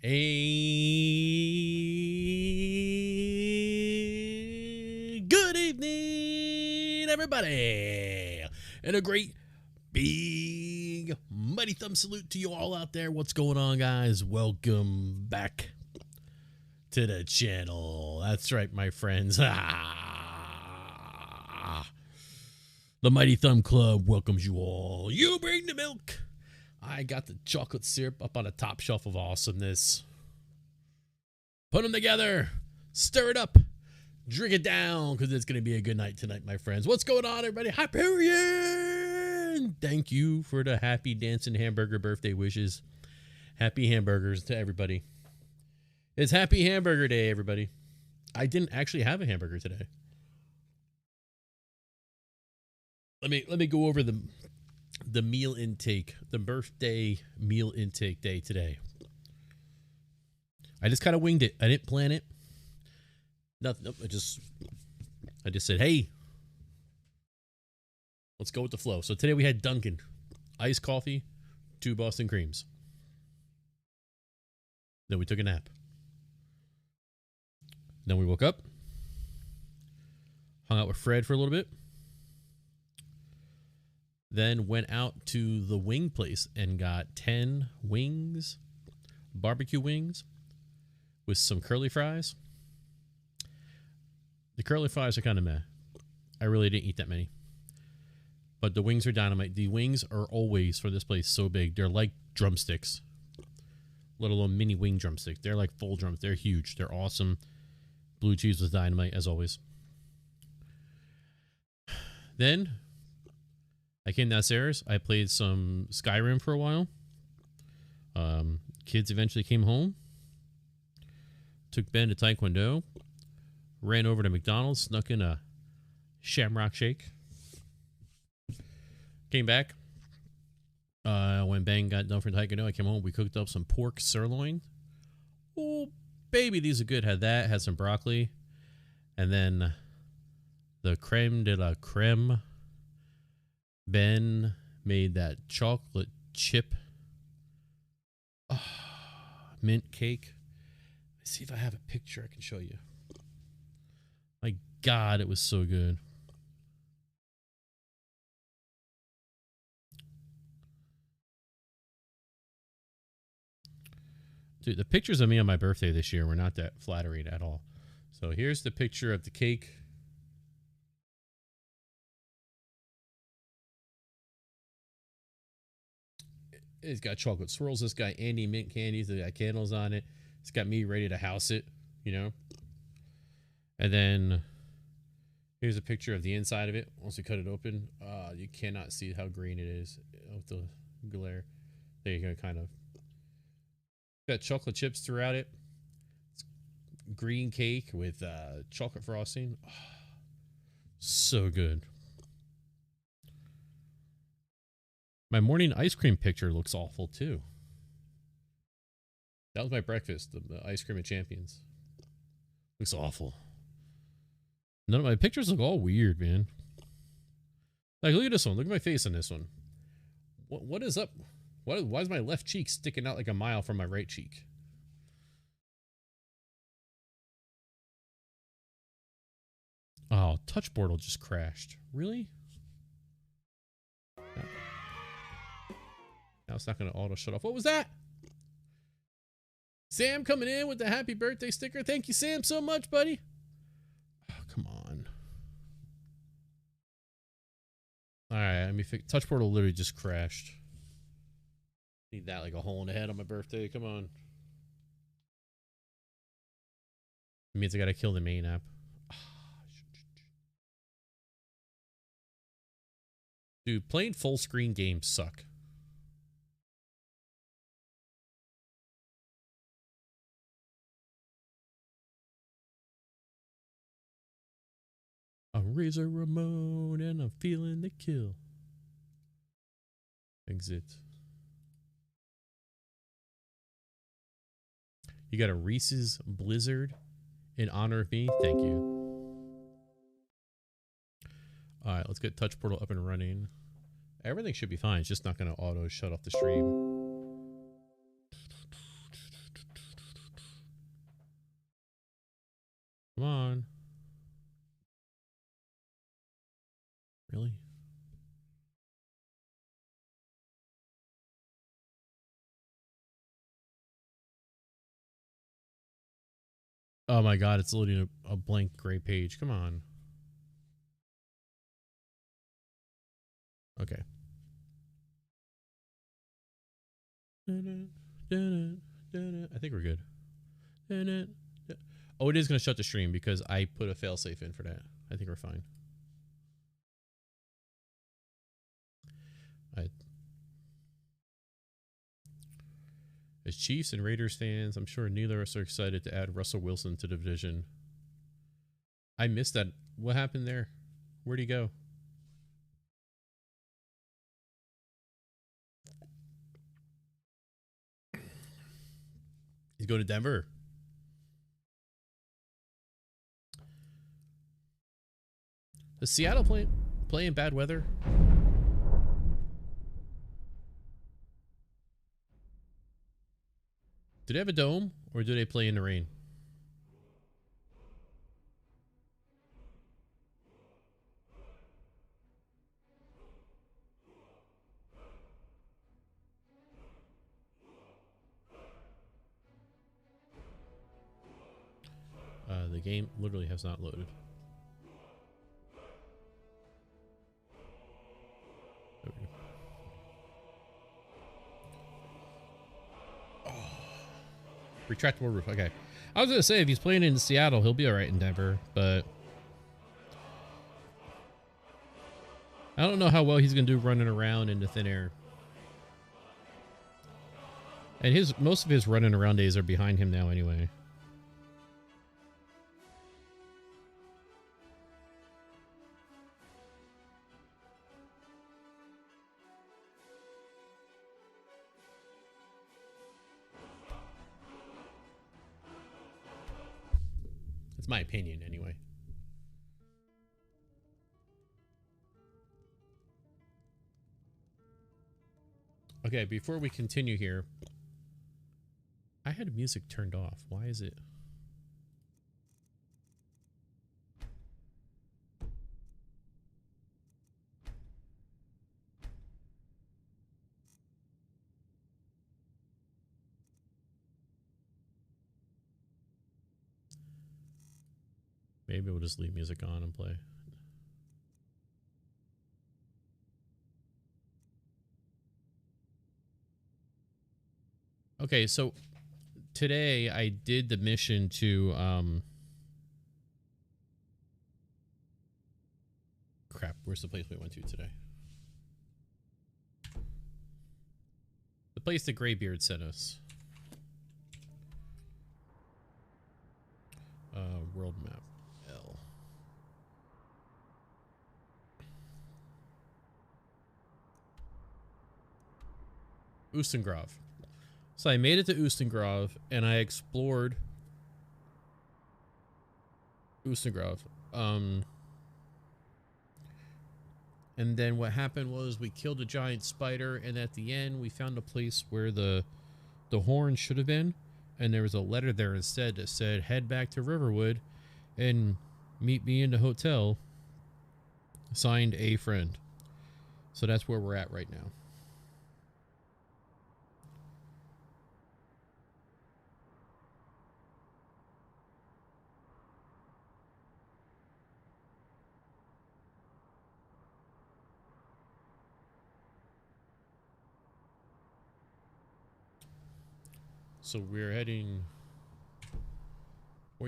A good evening, everybody, and a great big mighty thumb salute to you all out there. What's going on, guys? Welcome back to the channel. That's right, my friends. The Mighty Thumb Club welcomes you all. You bring the milk. I got the chocolate syrup up on the top shelf of awesomeness. Put them together. Stir it up. Drink it down, because it's going to be a good night tonight, my friends. What's going on, everybody? Hyperion! Thank you for the happy dancing hamburger birthday wishes. Happy hamburgers to everybody. It's Happy Hamburger Day, everybody. I didn't actually have a hamburger today. Let me go over the meal intake, the birthday meal intake day today. I just kind of winged it. I didn't plan it. Nothing. Nope, I just said, hey, let's go with the flow. So today we had Dunkin', iced coffee, 2 Boston creams. Then we took a nap. Then we woke up, hung out with Fred for a little bit. Then went out to the wing place and got 10 wings, barbecue wings, with some curly fries. The curly fries are kind of meh. I really didn't eat that many. But the wings are dynamite. The wings are always, for this place, so big. They're like drumsticks, let alone mini wing drumsticks. They're like full drums. They're huge. They're awesome. Blue cheese was dynamite, as always. Then I came downstairs. I played some Skyrim for a while. Kids eventually came home. Took Ben to Taekwondo. Ran over to McDonald's. Snuck in a Shamrock Shake. Came back. When Ben got done for Taekwondo, I came home. We cooked up some pork sirloin. Oh, baby, these are good. Had that. Had some broccoli. And then the creme de la creme. Ben made that chocolate chip mint cake. Let's see if I have a picture I can show you. My God, it was so good. Dude, the pictures of me on my birthday this year were not that flattering at all. So here's the picture of the cake. It's got chocolate swirls. It's got Andy mint candies. It's got candles on it. It's got me ready to house it, you know. And then here's a picture of the inside of it. Once we cut it open, you cannot see how green it is with the glare. There you go, kind of. Got chocolate chips throughout it. It's green cake with chocolate frosting. Oh, so good. My morning ice cream picture looks awful, too. That was my breakfast, the ice cream at Champions. Looks awful. None of my pictures look all weird, man. Like, look at this one. Look at my face on this one. What is up? Why is my left cheek sticking out like a mile from my right cheek? Oh, touch portal just crashed. Really? Now it's not going to auto shut off. What was that? Sam coming in with the happy birthday sticker. Thank you, Sam, so much, buddy. Oh, come on. All right, let me fix. Touch portal literally just crashed. Need that like a hole in the head on my birthday. Come on. It means I got to kill the main app. Dude, playing full screen games suck. I'm Razor Ramon and I'm feeling the kill. Exit. You got a Reese's Blizzard in honor of me. Thank you. All right, let's get Touch Portal up and running. Everything should be fine. It's just not going to auto shut off the stream. Come on. Really? Oh my god, it's loading a blank gray page. Come on. Okay. I think we're good. Oh, it is going to shut the stream because I put a failsafe in for that. I think we're fine. As Chiefs and Raiders fans, I'm sure neither of us are excited to add Russell Wilson to the division. I missed that. What happened there? Where'd he go? He's going to Denver. Does Seattle play in bad weather? Do they have a dome or do they play in the rain? The game literally has not loaded. Oh. Retractable roof. Okay. I was going to say, if he's playing in Seattle, he'll be all right in Denver, but I don't know how well he's going to do running around in the thin air. And most of his running around days are behind him now anyway. It's my opinion anyway. Okay, before we continue here, I had music turned off. Why is it? Maybe we'll just leave music on and play. Okay, so today I did the mission to crap, where's the place we went to today? The place that Greybeard sent us. World map. L. Ustengrove. So I made it to Ustengrove and I explored Ustengrove. And then what happened was we killed a giant spider, and at the end we found a place where the horn should have been, and there was a letter there instead that said head back to Riverwood and meet me in the hotel, signed a friend. So that's where we're at right now. So we're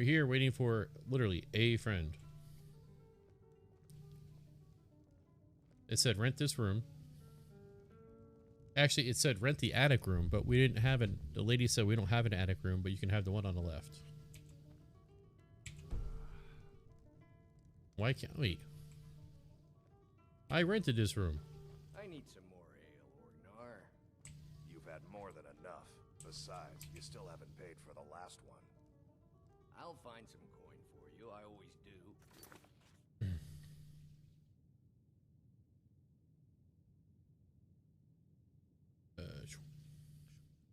here waiting for literally a friend. It said rent this room. Actually, it said rent the attic room, but we didn't have it. The lady said we don't have an attic room, but you can have the one on the left. Why can't we? I rented this room. I need some more ale, Orgnar. You've had more than enough. Besides, you still haven't paid for the last one. I'll find some coin for you. I always do.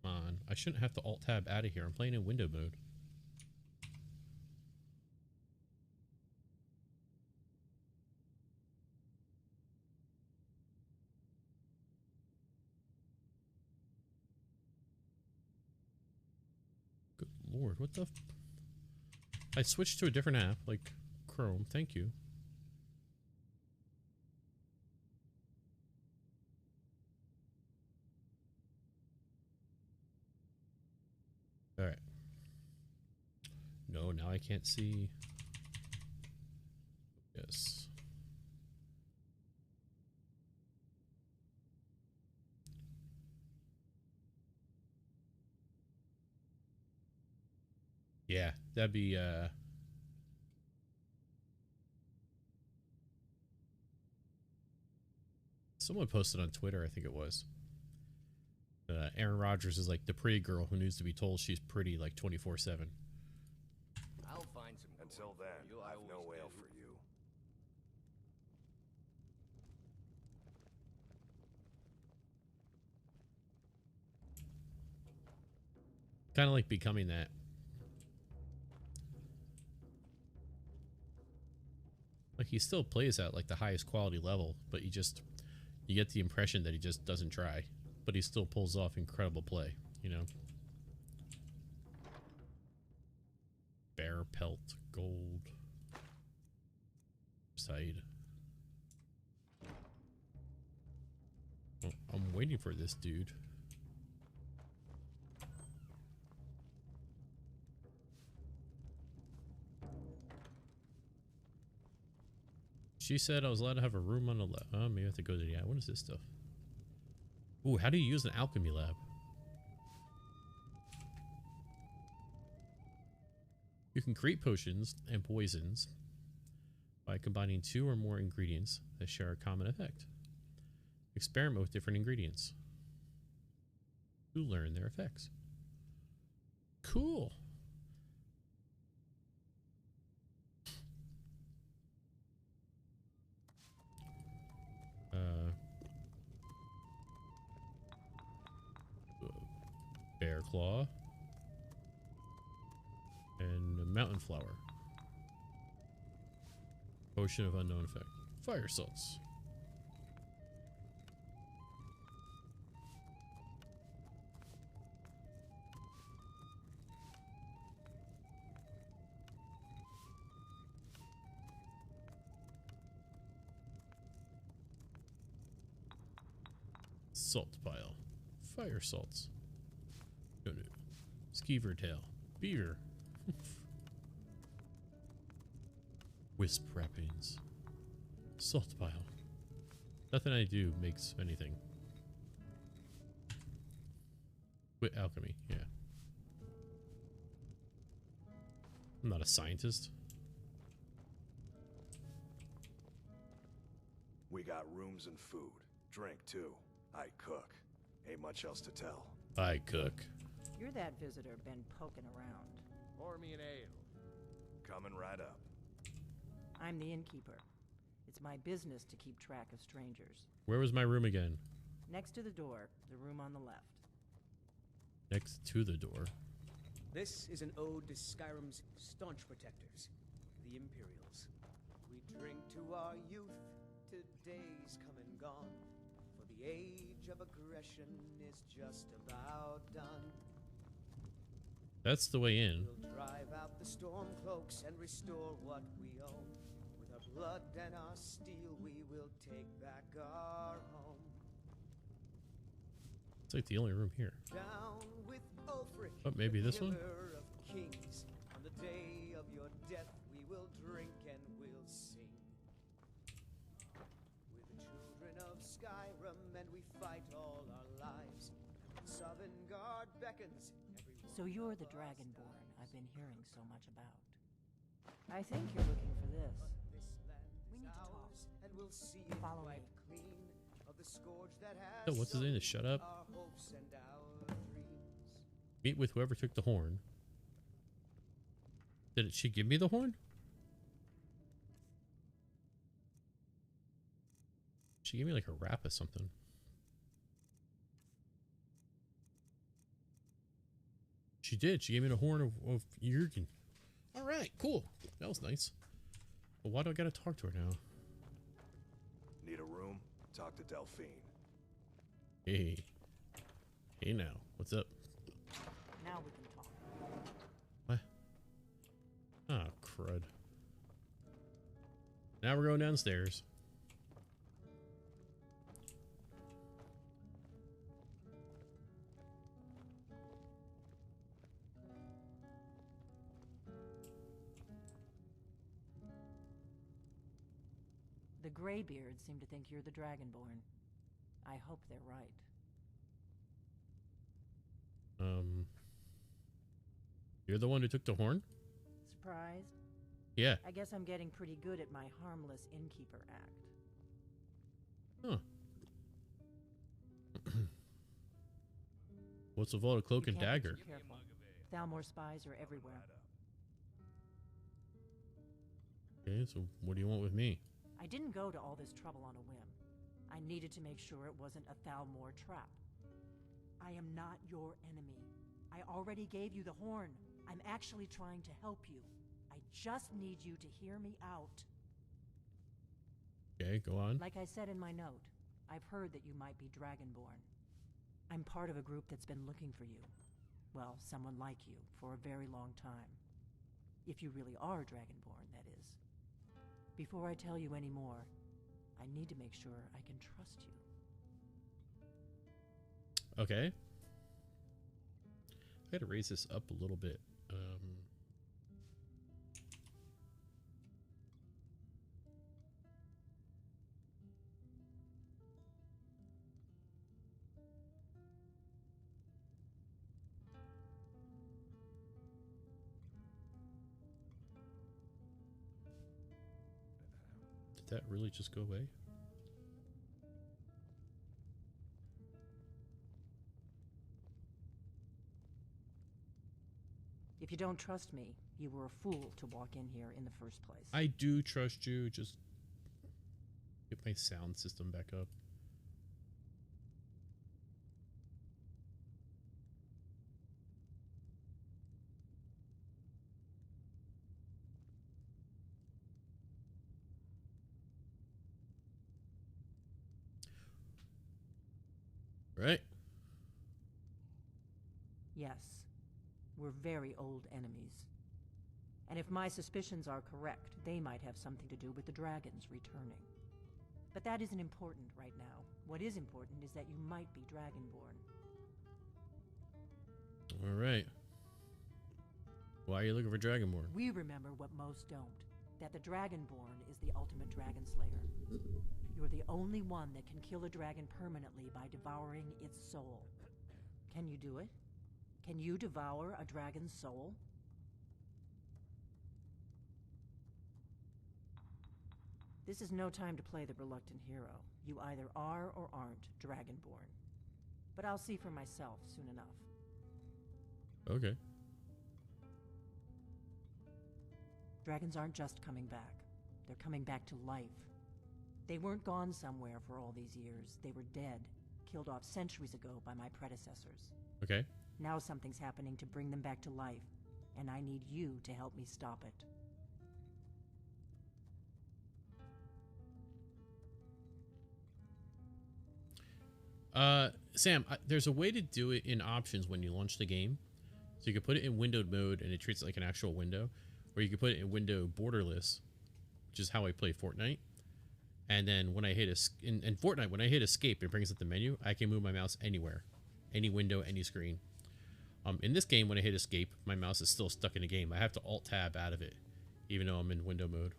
Come on. I shouldn't have to alt-tab out of here. I'm playing in window mode. Lord, what the? I switched to a different app, like Chrome. Thank you. All right. No, now I can't see. Yes. Yeah, that'd be someone posted on Twitter, I think it was. Aaron Rodgers is like the pretty girl who needs to be told she's pretty like 24/7. I'll find some. Until then, you, I've no always ale do. for you. Kind of like becoming that. Like he still plays at like the highest quality level, but you get the impression that he just doesn't try, but he still pulls off incredible play, you know. Bear pelt, gold, side. Oh, I'm waiting for this dude. She said I was allowed to have a room on the left. Oh, maybe I have to go to the... What is this stuff? Ooh, how do you use an alchemy lab? You can create potions and poisons by combining 2 or more ingredients that share a common effect. Experiment with different ingredients to learn their effects. Cool. Bear claw and a mountain flower. Potion of unknown effect. Fire salts. Salt pile. Fire salts. No, no. Skeever tail. Beaver. Wisp wrappings. Salt pile. Nothing I do makes anything. Wit alchemy, yeah. I'm not a scientist. We got rooms and food. Drink, too. I cook. Ain't much else to tell. I cook. You're that visitor been poking around. Pour me an ale. Coming right up. I'm the innkeeper. It's my business to keep track of strangers. Where was my room again? Next to the door, the room on the left. Next to the door. This is an ode to Skyrim's staunch protectors, the Imperials. We drink to our youth, to days come and gone, for the age of aggression is just about done. That's the way in. We'll drive out the storm cloaks and restore what we own. With our blood and our steel, we will take back our home. It's like the only room here. Down with Ulfric, Oh, maybe this one? killer of kings. On the day of your death, we will drink and we'll sing. We're the children of Skyrim, and we fight all our lives. Sovngarde beckons. So you're the Dragonborn I've been hearing so much about. I think you're looking for this. We need to talk. And we'll see Follow it me. wipe clean of the scourge that has Oh, what's his name? To shut up. our hopes and our dreams. Meet with whoever took the horn. Did she give me the horn? She gave me like a wrap or something. She did. She gave me the horn of Jurgen. All right, cool. That was nice. But why do I gotta talk to her now? Need a room? Talk to Delphine. Hey. Hey now. What's up? Now we can talk. Now we're going downstairs. The Greybeards seem to think you're the Dragonborn. I hope they're right. You're the one who took the horn? Surprised? Yeah. I guess I'm getting pretty good at my harmless innkeeper act. Huh. What's with all the cloak You and can't be dagger? too careful. Thalmor spies are everywhere. Okay, so what do you want with me? I didn't go to all this trouble on a whim. I needed to make sure it wasn't a Thalmor trap. I am not your enemy. I already gave you the horn. I'm actually trying to help you. I just need you to hear me out. Okay, go on. Like I said in my note, I've heard that you might be Dragonborn. I'm part of a group that's been looking for you. Well, someone like you, for a very long time. If you really are Dragonborn, that is. Before I tell you any more, I need to make sure I can trust you. Okay. I gotta raise this up a little bit. Did that really just go away? If you don't trust me, you were a fool to walk in here in the first place. I do trust you. Just get my sound system back up. Right? Yes, we're very old enemies. And if my suspicions are correct, they might have something to do with the dragons returning. But that isn't important right now. What is important is that you might be Dragonborn. All right. Why are you looking for Dragonborn? We remember what most don't, that the Dragonborn is the ultimate dragon slayer. You're the only one that can kill a dragon permanently by devouring its soul. Can you do it? Can you devour a dragon's soul? This is no time to play the reluctant hero. You either are or aren't Dragonborn. But I'll see for myself soon enough. Okay. Dragons aren't just coming back. They're coming back to life. They weren't gone somewhere for all these years. They were dead, killed off centuries ago by my predecessors. Okay. Now something's happening to bring them back to life, and I need you to help me stop it. Sam, there's a way to do it in options when you launch the game. So you can put it in windowed mode and it treats it like an actual window, or you can put it in window borderless, which is how I play Fortnite. And then when I hit in Fortnite, when I hit escape, it brings up the menu. I can move my mouse anywhere, any window, any screen. In this game, when I hit escape, my mouse is still stuck in the game. I have to alt tab out of it, even though I'm in window mode.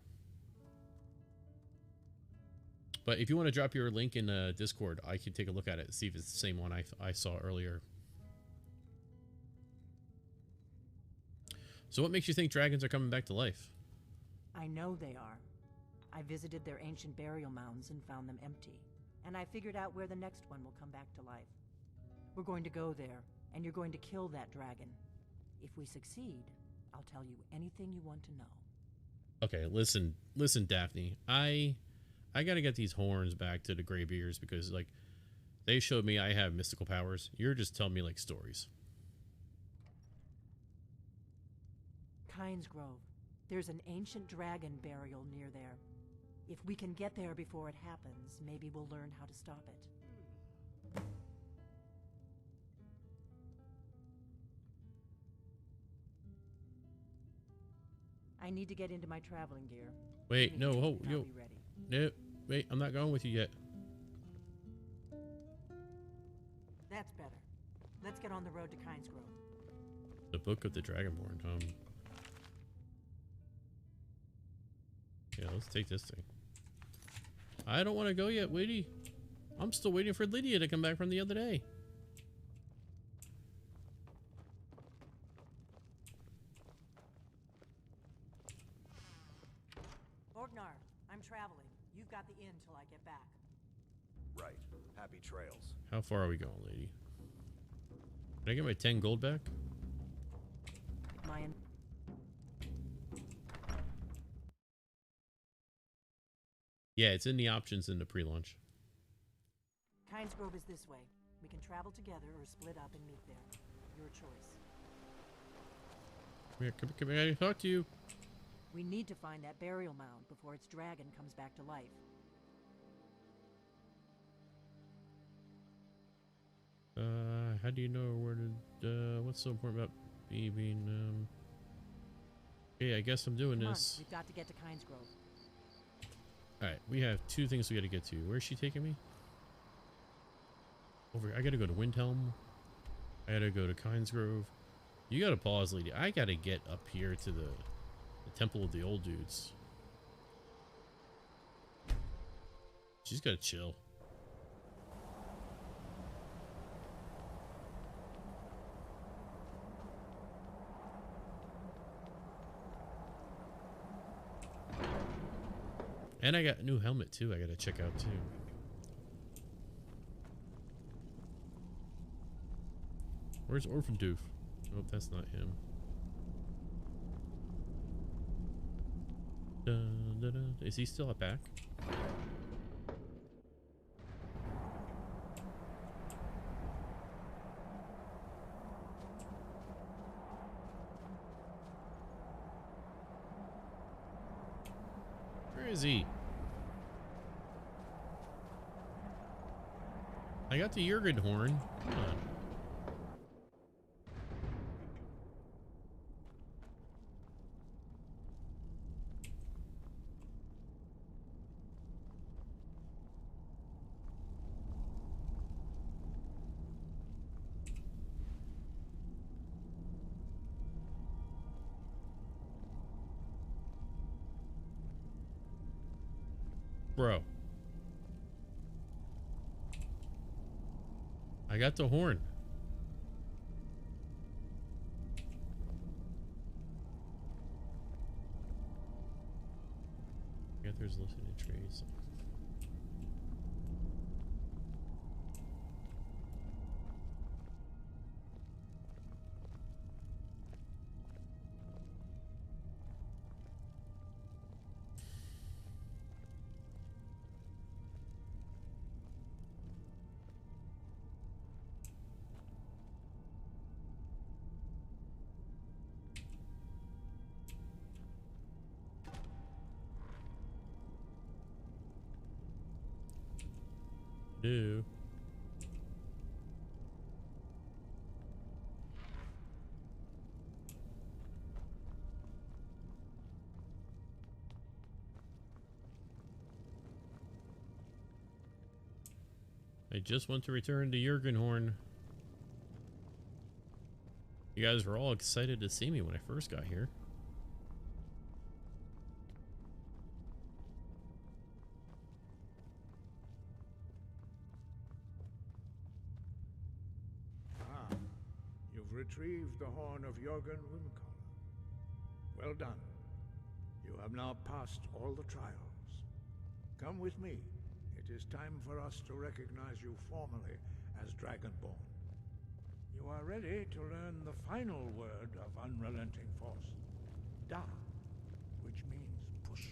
But if you want to drop your link in Discord, I can take a look at it and see if it's the same one I saw earlier. So what makes you think dragons are coming back to life? I know they are. I visited their ancient burial mounds and found them empty. And I figured out where the next one will come back to life. We're going to go there, and you're going to kill that dragon. If we succeed, I'll tell you anything you want to know. Okay, listen, Daphne. I gotta get these horns back to the Greybeards because, like, they showed me I have mystical powers. You're just telling me, like, stories. Kynes Grove. There's an ancient dragon burial near there. If we can get there before it happens, maybe we'll learn how to stop it. I need to get into my traveling gear. Wait, no, Anything, oh, and I'll yo. be ready. No, wait, I'm not going with you yet. That's better. Let's get on the road to Kynes Grove. The Book of the Dragonborn. Yeah, let's take this thing. I don't want to go yet, Witty. I'm still waiting for Lydia to come back from the other day. Orgnar, I'm traveling. You've got the inn till I get back. Right. Happy trails. How far are we going, lady? Can I get my 10 gold back? Mayan. Yeah, it's in the options in the pre-launch. Kynes Grove is this way. We can travel together or split up and meet there. Your choice. Come here, I talk to you. We need to find that burial mound before its dragon comes back to life. How do you know where to, what's so important about me being, yeah, I guess I'm doing Come this. on, we've got to get to Kynes Grove. Alright, we have 2 things we gotta get to. Where's she taking me? Over here. I gotta go to Windhelm. I gotta go to Kynes Grove. You gotta pause, lady. I gotta get up here to the Temple of the Old Dudes. She's gotta chill. And I got a new helmet too. I gotta check out too. Where's Orphan Doof? Nope, that's not him. Dun, dun, dun. Is he still back? Where is he? I got the Jurgen horn. Come on. Bro. I got the horn. I got there's listening to trades. Do. I just want to return to Jurgenhorn. You guys were all excited to see me when I first got here. You've retrieved the horn of Jürgen Wimkoller. Well done. You have now passed all the trials. Come with me. It is time for us to recognize you formally as Dragonborn. You are ready to learn the final word of unrelenting force. Da, which means push.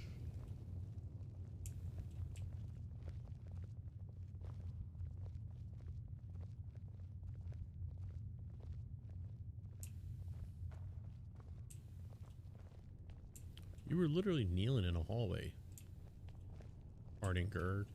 You were literally kneeling in a hallway. Ardengerg.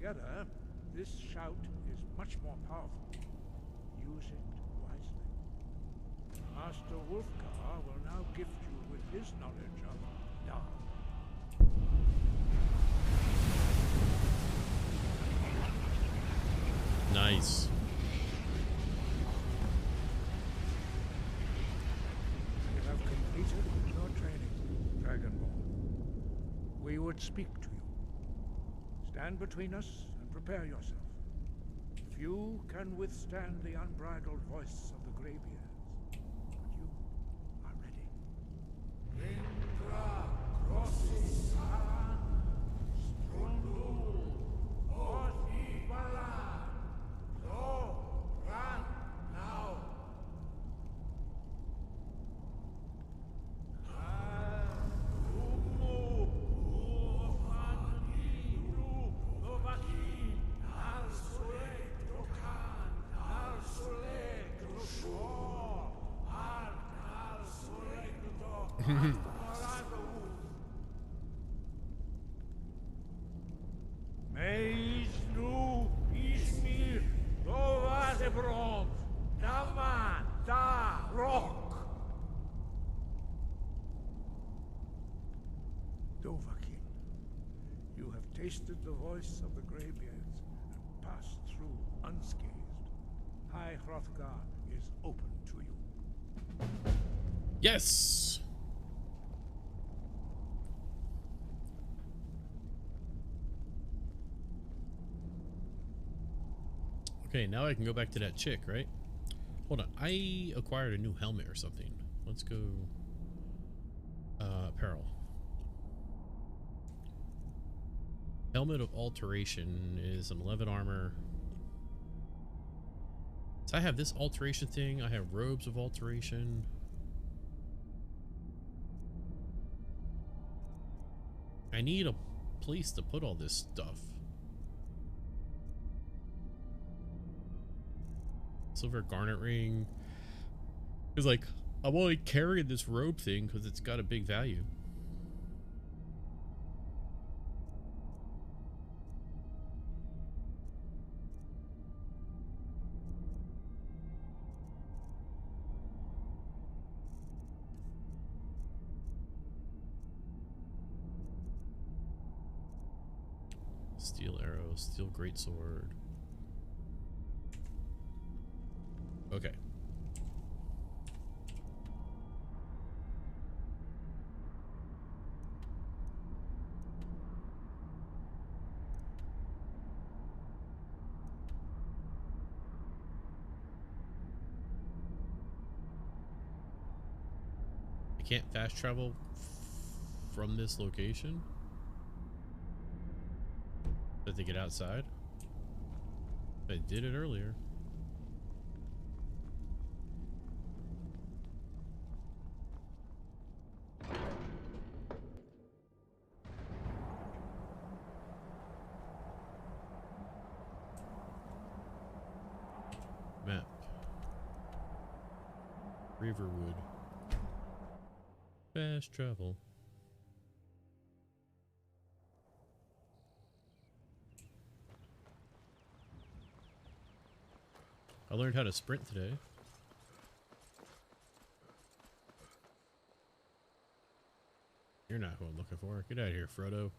Together, this shout is much more powerful. Use it wisely. Master Wolfgar will now gift you with his knowledge of dark. Nice. You have completed your training, Dragonborn. We would speak to you. Stand between us and prepare yourself. Few can withstand the unbridled voice of the Greybeards, but you are ready. Indra Grossi-Saran, Strundu, Oth-Ibala, Go, run, now. Meisnu Ismir Dovazebrom Dama Da Rock Dovahkiin, you have tasted the voice of the Greybeards and passed through unscathed. High Hrothgar is open to you. Yes. Okay, now I can go back to that chick, right? Hold on, I acquired a new helmet or something. Let's go. Apparel. Helmet of alteration is an 11 armor. So I have this alteration thing. I have robes of alteration. I need a place to put all this stuff. Silver garnet ring. Because, like, I'm only carrying this robe thing because it's got a big value. Steel arrow, steel greatsword. Okay. I can't fast travel from this location? Did they get outside? I did it earlier. Map. Riverwood. Fast travel. I learned how to sprint today. You're not who I'm looking for. Get out of here, Frodo.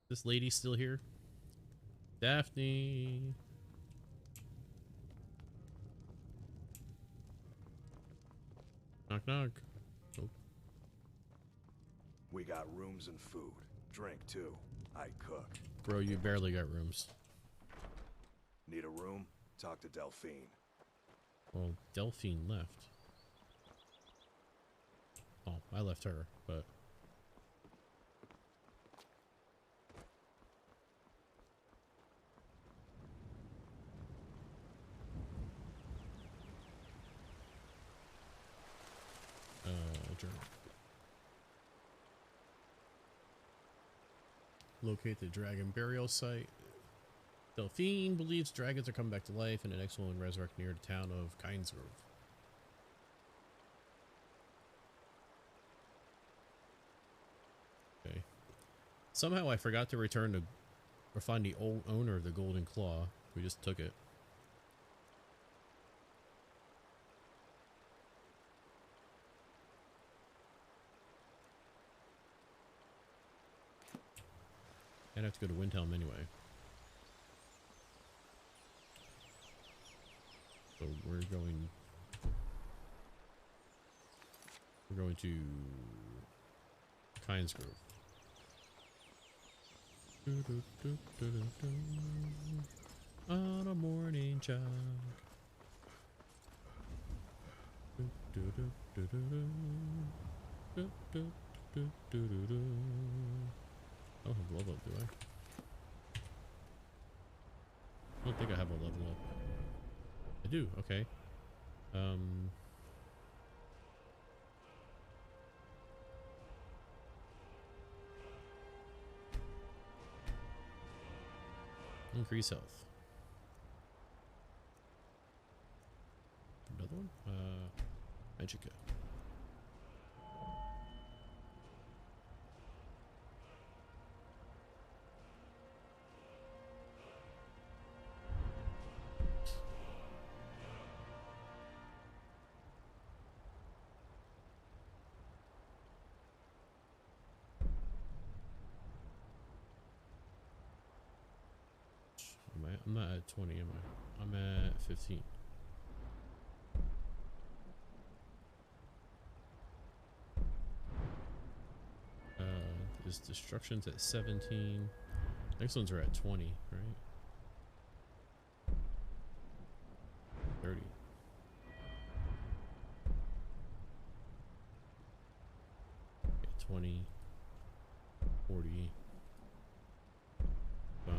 This lady still here? Daphne. Knock knock. Oh. We got rooms and food. Drink too. I cook. Bro, you barely got rooms. Need a room? Talk to Delphine. Well, Delphine left. Oh, I left her, but... journal. Locate the dragon burial site. Delphine believes dragons are coming back to life and the next one will resurrect near the town of Kynesgrove. Okay. Somehow I forgot to return to or find the old owner of the golden claw. We just took it. I'd have to go to Windhelm anyway. So we're going to Kynes Grove. On a morning jog. I don't have level up, do I? I don't think I have a level up. I do, okay. Increase health. Another one? Magica. I'm not at 20, am I? I'm at 15. This destruction's at 17. Next ones are at 20, right? 30. Okay, 20. 40. 5.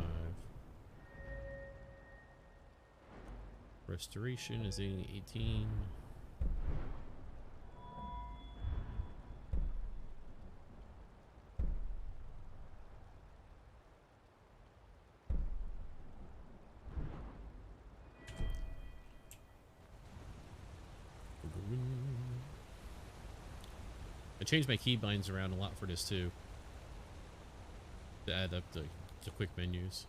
Restoration is 18. I changed my keybinds around a lot for this too, to add up the quick menus.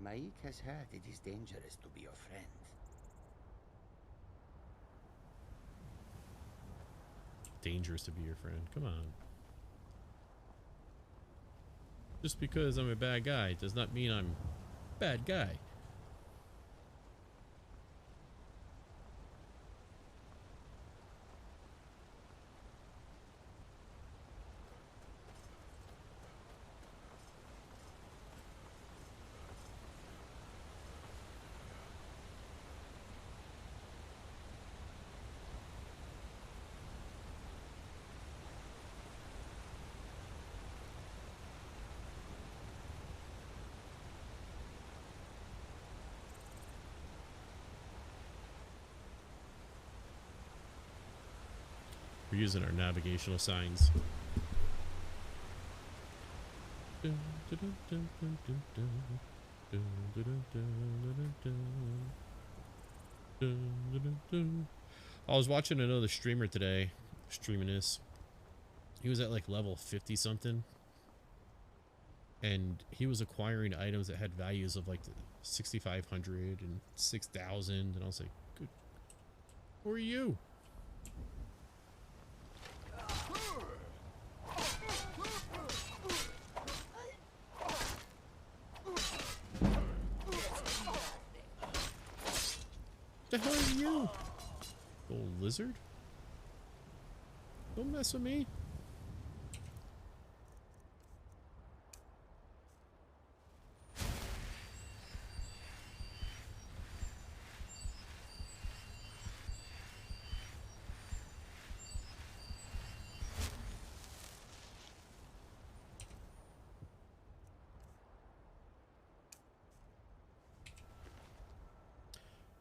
Maik has heard it is dangerous to be your friend. Dangerous to be your friend. Come on. Just because I'm a bad guy does not mean I'm a bad guy. We're using our navigational signs. I was watching another streamer today, streaming this. He was at like level 50 something. And he was acquiring items that had values of like 6,500 and 6,000. And I was like, good. Who are you? The hell are you? Old lizard? Don't mess with me.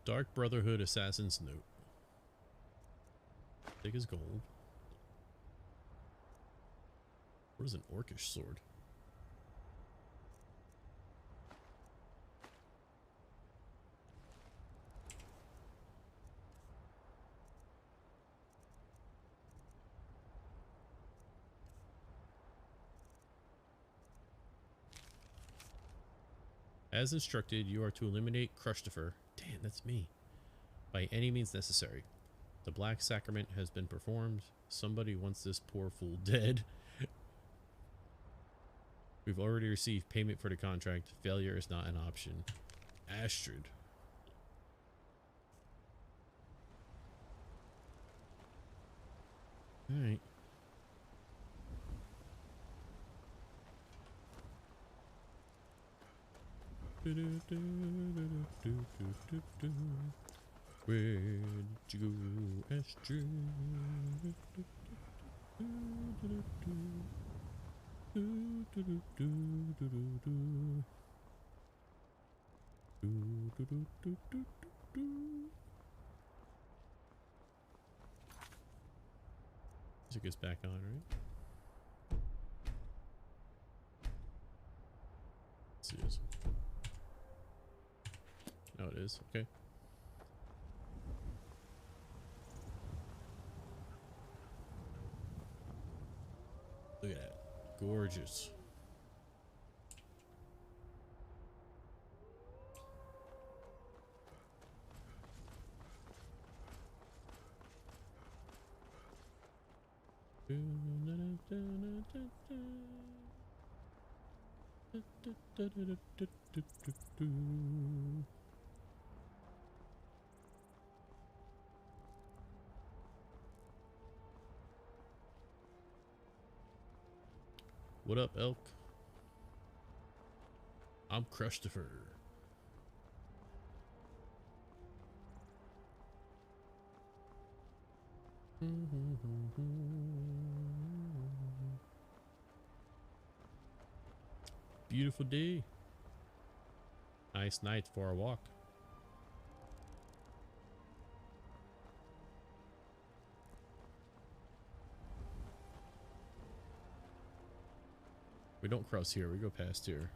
Dark Brotherhood Assassin's Note. take his gold. What is an orcish sword? As instructed, you are to eliminate Crushtifer. Damn, that's me. By any means necessary. The Black Sacrament has been performed. Somebody wants this poor fool dead. We've already received payment for the contract. Failure is not an option. Astrid. Alright. Where did you go, Astrid? Music is back on, right? Let's see this. Oh, it is. Okay. Look at that. Gorgeous. What up, elk? I'm Crushtifer. Beautiful day. Nice night for a walk. We don't cross here, we go past here.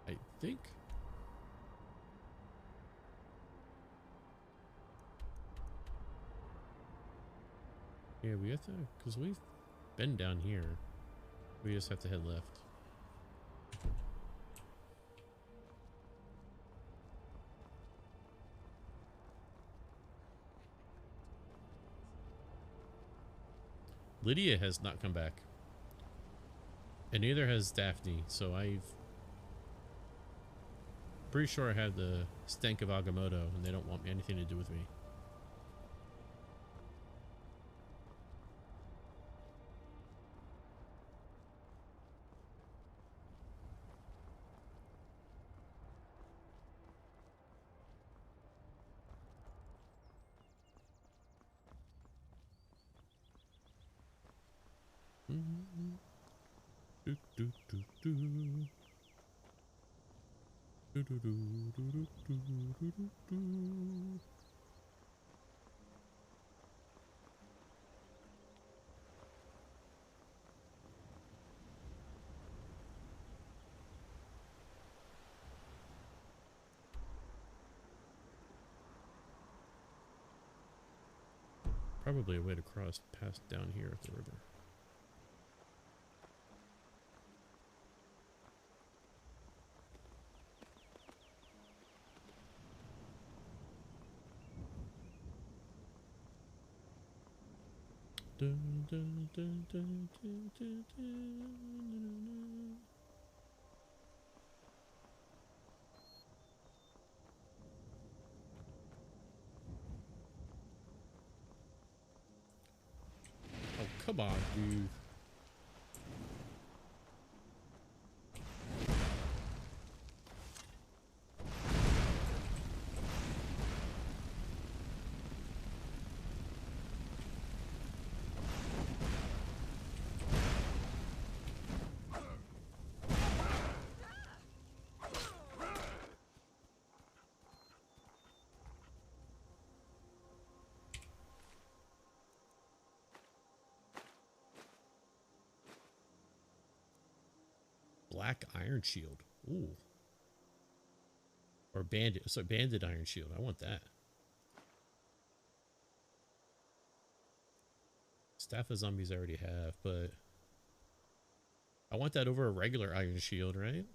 I think. Yeah, we have to, because we've been down here. We just have to head left. Lydia has not come back. And neither has Daphne, so pretty sure I have the stank of Agamotto and they don't want anything to do with me. Probably a way to cross past down here at the river. Dun, dun, dun, dun, dun, dun, dun. Oh, come on, dude. Black Iron Shield. Ooh. Or banded. Sorry, banded Iron Shield. I want that. Staff of Zombies I already have, but I want that over a regular Iron Shield, right?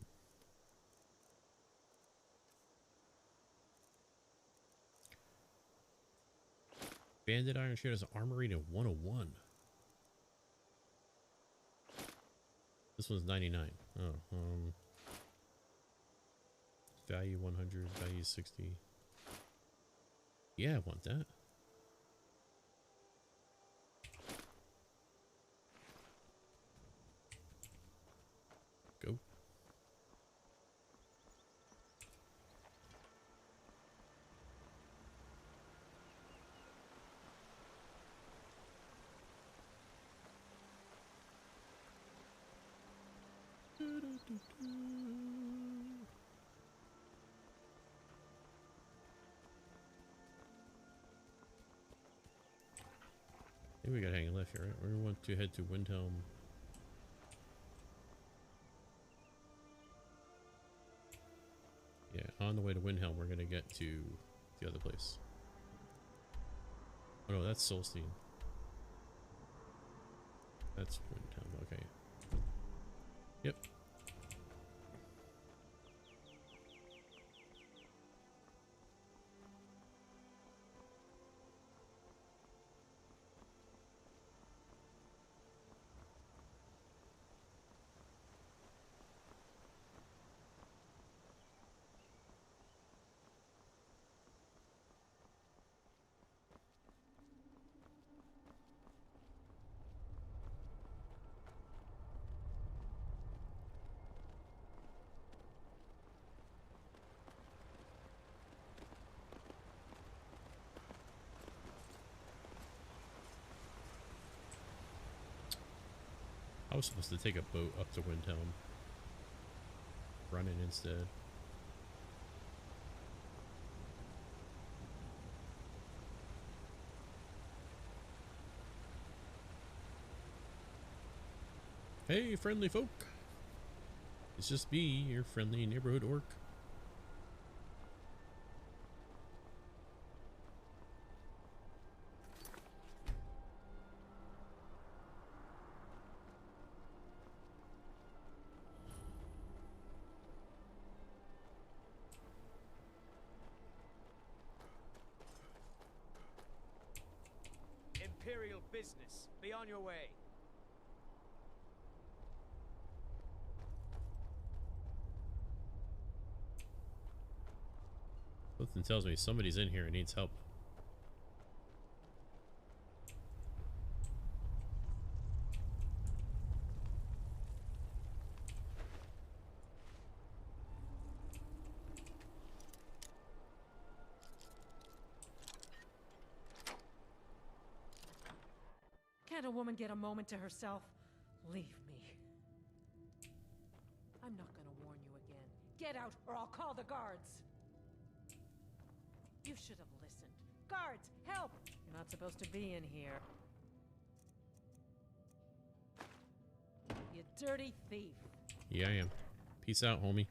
Banded Iron Shield has an armor rating of 101. This one's 99. Oh, value 100, value 60. Yeah, I want that. Go. I think we got hanging left here, right? We want to head to Windhelm. Yeah, on the way to Windhelm, we're gonna get to the other place. Oh no, that's Solstein. That's Windhelm, okay. Yep. I was supposed to take a boat up to Windhelm. Run it instead. Hey, friendly folk. It's just me, your friendly neighborhood orc. Imperial business. Be on your way. Something tells me somebody's in here and needs help. Can't a woman get a moment to herself? Leave me. I'm not gonna warn you again. Get out or I'll call the guards. You should have listened. Guards, help! You're not supposed to be in here. You dirty thief. Yeah, I am. Peace out, homie.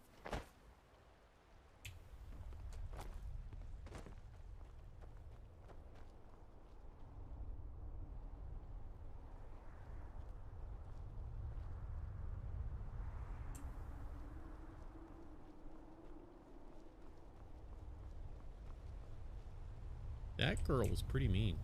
That girl was pretty mean.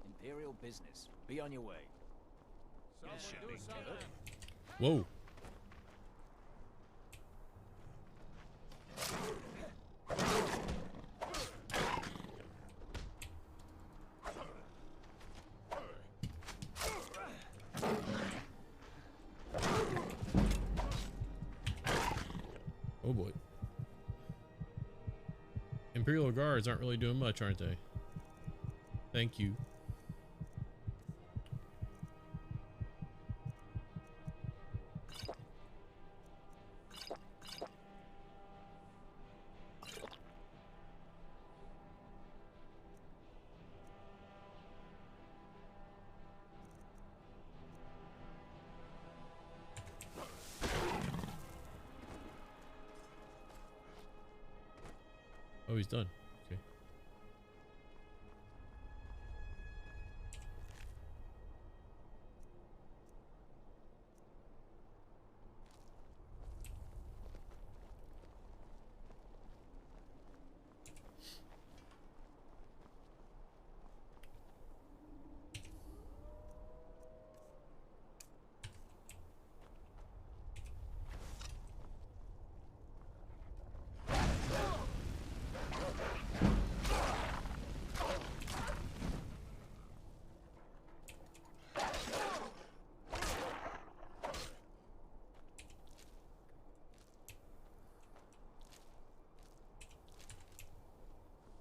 Imperial business. Be on your way. This should be good. Whoa. Imperial Guards aren't really doing much, aren't they? Thank you. Oh, he's done. Okay.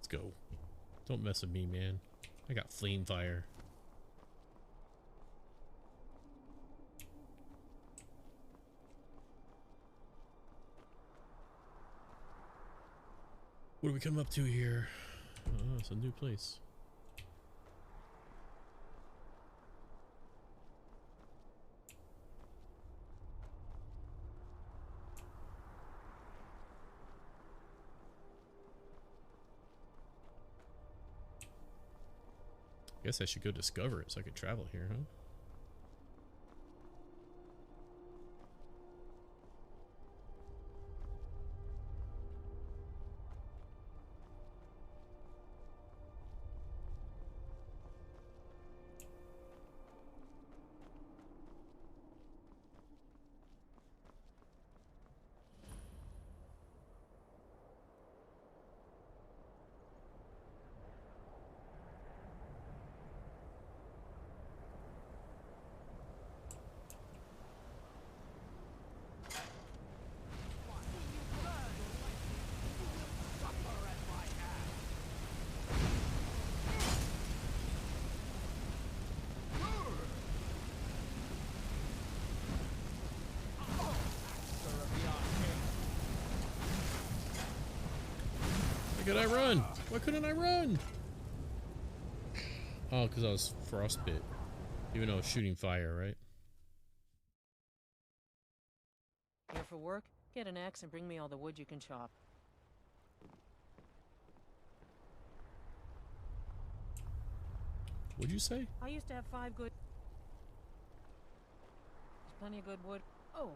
Go. Don't mess with me, man. I got flame fire. What do we come up to here? Oh, it's a new place. Guess I should go discover it so I could travel here, huh? Why couldn't I run? Why couldn't I run? Oh, because I was frostbit. Even though I was shooting fire, right? Here for work? Get an axe and bring me all the wood you can chop. What'd you say? I used to have 5 good... There's plenty of good wood. Oh!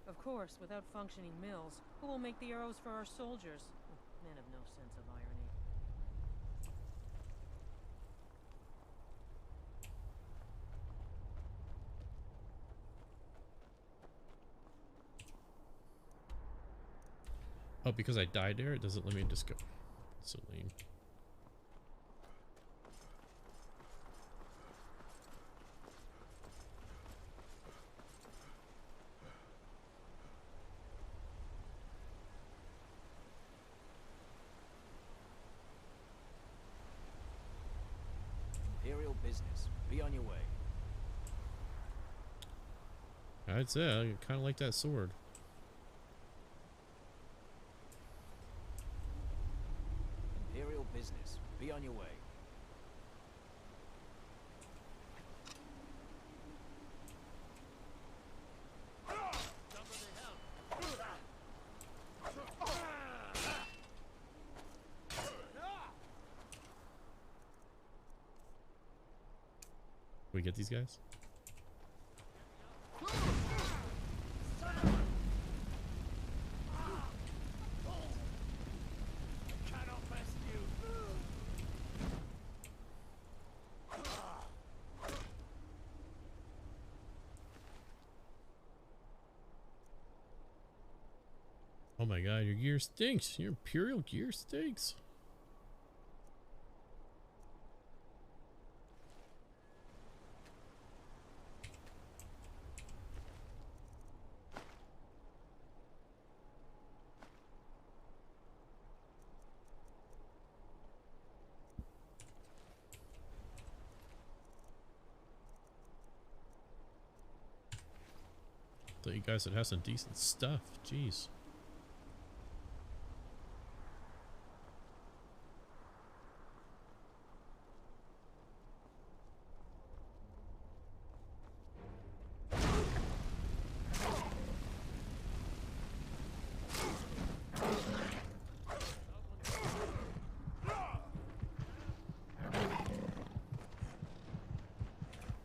Of course, without functioning mills, who will make the arrows for our soldiers? Men have no sense of irony. Oh, because I died there, it doesn't let me just go. That's so lame. Imperial business. Be on your way. I'd say I kind of like that sword. Imperial business. Be on your way. We get these guys? Oh my god, your gear stinks. Your Imperial gear stinks. Thought you guys would have some decent stuff. Jeez.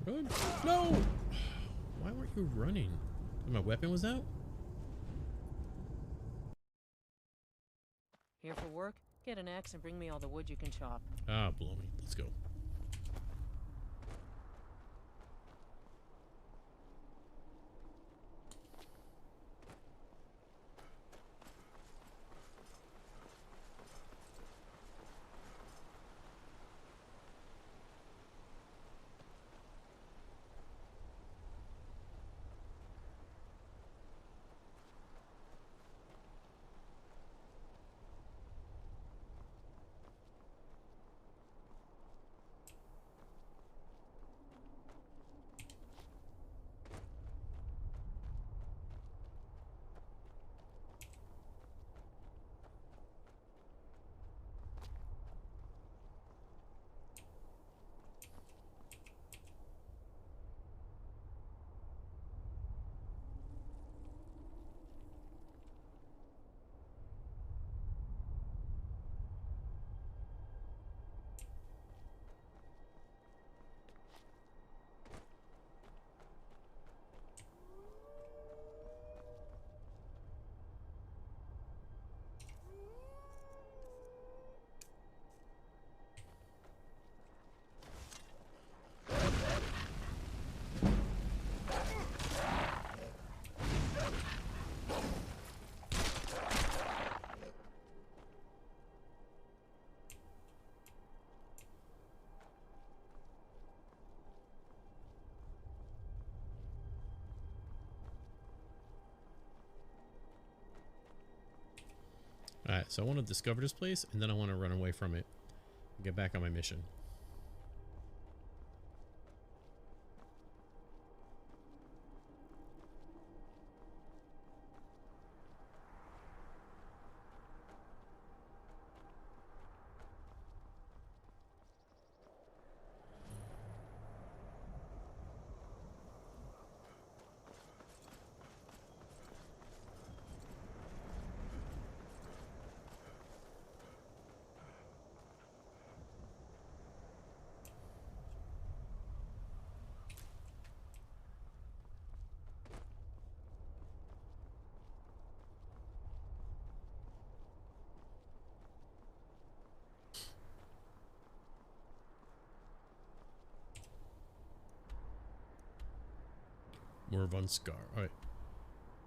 Run! No! Why weren't you running? My weapon was out? Here for work? Get an axe and bring me all the wood you can chop. Ah, blow me. Let's go. Alright, so I want to discover this place, and then I want to run away from it and get back on my mission. More von Scar. Alright.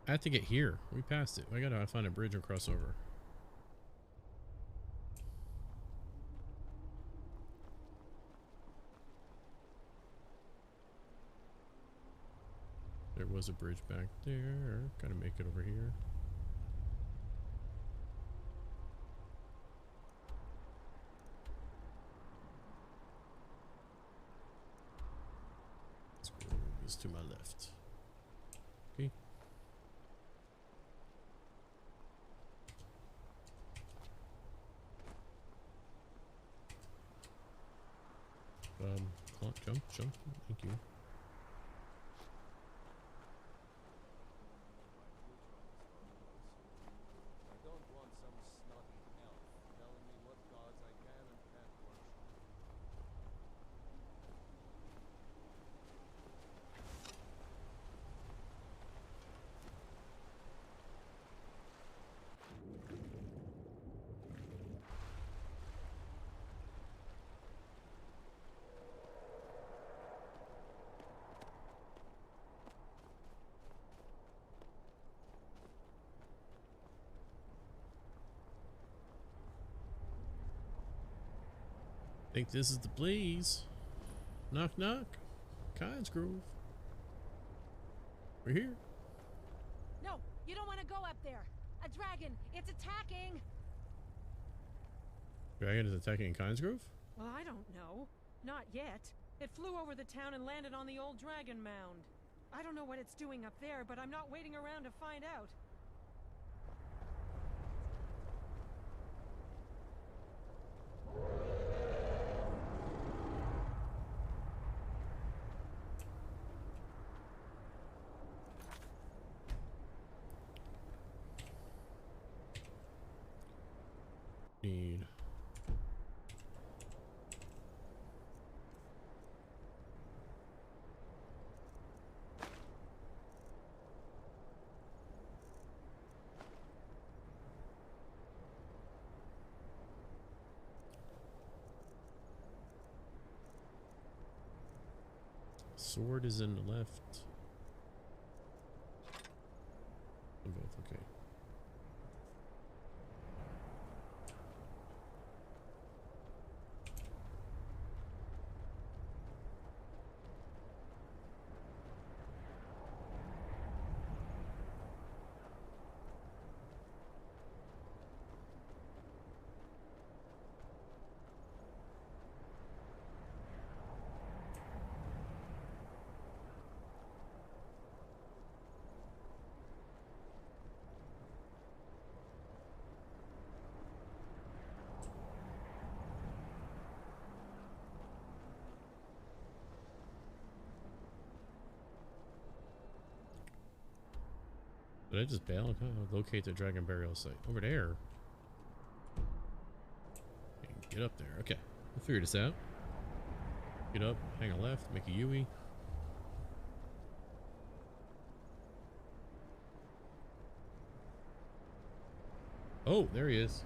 I have to get here. We passed it. I gotta find a bridge and cross over. There was a bridge back there. Gotta make it over here. This road is to my left. Okay. Jump. Thank you. I don't want some snotty elf telling me what gods I can and can't worship. Think this is the place. Knock knock. Kyan's Grove. We're here. No, you don't want to go up there. A dragon, it's attacking. Dragon is attacking Kyan's Grove? Well, I don't know. Not yet. It flew over the town and landed on the old dragon mound. I don't know what it's doing up there, but I'm not waiting around to find out. Need. Sword is in the left. Both, okay. Did I just bail? Locate the dragon burial site. Over there. Get up there. Okay. We'll figure this out. Get up, hang a left, make a Yui. Oh, there he is.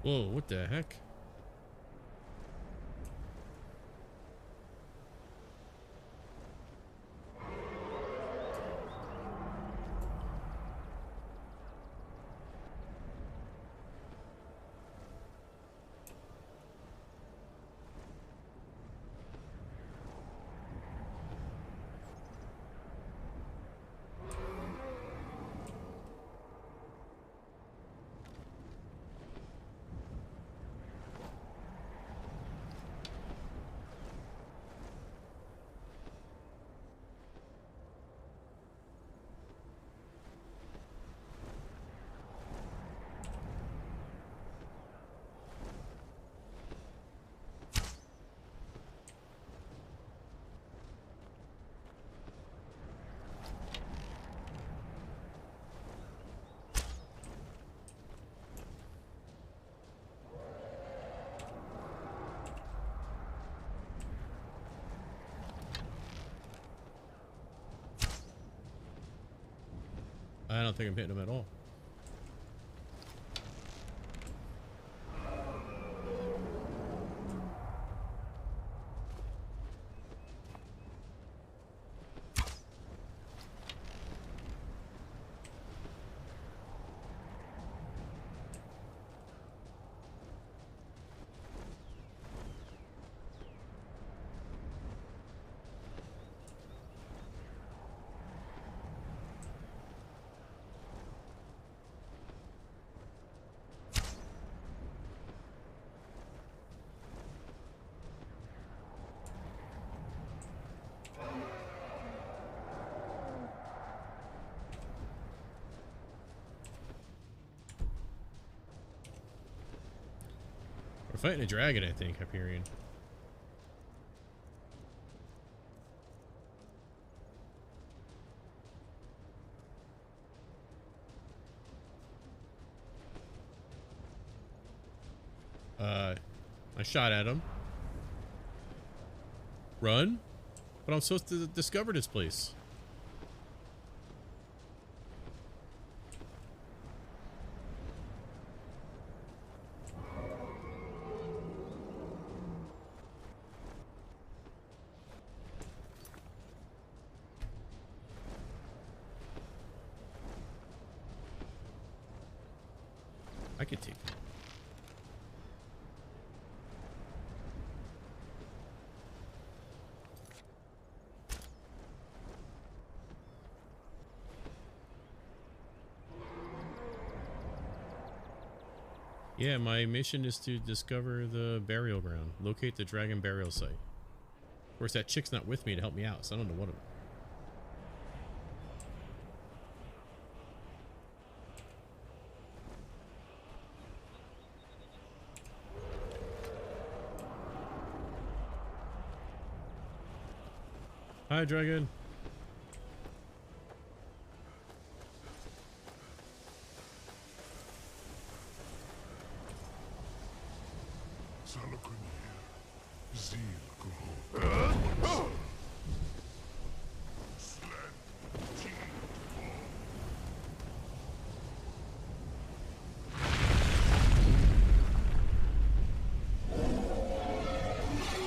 Whoa, what the heck? I don't think I'm hitting him at all. We're fighting a dragon, I think, Hyperion. I shot at him. Run? But I'm supposed to discover this place. I could take it. Yeah, my mission is to discover the burial ground. Locate the dragon burial site. Of course, that chick's not with me to help me out, so I don't know what. Hi, dragon.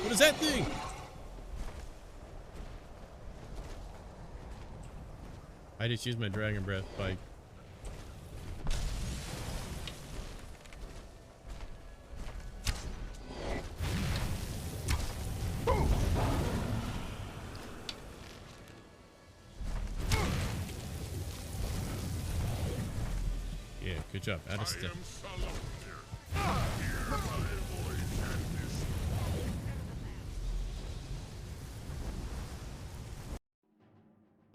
What is that thing? I just used my dragon breath by... Yeah, good job. Out of step.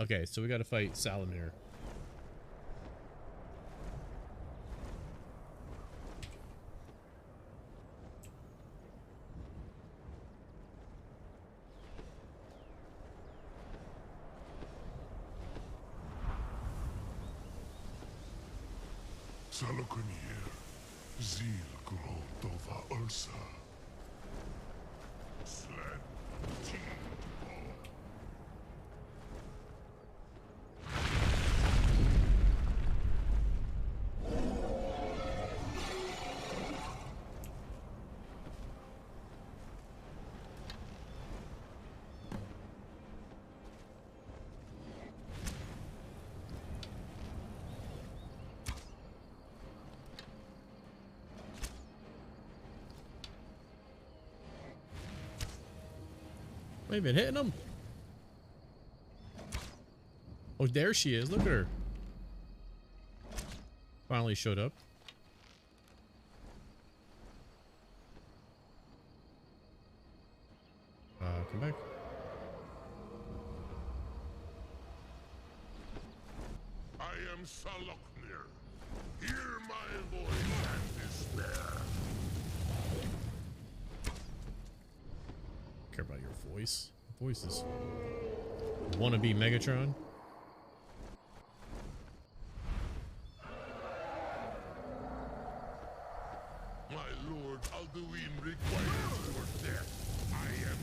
Okay, so we gotta fight Salamir. Salakunir, Zil Grotova Ursa. Slen, Am I even hitting him? Oh, there she is. Look at her. Finally showed up. Come back. I am Saloknir. Hear my voice and despair. Care about your voice. Voice is wannabe Megatron. My lord Alduin requires your death. I am...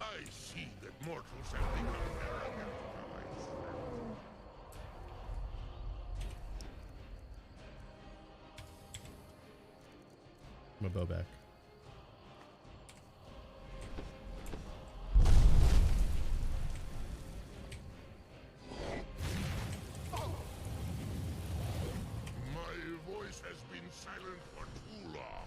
I see that mortals have become arrogant allies. My bow back. My voice has been silent for too long.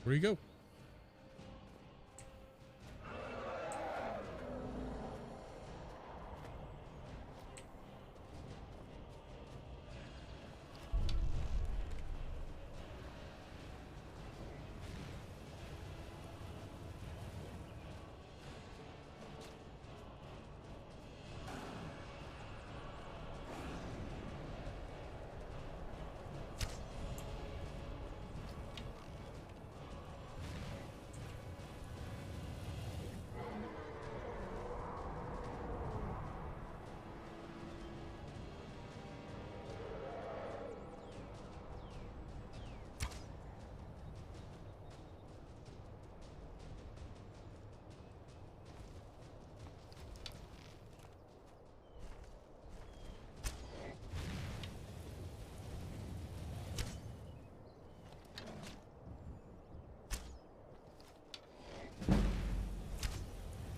Where do you go?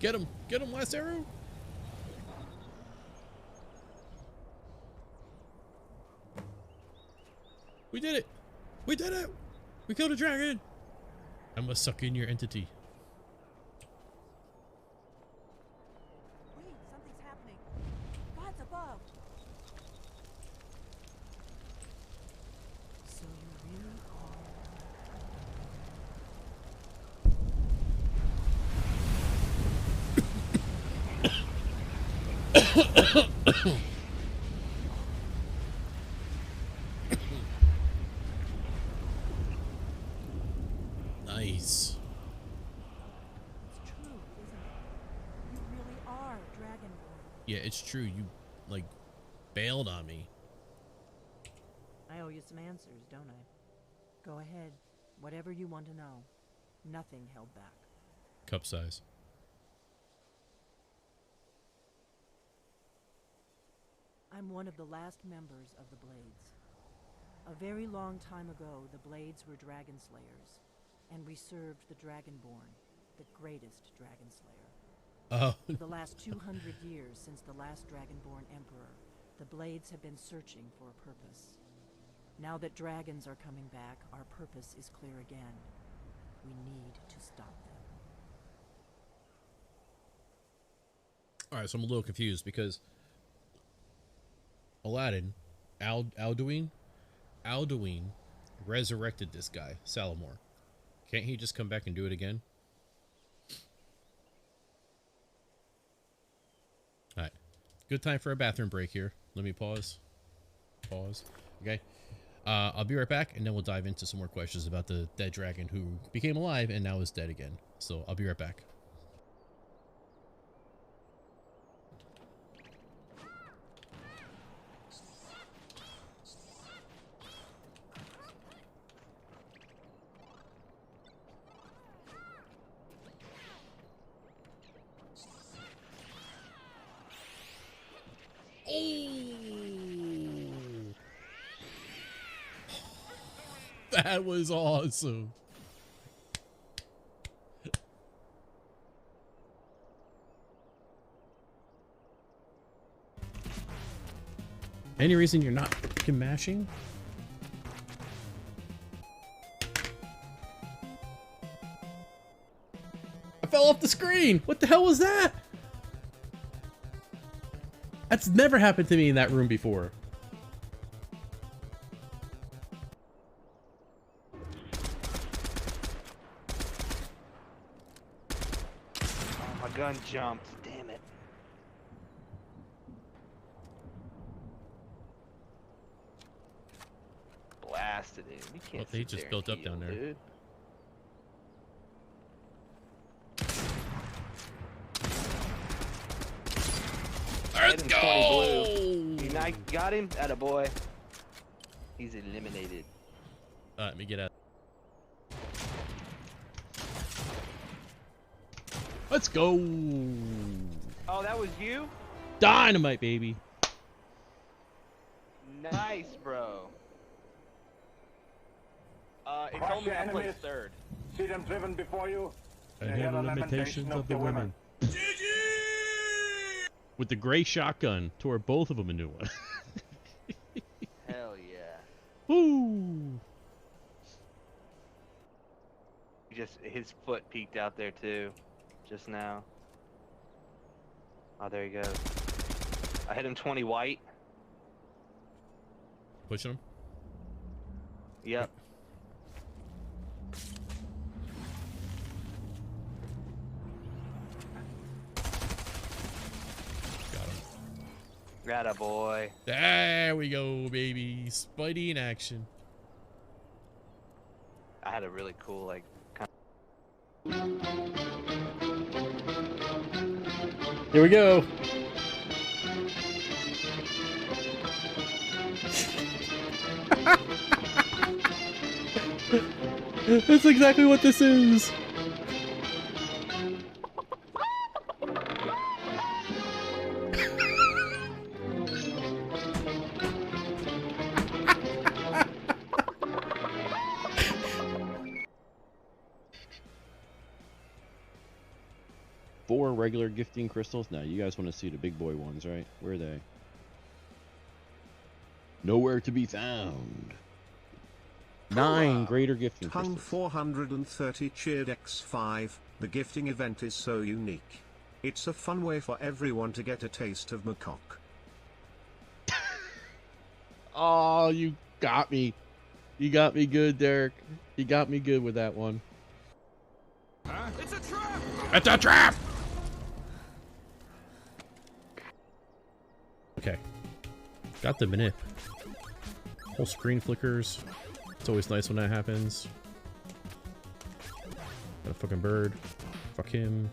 Get him! Get him, last arrow! We did it! We did it! We killed a dragon! I must suck in your entity. Wait, something's happening. God's above. So you really Nice. It's true, isn't it? You really are Dragonborn. Yeah, it's true. You, like, bailed on me. I owe you some answers, don't I? Go ahead. Whatever you want to know. Nothing held back. Cup size. I'm one of the last members of the Blades. A very long time ago, the Blades were dragon slayers, and we served the Dragonborn, the greatest dragon slayer. Oh. For the last 200 years since the last Dragonborn Emperor, the Blades have been searching for a purpose. Now that dragons are coming back, our purpose is clear again. We need to stop them. Alright, so I'm a little confused because Aladdin, Alduin resurrected this guy, Salamor. Can't he just come back and do it again? Alright. Good time for a bathroom break here. Let me pause. Pause. Okay. I'll be right back, and then we'll dive into some more questions about the dead dragon who became alive and now is dead again. So I'll be right back. That was awesome. Any reason you're not freaking mashing? I fell off the screen. What the hell was that? That's never happened to me in that room before. My gun jumped. Damn it. Blasted it. You can't. Well, they sit just there built and up down heal, there. Dude. Let's go! You got him? Atta boy. He's eliminated. Alright, let me get out. Let's go! Oh, that was you? Dynamite, baby! Nice, bro. It told me I played third. See them driven before you? I hear the limitations of the women. With the gray shotgun, tore both of them a new one. Hell yeah. Woo! his foot peeked out there too, just now. Oh, there he goes. I hit him 20 white. Pushing him. Yep. Got a boy. There we go, baby. Spidey in action. I had a really cool, like, Here we go. That's exactly what this is. Four regular gifting crystals. Now, you guys want to see the big boy ones, right? Where are they? Nowhere to be found. 9 greater gifting Hung crystals. 430 cheered X5. The gifting event is so unique. It's a fun way for everyone to get a taste of macaque. Oh, you got me. You got me good, Derek. You got me good with that one. It's a trap! It's a trap! Okay. Got the manip. Whole screen flickers. It's always nice when that happens. Got a fucking bird. Fuck him.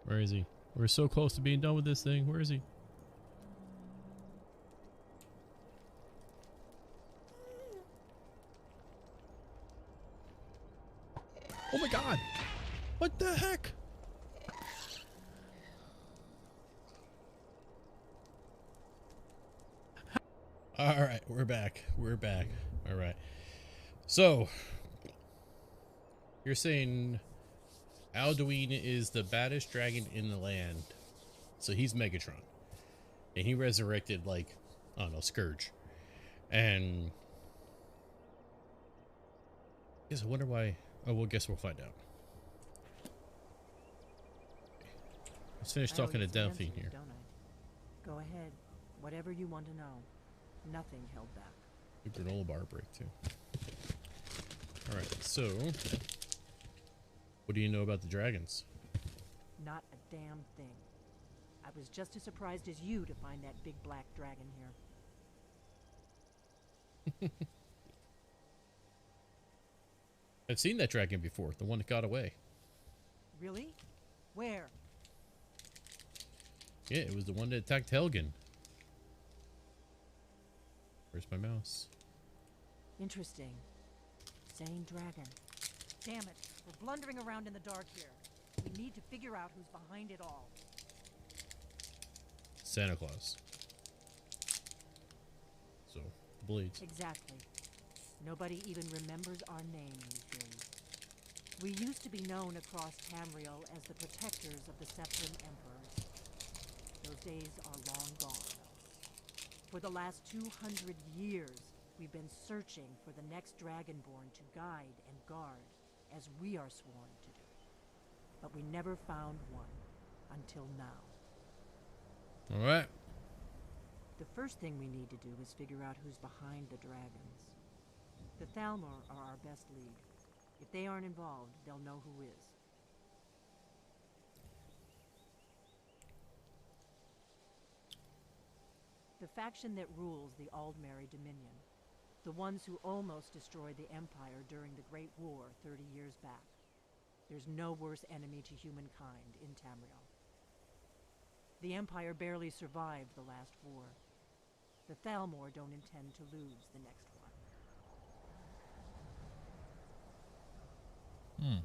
Where is he? We're so close to being done with this thing. Where is he? Oh my god! What the heck? Alright, we're back. We're back. Alright. So, you're saying Alduin is the baddest dragon in the land. So he's Megatron. And he resurrected, like, I don't know, Scourge. And I guess I wonder why. Oh, well, guess we'll find out. Let's finish talking to Delphine here. Don't I? Go ahead. Whatever you want to know. Nothing held back. The granola bar break, too. Alright, so what do you know about the dragons? Not a damn thing. I was just as surprised as you to find that big black dragon here. I've seen that dragon before, the one that got away. Really? Where? Yeah, it was the one that attacked Helgen. Where's my mouse? Interesting. Same dragon. Damn it. We're blundering around in the dark here. We need to figure out who's behind it all. Santa Claus. So, the blades. Exactly. Nobody even remembers our name these days. We used to be known across Tamriel as the protectors of the Septim Emperors. Those days are long gone. For the last 200 years, we've been searching for the next Dragonborn to guide and guard, as we are sworn to do. But we never found one, until now. Alright. The first thing we need to do is figure out who's behind the dragons. The Thalmor are our best lead. If they aren't involved, they'll know who is. The faction that rules the Aldmeri Dominion. The ones who almost destroyed the Empire during the Great War 30 years back. There's no worse enemy to humankind in Tamriel. The Empire barely survived the last war. The Thalmor don't intend to lose the next one.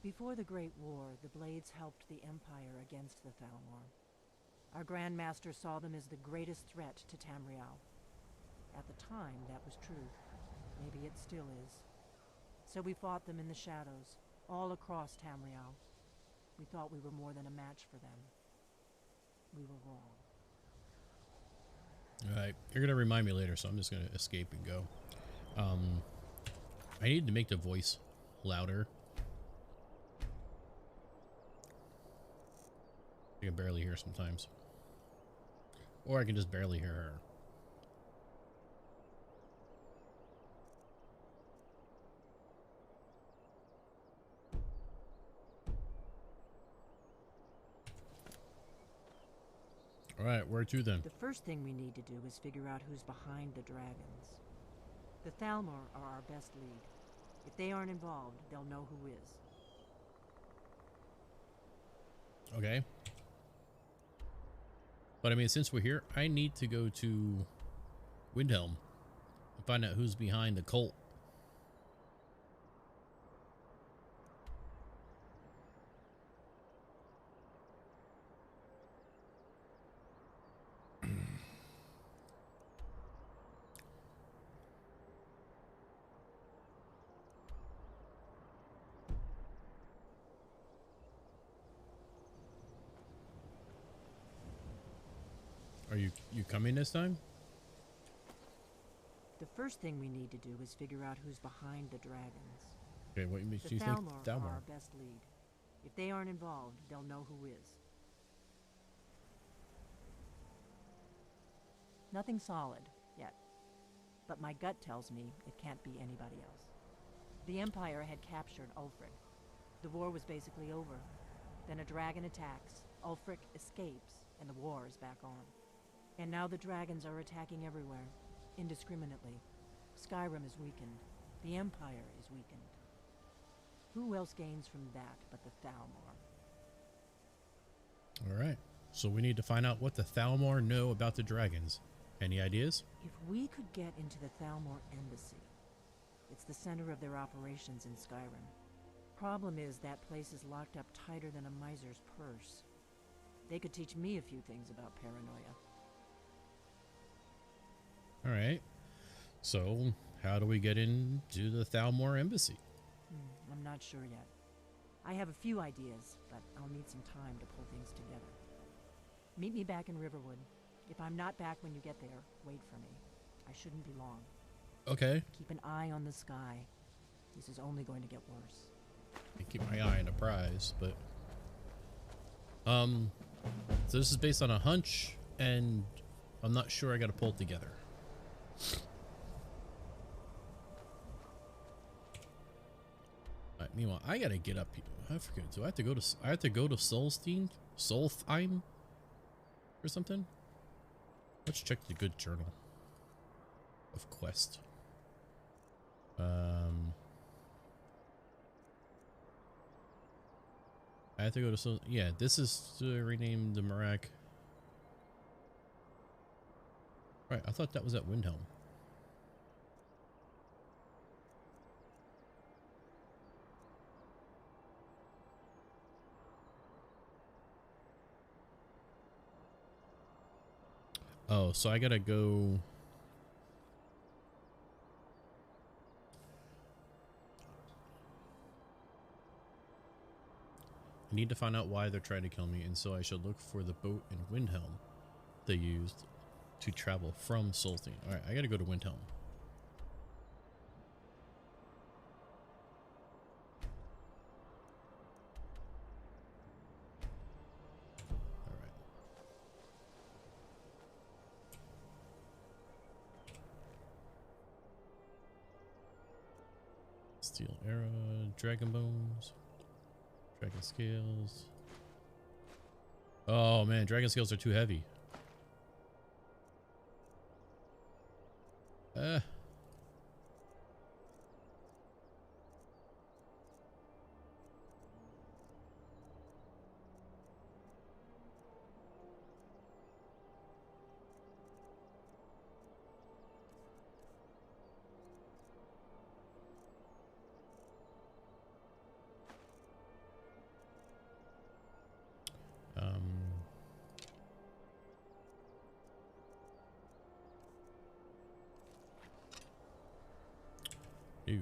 Before the Great War, the Blades helped the Empire against the Thalmor. Our Grandmaster saw them as the greatest threat to Tamriel. At the time, that was true. Maybe it still is. So we fought them in the shadows, all across Tamriel. We thought we were more than a match for them. We were wrong. Alright, you're gonna remind me later, so I'm just gonna escape and go. I need to make the voice louder. I can barely hear sometimes. Or I can just barely hear her. Alright, where to then? The first thing we need to do is figure out who's behind the dragons. The Thalmor are our best lead. If they aren't involved, they'll know who is. Okay. But I mean, since we're here, I need to go to Windhelm and find out who's behind the cult. Are you coming this time? The first thing we need to do is figure out who's behind the dragons. Okay, what makes The you think Thalmor are Thalmor? our best lead. If they aren't involved, they'll know who is. Nothing solid yet, but my gut tells me it can't be anybody else. The Empire had captured Ulfric. The war was basically over. Then a dragon attacks, Ulfric escapes, and the war is back on. And now the dragons are attacking everywhere, indiscriminately. Skyrim is weakened. The Empire is weakened. Who else gains from that but the Thalmor? Alright, so we need to find out what the Thalmor know about the dragons. Any ideas? If we could get into the Thalmor embassy, it's the center of their operations in Skyrim. Problem is that place is locked up tighter than a miser's purse. They could teach me a few things about paranoia. Alright, so how do we get into the Thalmor embassy? I'm not sure yet. I have a few ideas, but I'll need some time to pull things together. Meet me back in Riverwood. If I'm not back when you get there, wait for me. I shouldn't be long. Okay. Keep an eye on the sky. This is only going to get worse. I keep my eye on the prize, but so this is based on a hunch, and I'm not sure I gotta pull it together. Alright, meanwhile, I gotta get up here. I forget. Do I have to go to? I have to go to Solstheim or something. Let's check the good journal of quest. I have to go to yeah, this is to rename the Marak. Right, I thought that was at Windhelm. Oh, so I gotta go. I need to find out why they're trying to kill me, and so I should look for the boat in Windhelm they used to travel from Solstheim. Alright, I gotta go to Windhelm. Alright. Steel arrow, dragon bones. Dragon scales. Oh man, dragon scales are too heavy. Ew.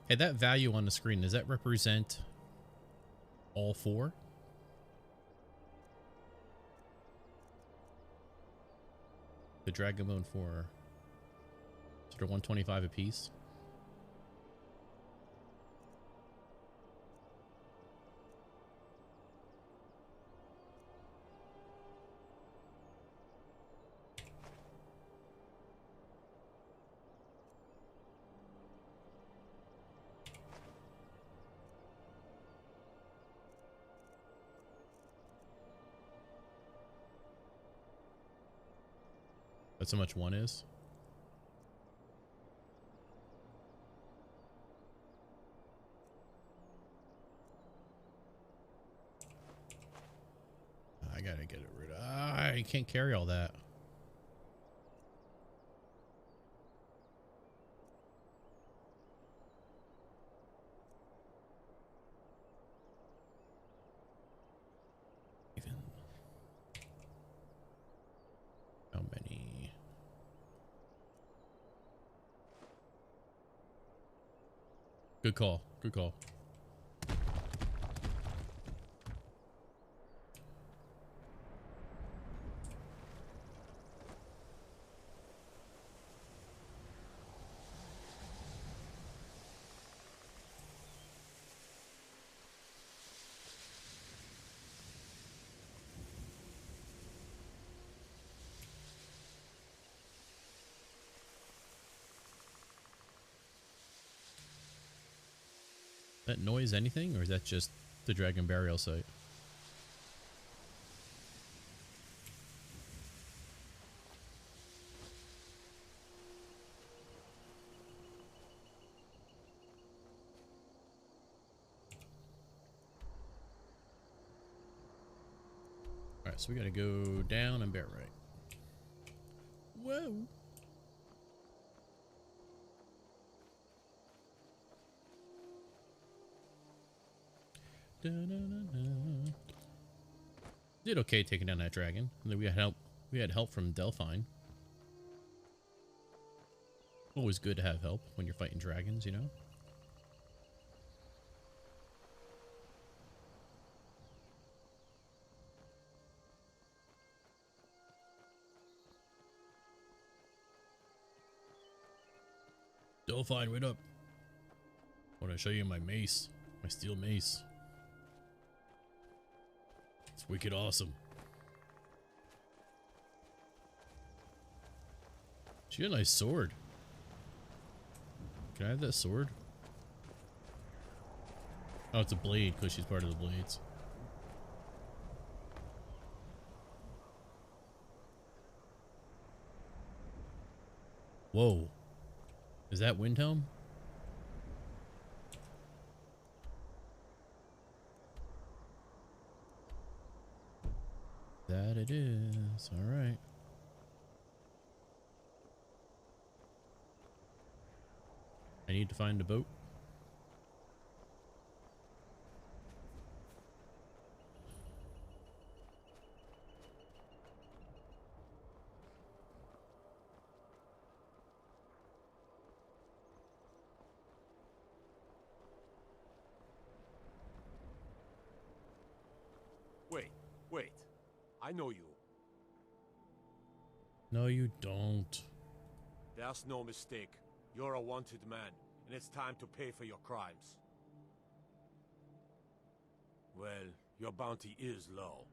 Hey, that value on the screen, does that represent all 4? The Dragonbone 4. So they're 125 a piece. That's how much one is. I gotta get it rid of. I can't carry all that. Even how many? Good call. Good call. That noise anything, or is that just the dragon burial site? Alright, so we gotta go down and bear right. Whoa. Da-da-da-da. Did okay taking down that dragon. And then we had help. We had help from Delphine. Always good to have help when you're fighting dragons, you know. Delphine, wait up! I want to show you my mace, my steel mace. It's wicked awesome. She had a nice sword. Can I have that sword? Oh, it's a blade because she's part of the blades. Whoa. Is that Windhelm? That it is. All right. I need to find a boat. Wait. I know you. No, you don't. There's no mistake. You're a wanted man, and it's time to pay for your crimes. Well, your bounty is low.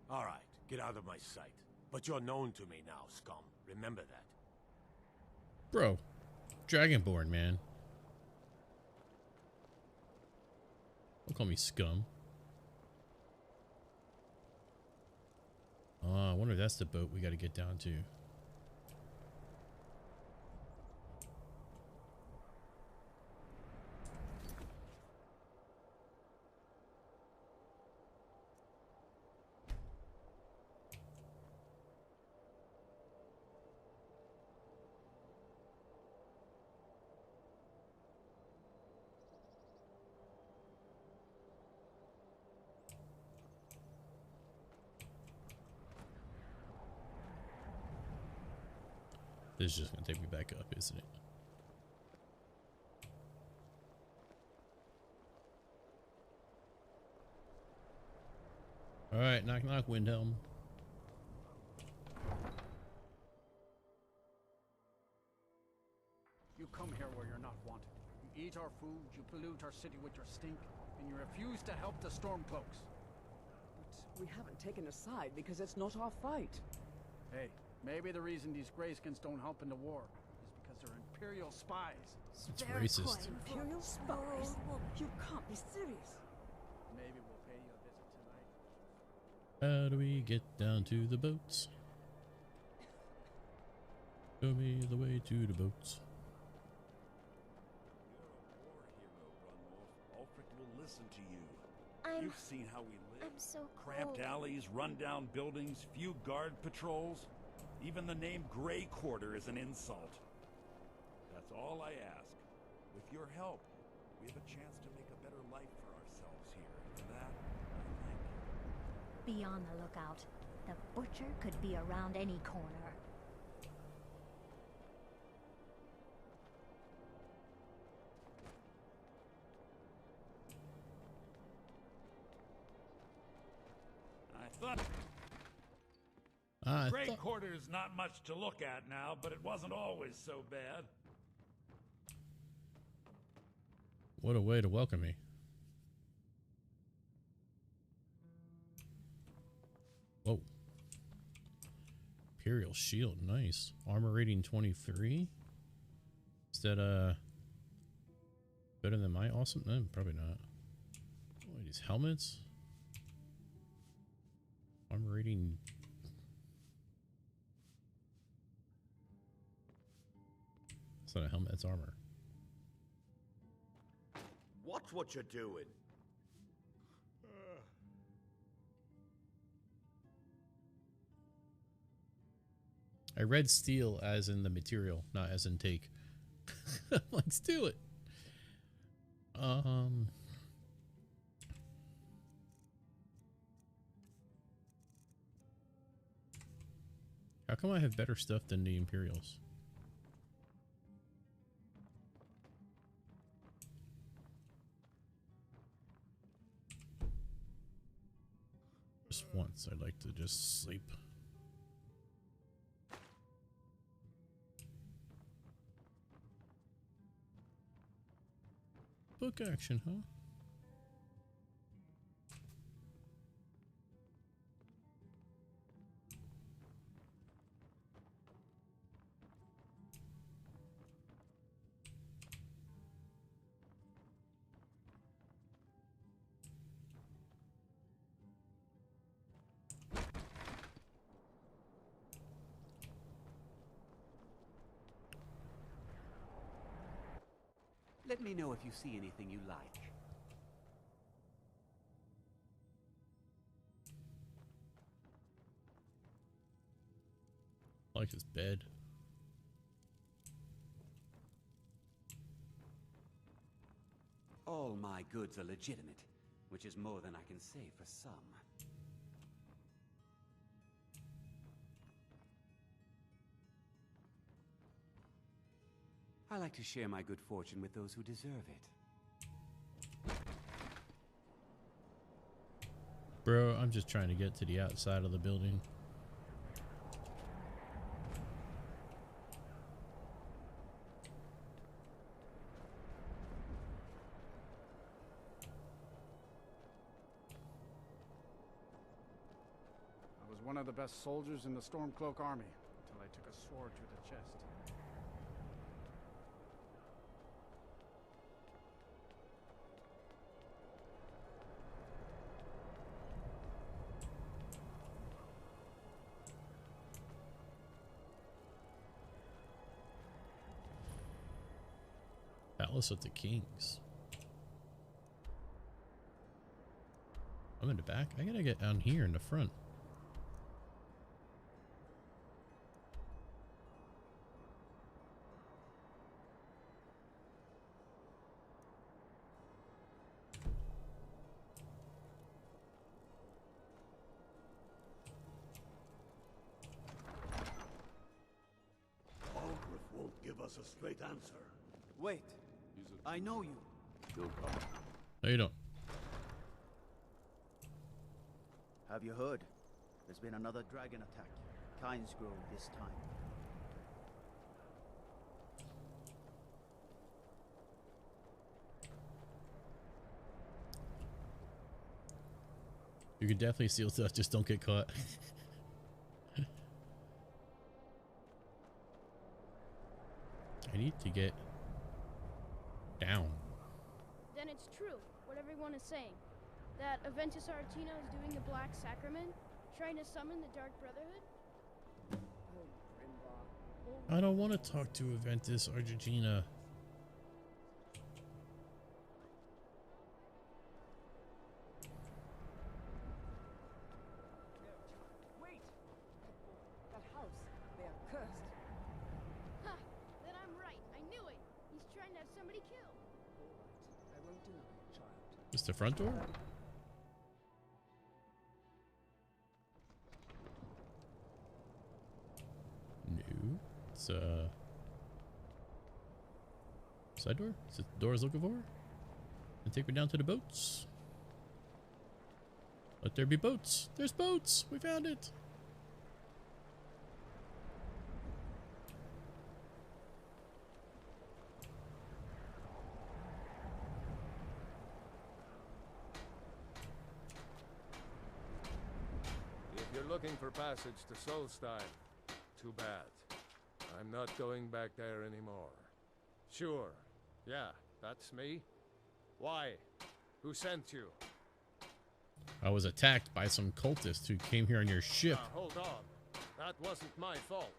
All right, get out of my sight. But you're known to me now, scum. Remember that. Bro, Dragonborn, man. Don't call me scum. Oh, I wonder if that's the boat we got to get down to. This is just going to take me back up, isn't it? Alright, knock knock, Windhelm. You come here where you're not wanted. You eat our food, you pollute our city with your stink, and you refuse to help the Stormcloaks. But we haven't taken a side because it's not our fight. Hey, maybe the reason these Greyskins don't help in the war is because they're Imperial spies. It's racist. Imperial spies? You can't be serious. Maybe we'll pay you a visit tonight. How do we get down to the boats? Show me the way to the boats. Ulfric will listen to you. You've seen how we live. I'm so Cramped cold. alleys, rundown buildings, few guard patrols. Even the name Grey Quarter is an insult. That's all I ask. With your help, we have a chance to make a better life for ourselves here. For that, I thank you. Be on the lookout. The butcher could be around any corner. I thought Grey Quarter's not much to look at now, but it wasn't always so bad. What a way to welcome me. Whoa. Imperial shield, nice. Armor rating 23. Is that better than my awesome? No, probably not. Oh, these helmets. Armor rating. It's not a helmet, it's armor. Watch what you're doing. I read steel as in the material, not as in take. Let's do it. How come I have better stuff than the Imperials? Just once, I'd like to just sleep. Book action, huh? Let me know if you see anything you like. I like his bed. All my goods are legitimate, which is more than I can say for some. I like to share my good fortune with those who deserve it. Bro, I'm just trying to get to the outside of the building. I was one of the best soldiers in the Stormcloak army until I took a sword to the chest. Palace of the Kings. I'm in the back. I gotta get down here in the front. Algrith won't give us a straight answer. Wait. I know you. No, you don't. Have you heard? There's been another dragon attack. Kynes Grove this time. You can definitely steal stuff, just don't get caught. I need to get down. Then it's true, what everyone is saying. That Aventus Artino is doing the Black Sacrament, trying to summon the Dark Brotherhood? I don't want to talk to Aventus Argentina. Wait! That house, they are cursed. Ha! Then I'm right. I knew it. He's trying to have somebody killed. I won't deny it, child. Just the front door? No. It's side door? Is it the door I was looking for? And take me down to the boats. Let there be boats. There's boats. We found it. If you're looking for passage to Solstein, too bad. I'm not going back there anymore. Sure. Yeah, that's me. Why? Who sent you? I was attacked by some cultists who came here on your ship. Hold on. That wasn't my fault.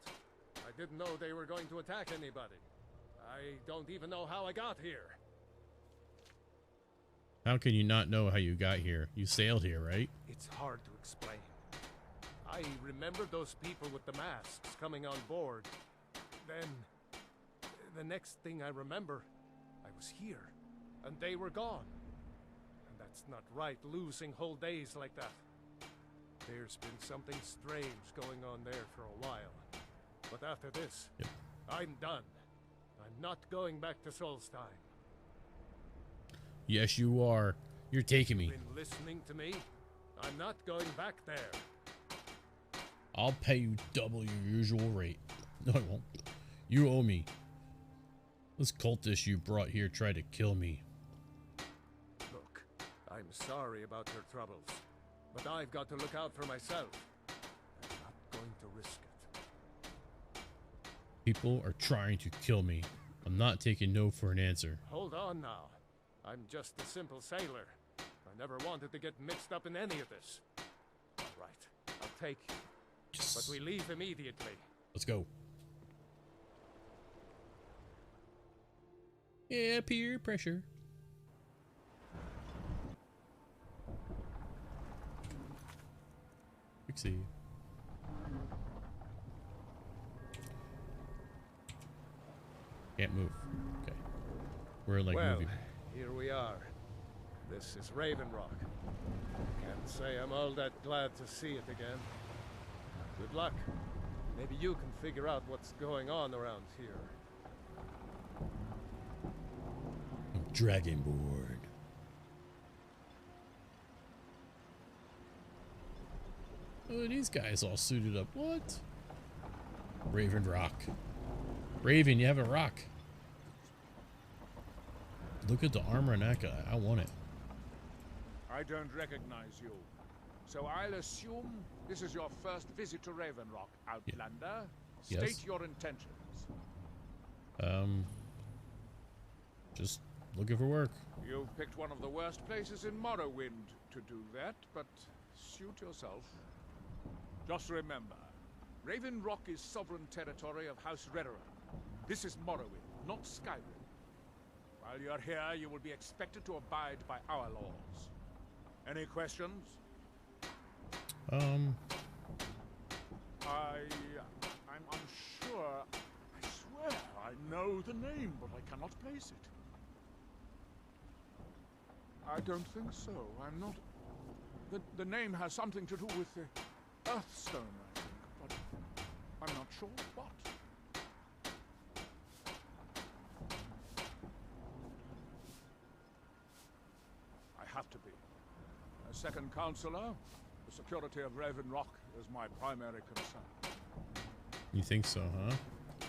I didn't know they were going to attack anybody. I don't even know how I got here. How can you not know how you got here? You sailed here, right? It's hard to explain. I remember those people with the masks coming on board. Then, the next thing I remember, I was here, and they were gone. And that's not right, losing whole days like that. There's been something strange going on there for a while. But after this, I'm done. I'm not going back to Solstein. Yes, you are. You're taking me. Been listening to me? I'm not going back there. I'll pay you double your usual rate. No, I won't. You owe me. This cultist you brought here tried to kill me. Look, I'm sorry about your troubles, but I've got to look out for myself. I'm not going to risk it. People are trying to kill me. I'm not taking no for an answer. Hold on now. I'm just a simple sailor. I never wanted to get mixed up in any of this. All right, I'll take you. Yes. But we leave immediately. Let's go. Yeah, peer pressure. Pixie. Can't move. Okay. We're like well, moving. Here we are. This is Raven Rock. Can't say I'm all that glad to see it again. Good luck. Maybe you can figure out what's going on around here. Dragonborn. Oh, these guys all suited up. What? Raven Rock. Raven, you have a rock. Look at the armor on that guy. I want it. I don't recognize you. So I'll assume this is your first visit to Raven Rock, Outlander. Yes. State your intentions. Just looking for work. You've picked one of the worst places in Morrowind to do that, but suit yourself. Just remember, Raven Rock is sovereign territory of House Redem. This is Morrowind, not Skyrim. While you're here, you will be expected to abide by our laws. Any questions? I'm unsure. I swear I know the name, but I cannot place it. I don't think so. I'm not... The name has something to do with the Earthstone, I think, but I'm not sure what. I have to be. A second counselor, the security of Raven Rock is my primary concern. You think so, huh?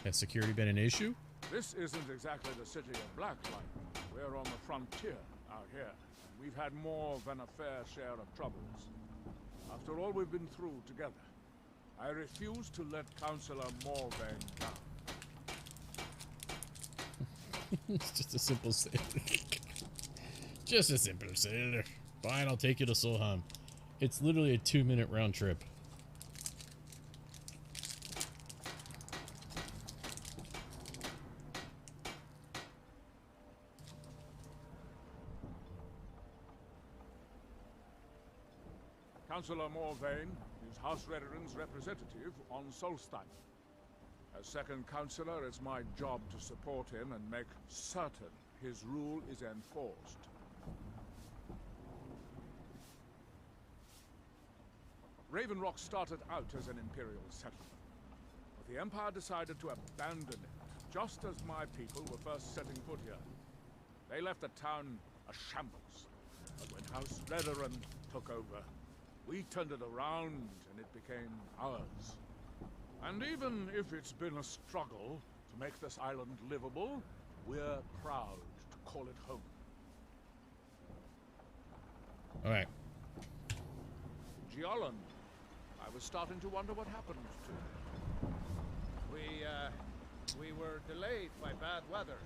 Has security been an issue? This isn't exactly the city of Blacklight. We're on the frontier out here, and we've had more than a fair share of troubles. After all we've been through together, I refuse to let Councillor Morvain down. It's just a simple sailor. Just a simple sailor. Fine, I'll take you to Solheim. It's literally a 2-minute round trip. Councillor Morvain is House Redoran's representative on Solstein. As second councillor, it's my job to support him and make certain his rule is enforced. Raven Rock started out as an Imperial settlement, but the Empire decided to abandon it, just as my people were first setting foot here. They left the town a shambles, but when House Redoran took over, we turned it around and it became ours. And even if it's been a struggle to make this island livable, we're proud to call it home. All right. Giolan, I was starting to wonder what happened to him. We were delayed by bad weather.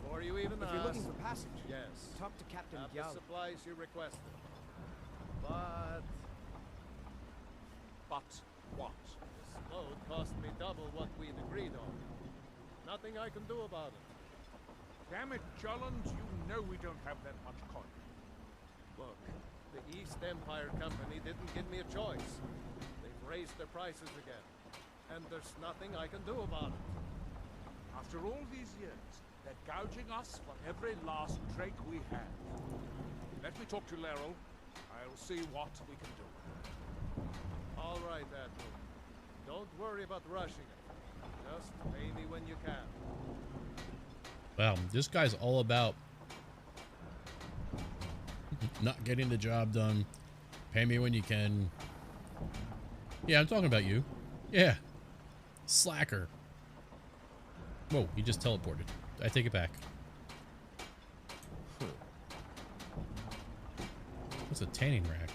Before you even If asked... you're looking for passage, yes. talk to Captain Have Gyal. the supplies you requested. But what? this load cost me double what we'd agreed on. Nothing I can do about it. Damn it, Jolland, you know we don't have that much coin. Look, the East Empire Company didn't give me a choice. They've raised their prices again. And there's nothing I can do about it. After all these years, they're gouging us for every last drake we have. Let me talk to Laeral. I'll see what we can do. All right, Admiral. Don't worry about rushing it. Just pay me when you can. Wow, this guy's all about not getting the job done. Pay me when you can. Yeah, I'm talking about you. Yeah. Slacker. Whoa, he just teleported. I take it back. What's a tanning rack?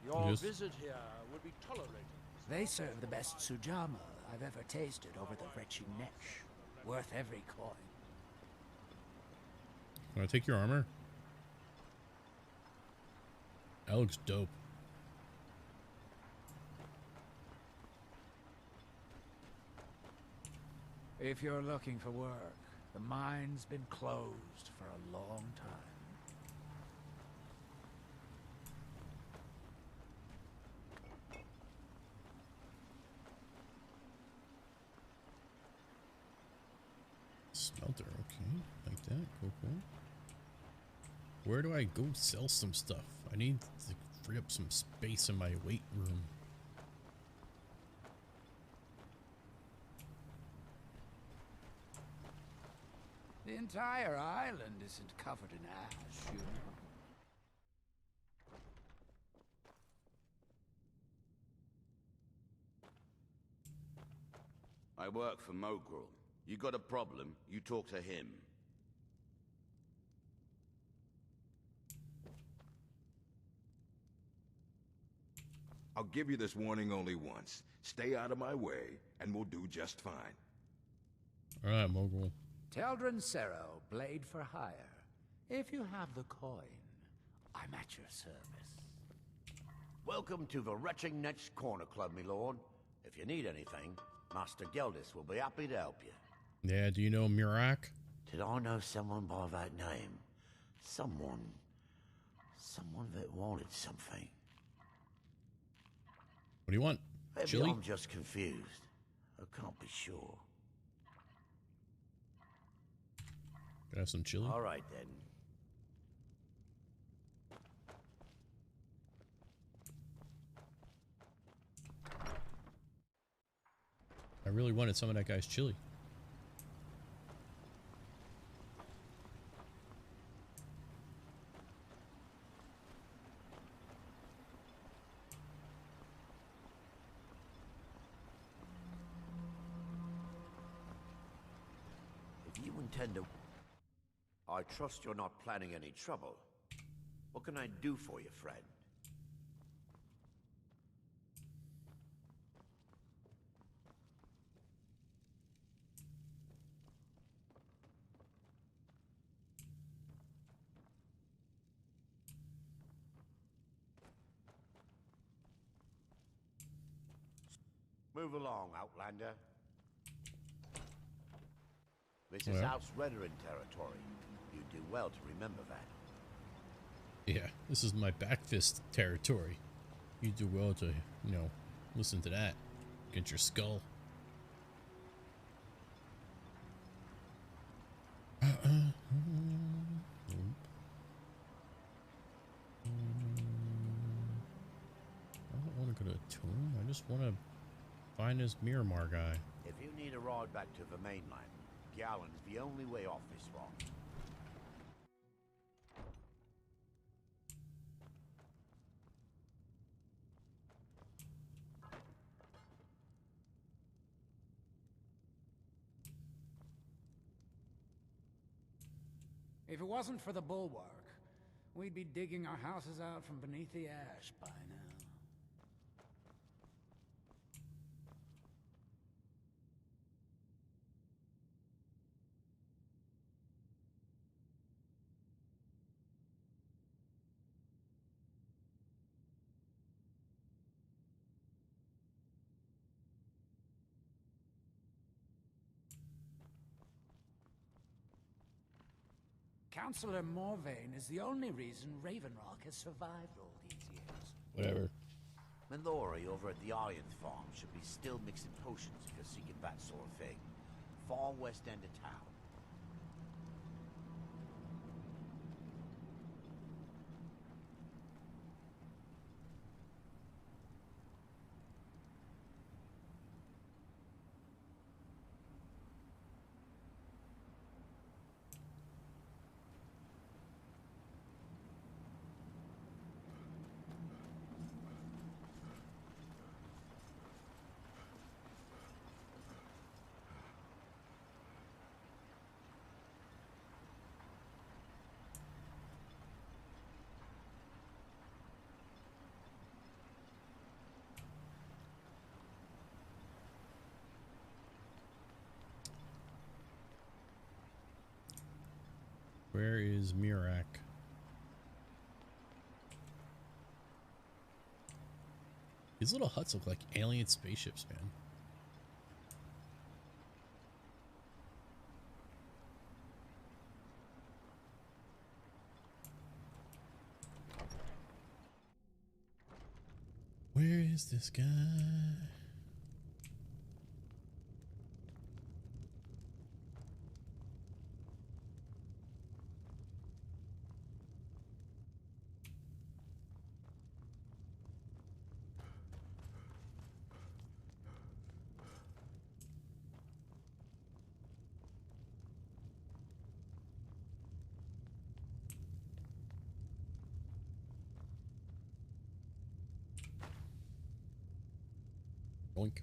Your Yes. visit here would be tolerated. They serve the best sujama I've ever tasted over the wretched Nesh. Worth every coin. Want to take your armor? That looks dope. If you're looking for work, the mine's been closed for a long time. Smelter, okay. Like that. Cool, cool. Where do I go sell some stuff? I need to free up some space in my weight room. The entire island isn't covered in ash, you know. I work for Mogrel. You got a problem, you talk to him. I'll give you this warning only once. Stay out of my way, and we'll do just fine. Alright, Mogul. Teldrin Sero, blade for hire. If you have the coin, I'm at your service. Welcome to the Retching Netch Corner Club, my lord. If you need anything, Master Geldis will be happy to help you. Yeah, do you know Murak? Did I know someone by that name? Someone that wanted something. What do you want? Maybe Chili? I'm just confused. I can't be sure. Could I have some chili? All right, then. really wanted some of that guy's chili. If you intend to... I trust you're not planning any trouble. What can I do for you, friend? Move along, Outlander. This is Where? House Redem territory. You do well to remember that. Yeah, this is my back fist territory. You do well to, you know, listen to that. Get your skull. I don't want to go to a tomb. I just want to find this Miramar guy. If you need a ride back to the mainland, Gallon's the only way off this rock. If it wasn't for the bulwark, we'd be digging our houses out from beneath the ash by now. Councillor Morvain is the only reason Ravenrock has survived all these years. Whatever. Mallory over at the Iron Farm should be still mixing potions if you're seeking that sort of thing. Far west end of town. Where is Mirak? These little huts look like alien spaceships, man. Where is this guy? Boink.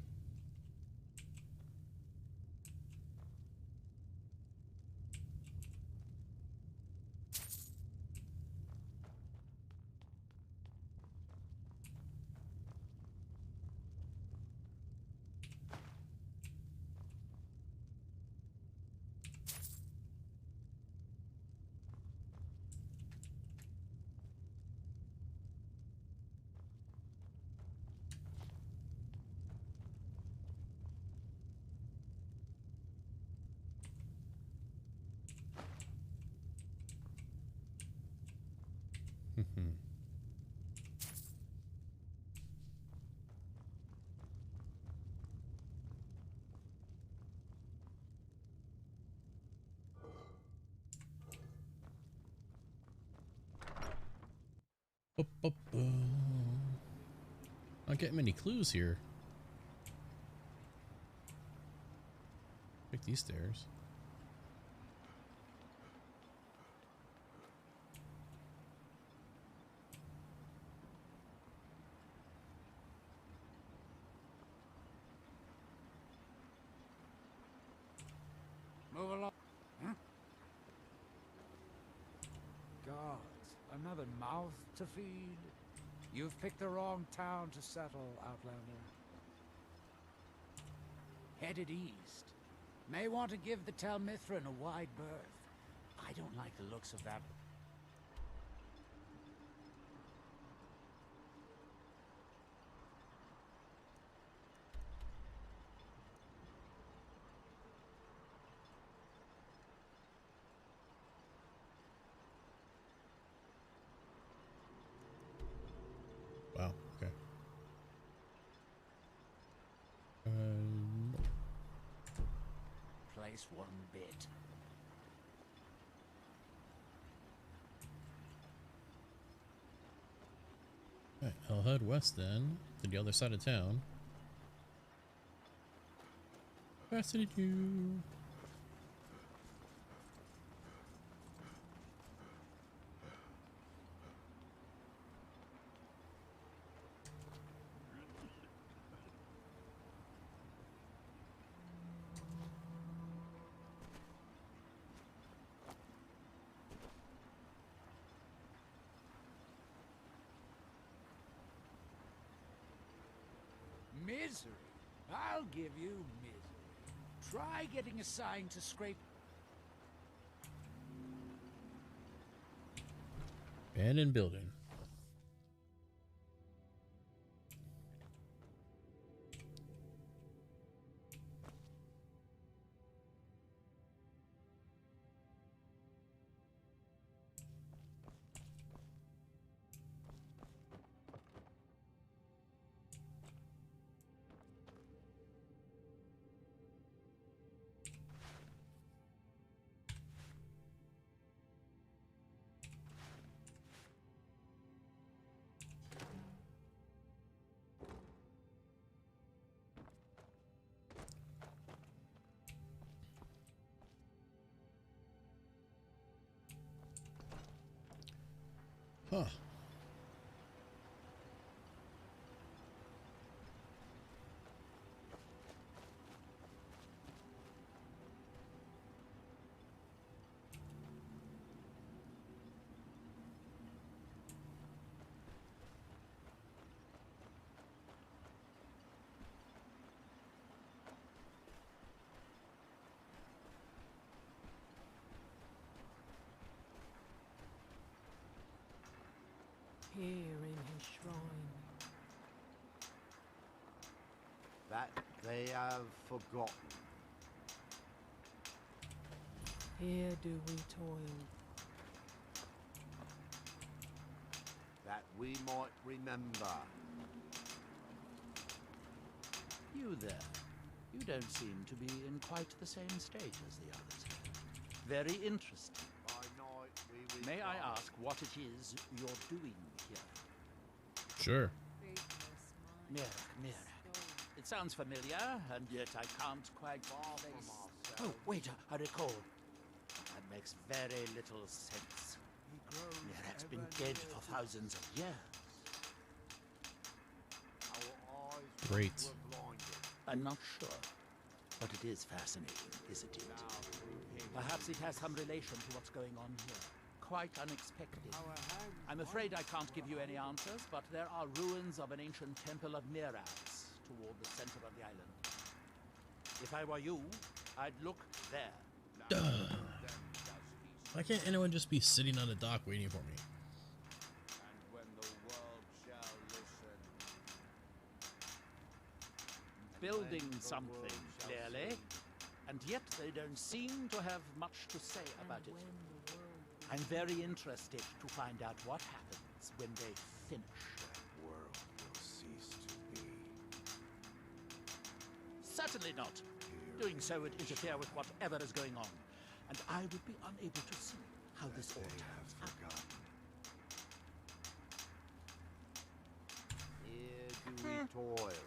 Not getting many clues here. Take these stairs. Move along. Huh? Gods, another mouth to feed. You've picked the wrong town to settle, Outlander. Headed east. May want to give the Telmithran a wide berth. I don't like the looks of that. Wow, okay. Place one bit. Alright, I'll head west then, to the other side of town. Faster than you. Misery. I'll give you misery. Try getting assigned to scrape. Abandoned building. Huh. Here in his shrine. That they have forgotten. Here do we toil. That we might remember. You there. You don't seem to be in quite the same state as the others. Very interesting. By night we May I ask what it is you're doing here? Sure. Mirror. It sounds familiar, and yet I can't quite place... Oh, wait, I recall. That makes very little sense. Mirak's been dead for thousands of years. Great. I'm not sure, but it is fascinating, isn't it? Perhaps it has some relation to what's going on here. Quite unexpected. I'm afraid I can't give you any answers, but there are ruins of an ancient temple of Miraz toward the center of the island. If I were you, I'd look there. Duh. Why can't anyone just be sitting on a dock waiting for me? And when the world shall listen. Building something, clearly. And yet they don't seem to have much to say about it. I'm very interested to find out what happens when they finish. That world will cease to be. Certainly not. Doing so would interfere with whatever is going on. And I would be unable to see how this all turns out. Here do we toil.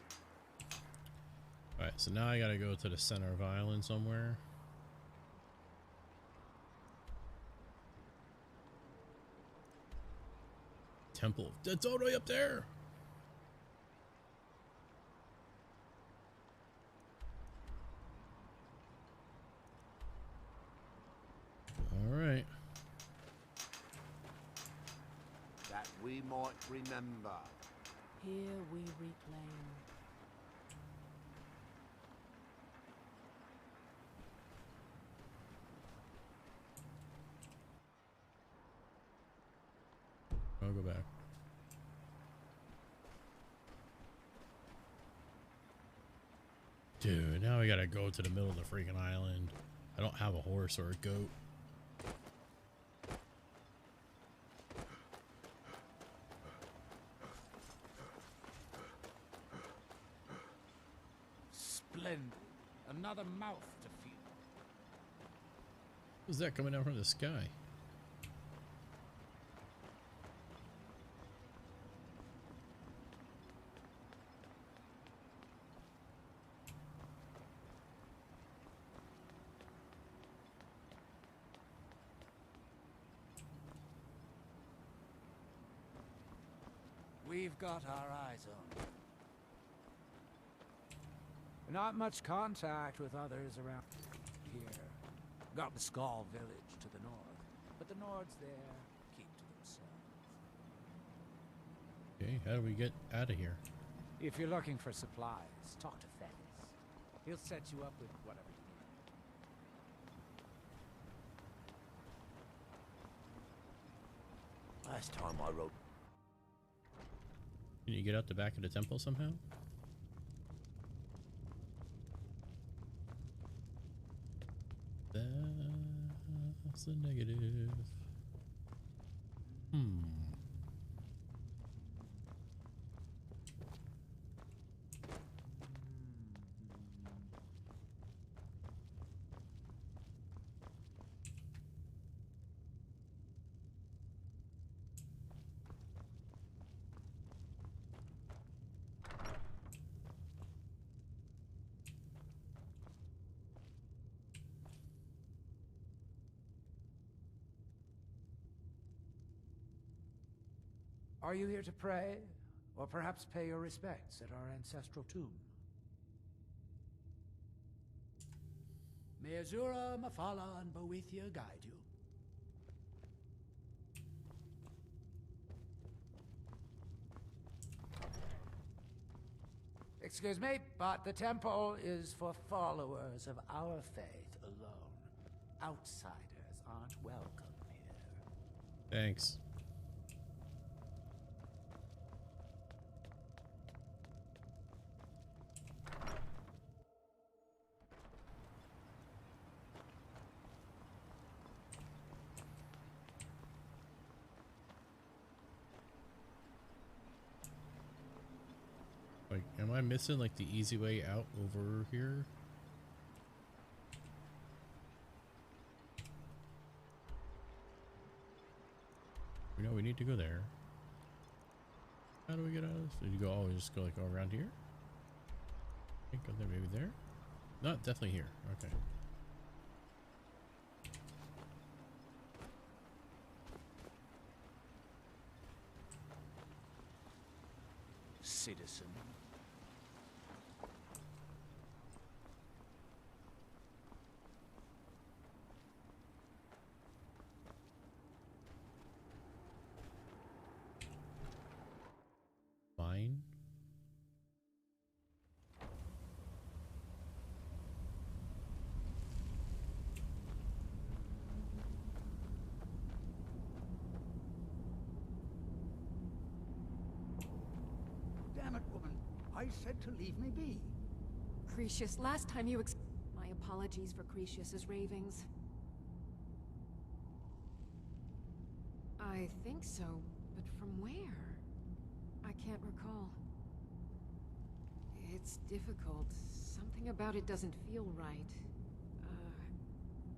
Alright, so now I gotta go to the center of island somewhere. Temple. It's all the way up there. All right. That we might remember. Here we reclaim. I'll go back. Dude, now we gotta go to the middle of the freaking island. I don't have a horse or a goat. Splendid. Another mouth to feed. Who's that coming down from the sky? We've got our eyes on you. Not much contact with others around here. Got the Skull village to the north, but the Nords there keep to themselves. Okay, how do we get out of here? If you're looking for supplies, talk to Fennis. He'll set you up with whatever you need. Last time I rode. Can you get out the back of the temple somehow? That's a negative. Are you here to pray, or perhaps pay your respects at our ancestral tomb? May Azura, Mafala, and Boethia guide you. Excuse me, but the temple is for followers of our faith alone. Outsiders aren't welcome here. Thanks. Like, am I missing like the easy way out over here? We know we need to go there. How do we get out of this? Did you go? Oh, just go like all around here? I think go there, maybe there. Not definitely here. Okay. Citizen. Fine. Damn it, woman. I said to leave me be. Cretius, last time you my apologies for Cretius's ravings. I think so, but from where? I can't recall. It's difficult. Something about it doesn't feel right.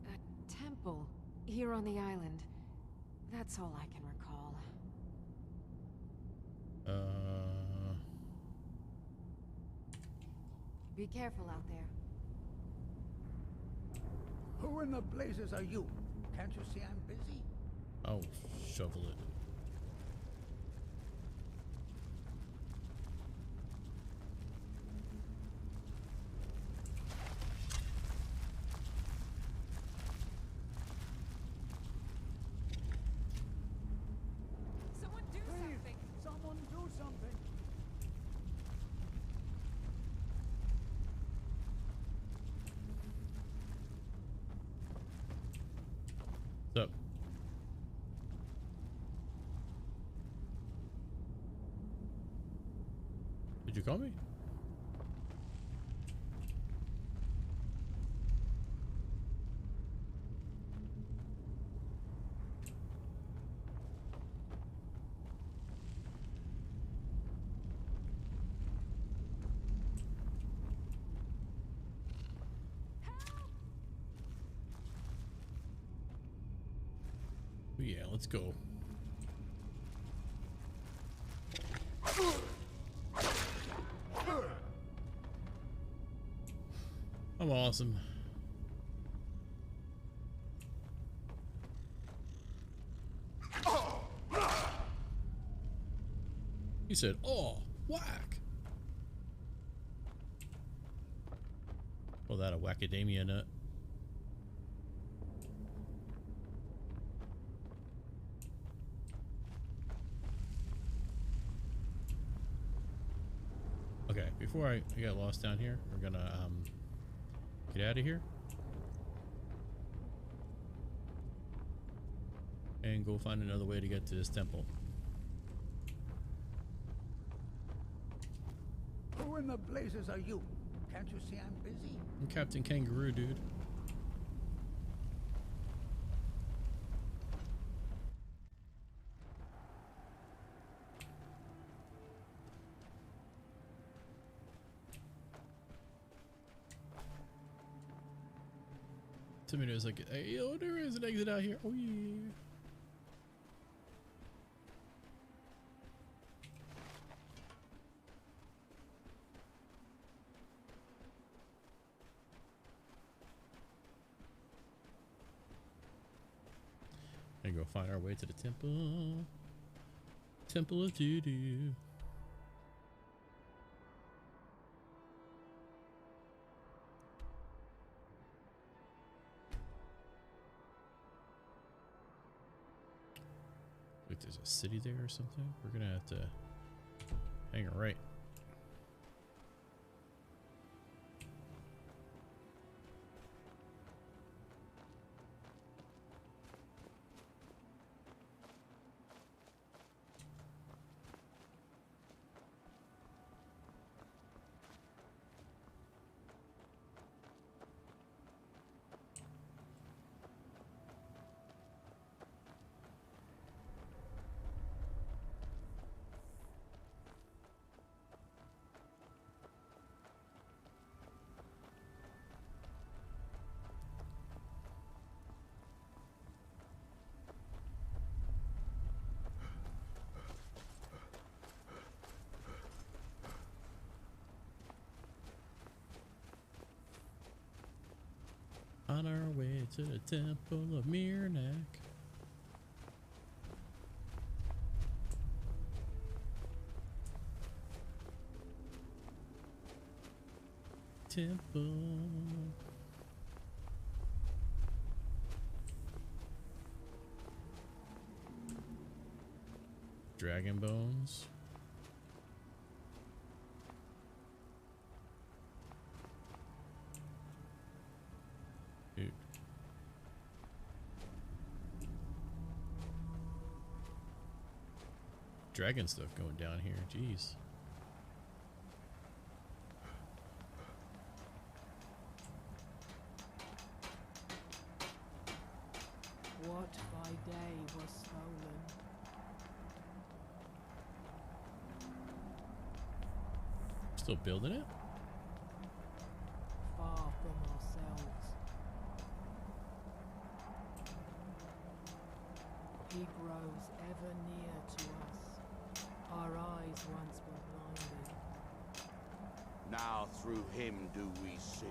A temple here on the island. That's all I can recall. Be careful out there. Who in the blazes are you? Can't you see I'm busy? Oh, shovel it. Someone do something! Someone do something! What's up? Did you call me? Yeah, let's go. I'm awesome. He said, "Oh, whack." Well, that a wackadamia nut. Okay, before I get lost down here, we're gonna get out of here and go find another way to get to this temple. Who in the blazes are you? Can't you see I'm busy? I'm Captain Kangaroo, dude. Tomatoes like, hey, yo, there is an exit out here. Oh yeah. And go find our way to the temple. Temple of Doo-Doo. Wait, there's a city there or something? We're gonna have to hang a right. On our way to the Temple of Mirnak. Temple. Dragon bones. Dude. Dragon stuff going down here, jeez. What by day was stolen? Still building it? Far from ourselves. He grows ever near to us. Our eyes once were blinded. Now through him do we see.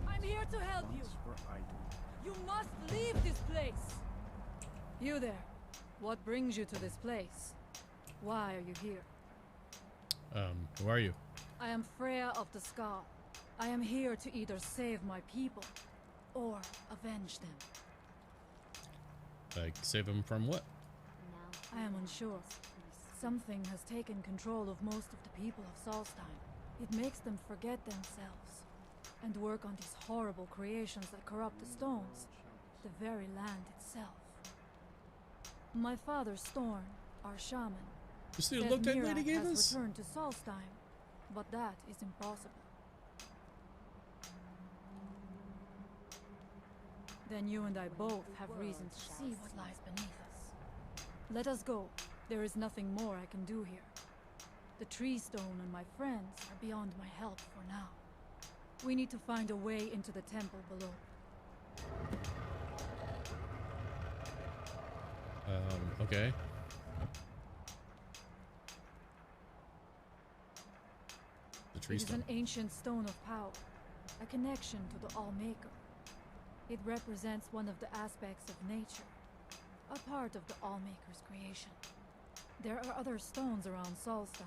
I'm here to help you. You must leave this place. You there. What brings you to this place? Why are you here? Who are you? I am Freya of the Scar. I am here to either save my people or avenge them. Like, save them from what? I am unsure. Something has taken control of most of the people of Solstheim. It makes them forget themselves and work on these horrible creations that corrupt the stones, the very land itself. My father, Storn, our shaman, You see the says look that lady Miraak gave has us? returned to Solstheim, but that is impossible. Then you and I both have reason to see what lies beneath us. Let us go. There is nothing more I can do here. The tree stone and my friends are beyond my help for now. We need to find a way into the temple below. Okay. The tree It is stone. an ancient stone of power, a connection to the All-Maker. It represents one of the aspects of nature, a part of the All-Maker's creation. There are other stones around Solstheim.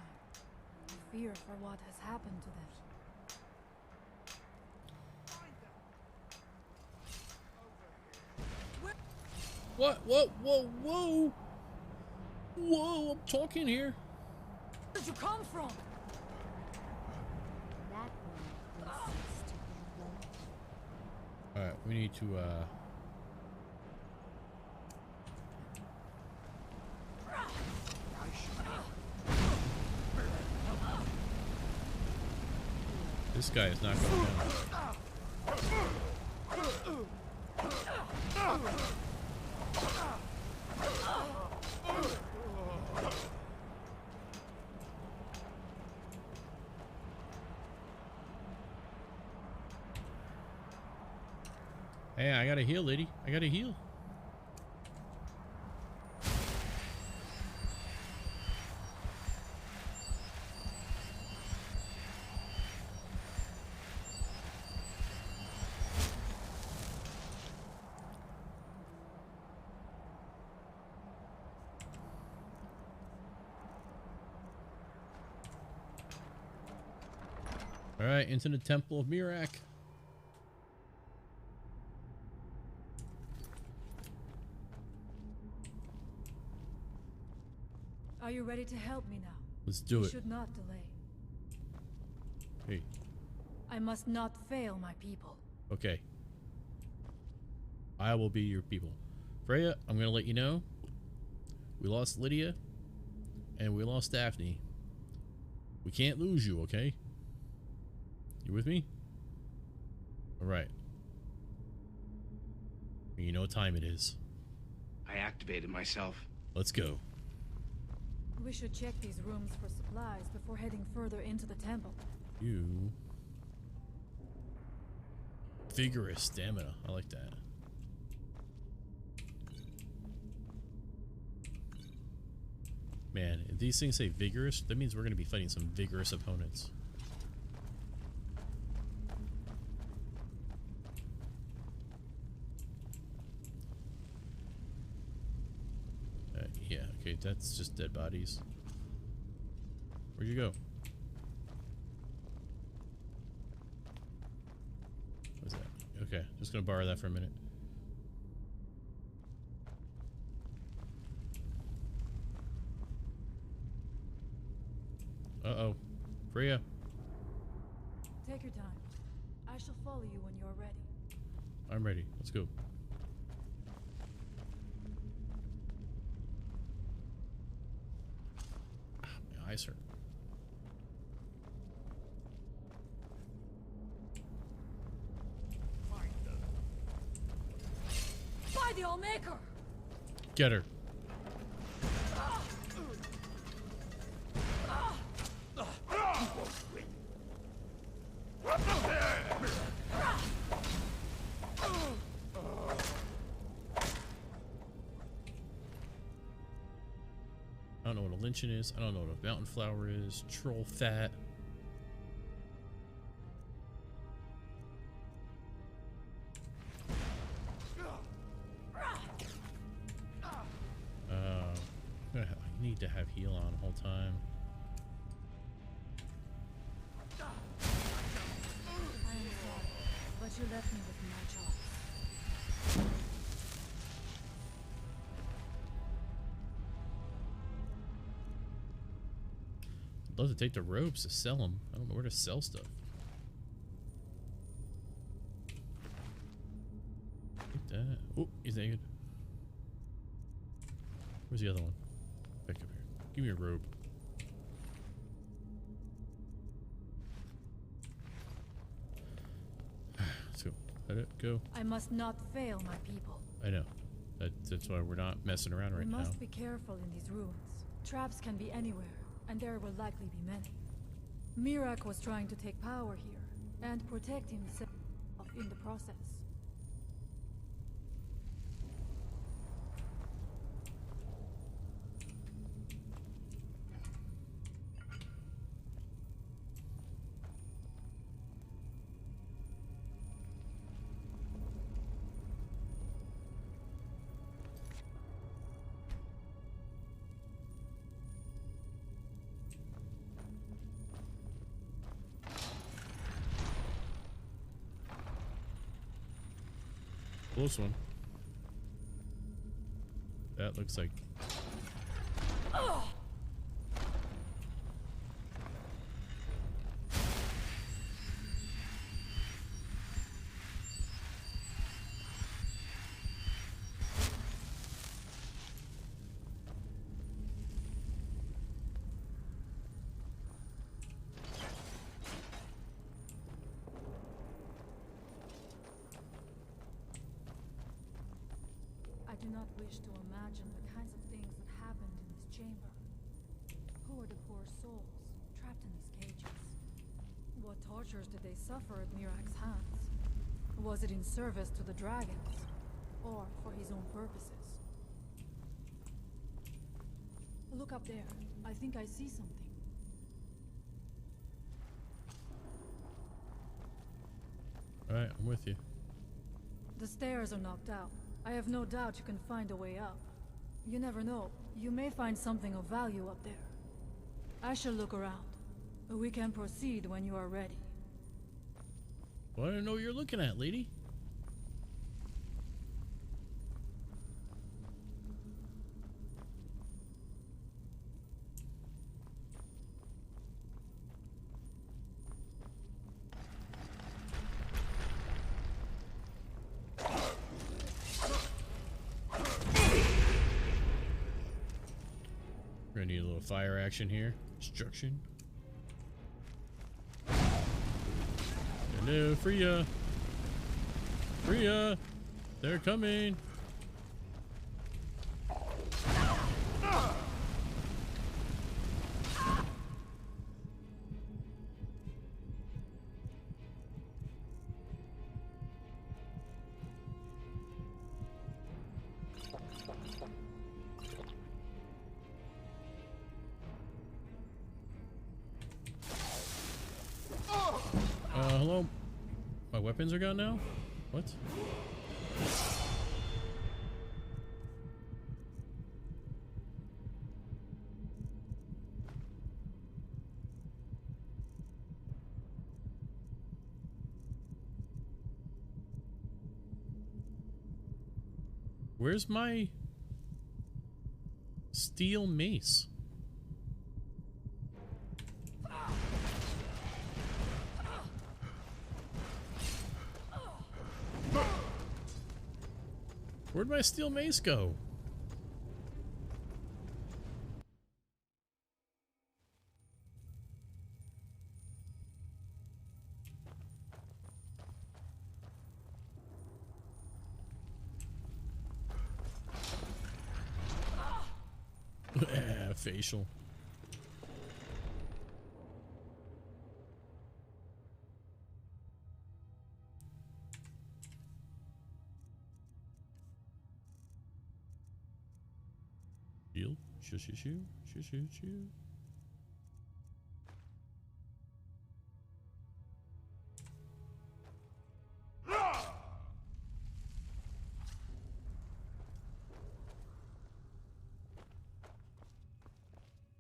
I fear for what has happened to them. What? Whoa, whoa, whoa! Whoa, I'm talking here. Where did you come from? That one will cease to be alone. Alright, we need to, This guy is not going down. Hey, I gotta heal, lady. I gotta heal. All right, into the Temple of Miraak. Are you ready to help me now? Let's do You it. should not delay. Hey, I must not fail my people. okay. I will be your people. Freya, I'm gonna let you know. We lost Lydia, and we lost Daphne. We can't lose you, okay? You with me? Alright. You know what time it is. I activated myself. Let's go. We should check these rooms for supplies before heading further into the temple. You. Vigorous stamina. I like that. Man, if these things say vigorous, that means we're going to be fighting some vigorous opponents. Yeah, okay, that's just dead bodies. Where'd you go? What's that? Okay, just gonna borrow that for a minute. Uh-oh. Freya. Take your time. I shall follow you when you're ready. I'm ready. Let's go. Ah, my eyes hurt. By the All-Maker! Get her. lichen is. I don't know what a mountain flower is. Troll fat. I need to have heal on the whole time. I am sorry, but you left me with no choice. I'd love to take the robes to sell them. I don't know where to sell stuff. Take that. Oh, he's naked. Where's the other one? Back up here. Give me a robe. Let's go. Let it go. I must not fail my people. I know. That's why we're not messing around right now. We must be careful in these ruins. Traps can be anywhere, and there will likely be many. Mirak was trying to take power here, and protect himself in the process. Close one. That looks like... I do not wish to imagine the kinds of things that happened in this chamber. Who are the poor souls trapped in these cages? What tortures did they suffer at Mirak's hands? Was it in service to the dragons, or for his own purposes? Look up there. I think I see something. Alright, I'm with you. The stairs are knocked out. I have no doubt you can find a way up. You never know. You may find something of value up there. I shall look around. We can proceed when you are ready. Well, I don't know what you're looking at, lady. We're gonna need a little fire action here. Destruction. Hello, Freya. Freya, they're coming. Hello? My weapons are gone now? What? Where's my steel mace? Where'd my steel mace go? Facial. Shoo, shoo, shoo. Shoo, shoo, shoo.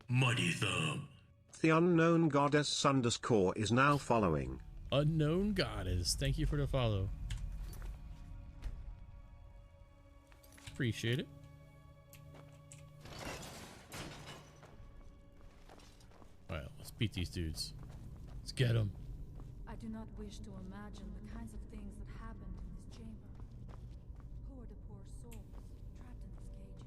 Mighty Thumb. The unknown goddess _ is now following. Unknown goddess, thank you for the follow. Appreciate it. Alright, let's beat these dudes. Let's get them. I do not wish to imagine the kinds of things that happened in this chamber. Who are the poor souls trapped in these cages?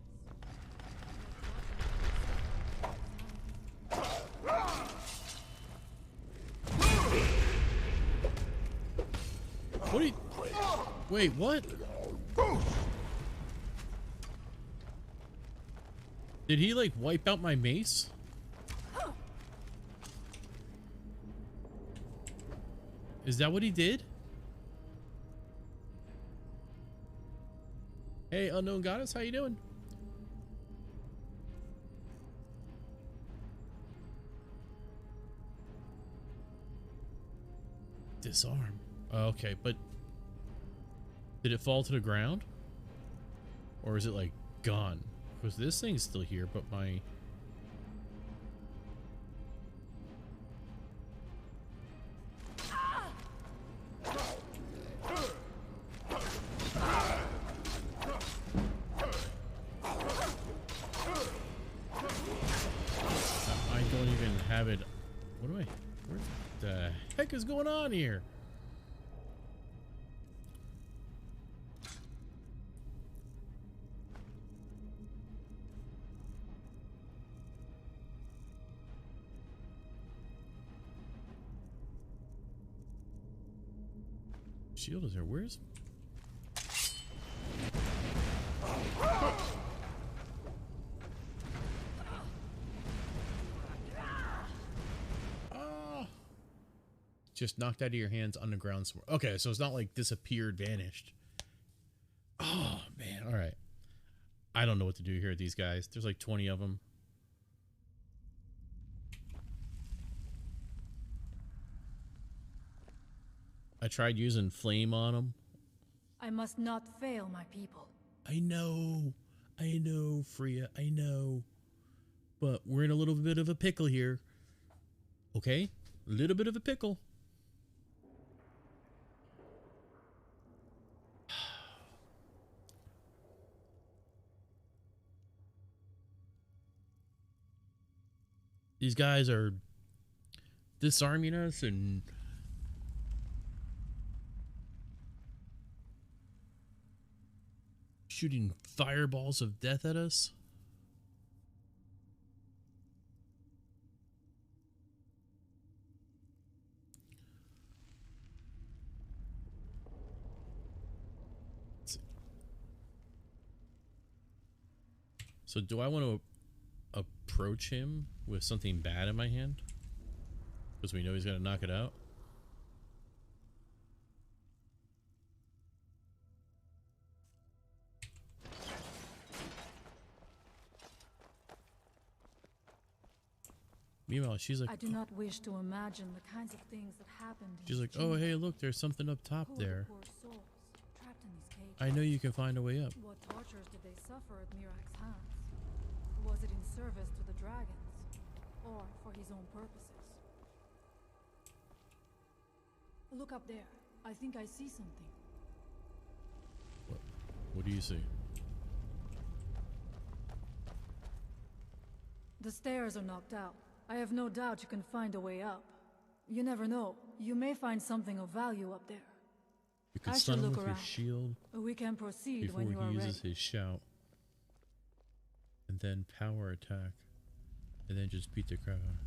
What are you... Wait, what? Did he, like, wipe out my mace? Is that what he did? Hey, unknown goddess, how you doing? Disarm. Okay, but did it fall to the ground? Or is it like gone? Because this thing's still here, but my... I don't even have it. What do I... What the heck is going on here? Shield is there. Where's... Just knocked out of your hands on the ground somewhere. Okay, so it's not like disappeared, vanished. Oh, man. All right. I don't know what to do here with these guys. There's like 20 of them. I tried using flame on them. I must not fail my people. I know, Freya, I know. But we're in a little bit of a pickle here. Okay? A little bit of a pickle. These guys are disarming us and shooting fireballs of death at us. So do I want to approach him with something bad in my hand? Because we know he's going to knock it out. Meanwhile, she's like... I do not wish to imagine the kinds of things that happened. She's like, oh, hey, look, there's something up top there. I know you can find a way up. What tortures did they suffer at Mirak's hands? Was it in service to the dragons, or for his own purposes? Look up there. I think I see something. What do you see? The stairs are knocked out. I have no doubt you can find a way up. You never know. You may find something of value up there. You can stun him with your shield. We can proceed before when you are he uses ready. his shout. And then power attack. And then just beat the crap out of him.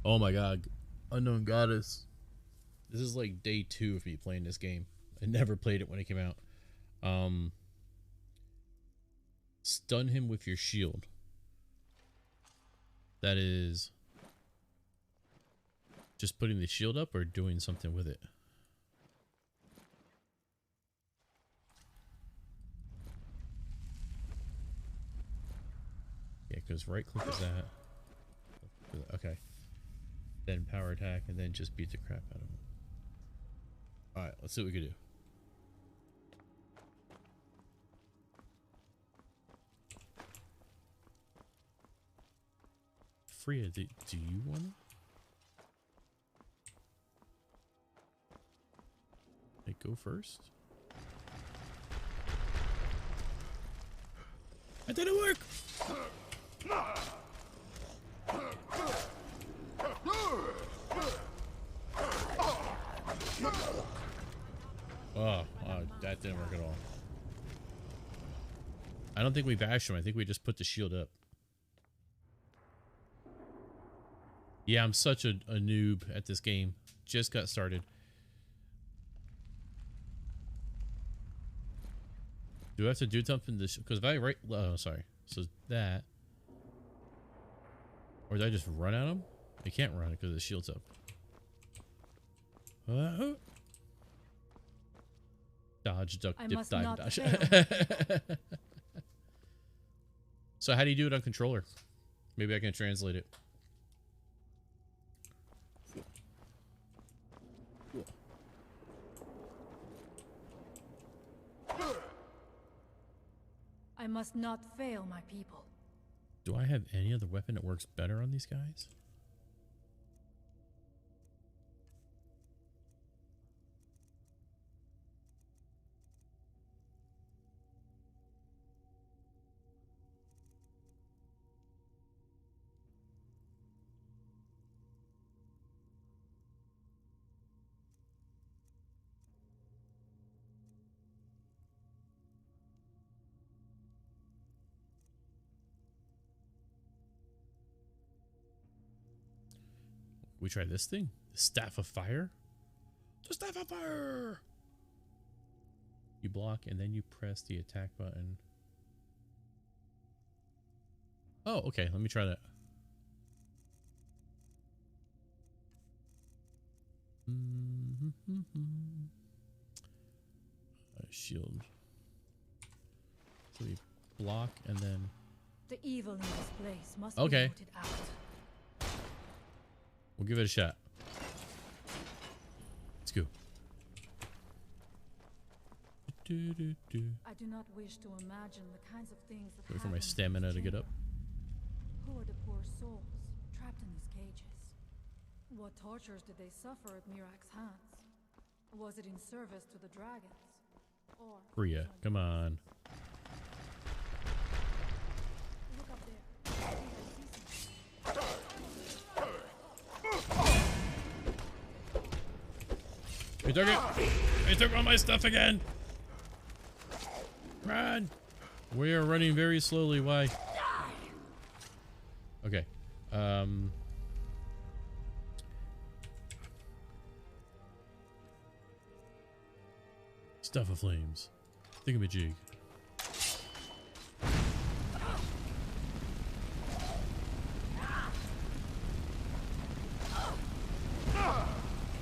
Oh my god. Unknown Goddess. This is like day 2 of me playing this game. I never played it when it came out. Stun him with your shield. That is just putting the shield up or doing something with it? Yeah, because right click is that. Okay. Then power attack, and then just beat the crap out of him. Alright, let's see what we can do. Freya, do you want to? Like, go first? It didn't work! Oh, that didn't work at all. I don't think we bashed him. I think we just put the shield up. Yeah, I'm such a noob at this game. Just got started. Do I have to do something? Because if I right... Oh, sorry. So that... Or did I just run at him? I can't run it because the shield's up. Dodge, duck, dip, dive, dash. So how do you do it on controller? Maybe I can translate it. I must not fail my people. Do I have any other weapon that works better on these guys? We try this thing? The Staff of Fire? The Staff of Fire! You block and then you press the attack button. Oh, okay. Let me try that. Shield. So we block and then... The evil in this place must be rooted out. We'll give it a shot. Let's go. I do not wish to imagine the kinds of things that Wait for my stamina to get up. Who are the poor souls trapped in these cages? What tortures did they suffer at Mirak's hands? Was it in service to the dragons? Or Freya, come on. Look up there. He took it! He took all my stuff again! Run! We are running very slowly. Why? Okay. Stuff of flames. Thingamajig.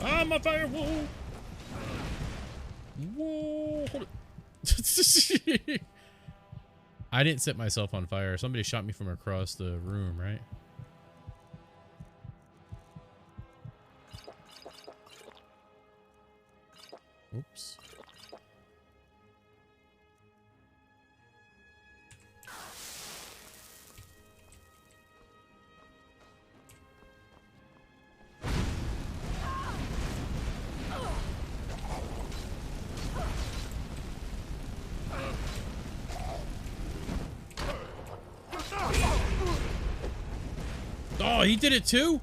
I'm a fire! Whoa! Whoa! Hold it. I didn't set myself on fire. Somebody shot me from across the room, right? Oops. Oh, he did it too?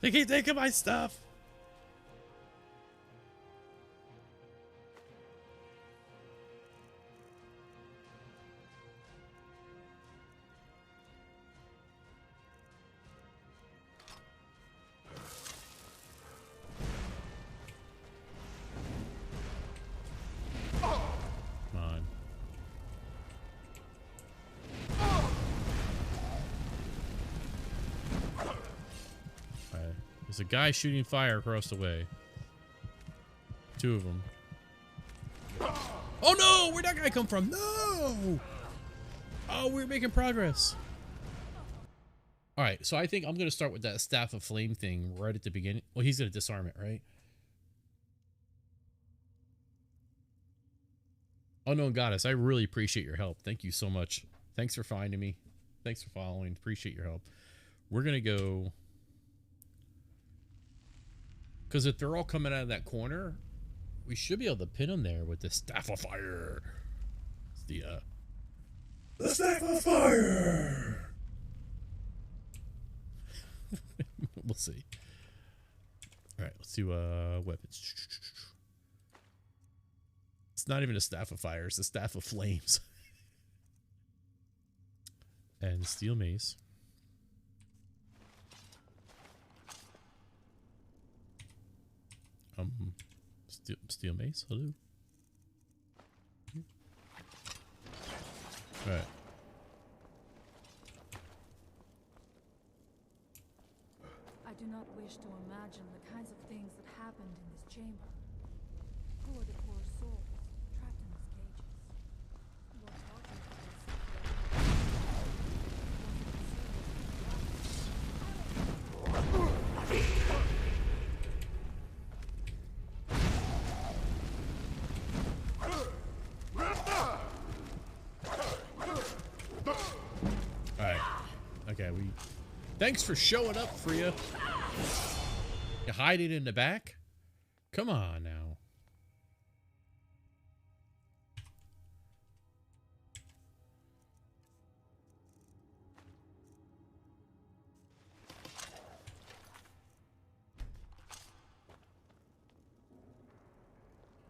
They keep taking my stuff. This There's a guy shooting fire across the way. 2 of them. Oh no! Where'd that guy come from? No! Oh, we're making progress. Alright, so I think I'm going to start with that Staff of Flame thing right at the beginning. Well, he's going to disarm it, right? Unknown Goddess, I really appreciate your help. Thank you so much. Thanks for finding me. Thanks for following. Appreciate your help. We're going to go... Because if they're all coming out of that corner, we should be able to pin them there with the Staff of Fire. It's the Staff of Fire! We'll see. Alright, let's do weapons. It's not even a Staff of Fire, it's a Staff of Flames. And Steel Mace. Steel Mace, hello. Alright. I do not wish to imagine the kinds of things that happened in this chamber. Who are the poor souls trapped in these cages? What torture Alright. Okay, thanks for showing up, Freya. You hide it in the back? Come on now.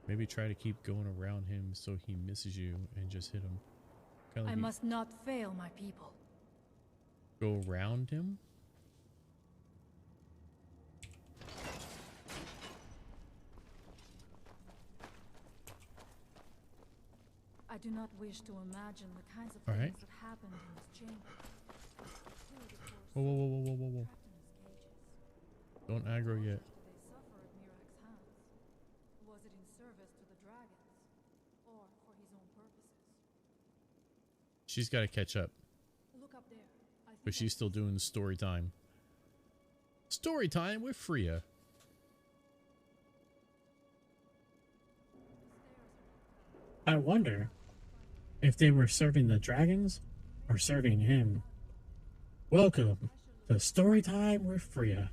Maybe try to keep going around him so he misses you and just hit him. I must not fail my people. Go around him? I do not wish to imagine the kinds of things that happened in this chamber. Whoa, whoa, whoa, whoa, whoa, whoa, whoa. Don't aggro yet. Was it in service to the dragons, or for his own purposes? She's got to catch up. Look up there. But she's still doing the story time. Story time with Freya. I wonder if they were serving the dragons or serving him. Welcome to Story Time with Freya.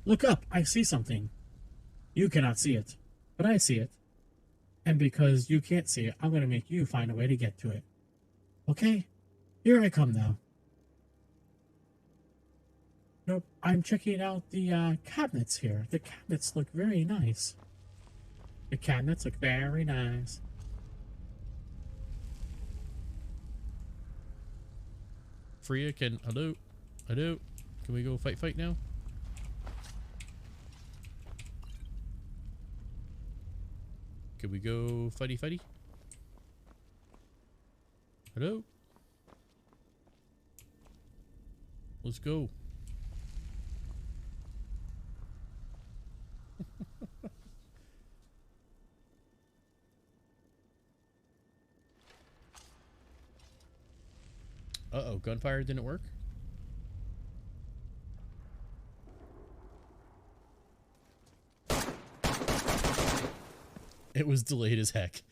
Look up, I see something. You cannot see it, but I see it. And because you can't see it, I'm going to make you find a way to get to it. Okay? Here I come now. Nope, I'm checking out the cabinets here. The cabinets look very nice. The cabinets look very nice. Freya can... Hello? Hello? Can we go fight now? Can we go fighty? Hello? Let's go. Uh-oh, gunfire didn't work? It was delayed as heck.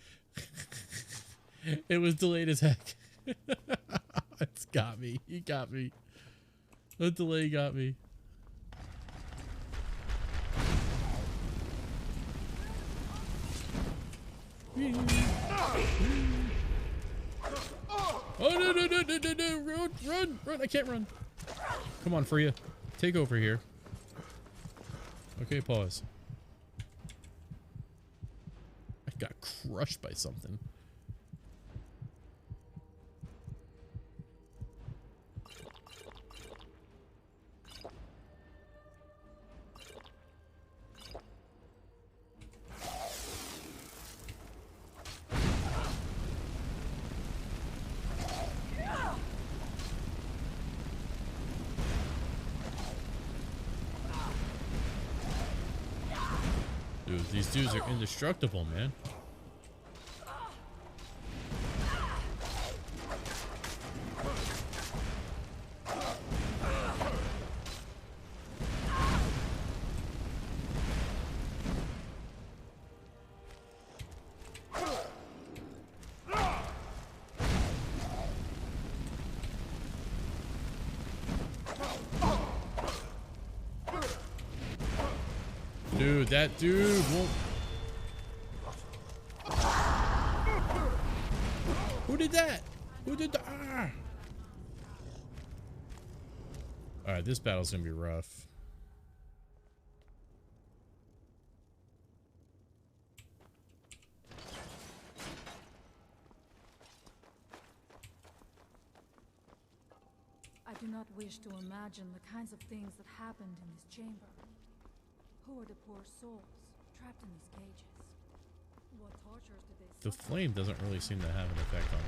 It was delayed as heck. It's got me. He got me. The delay got me. Oh, no. Run. I can't run. Come on, Freya. Take over here. Okay, pause. I got crushed by something. These dudes are indestructible, man. Dude, that dude won't... Who did that? Who did that? Ah! Alright, this battle's gonna be rough. I do not wish to imagine the kinds of things that happened in this chamber. Who are the poor souls trapped in these cages? What tortures did they The flame doesn't really seem to have an effect on it.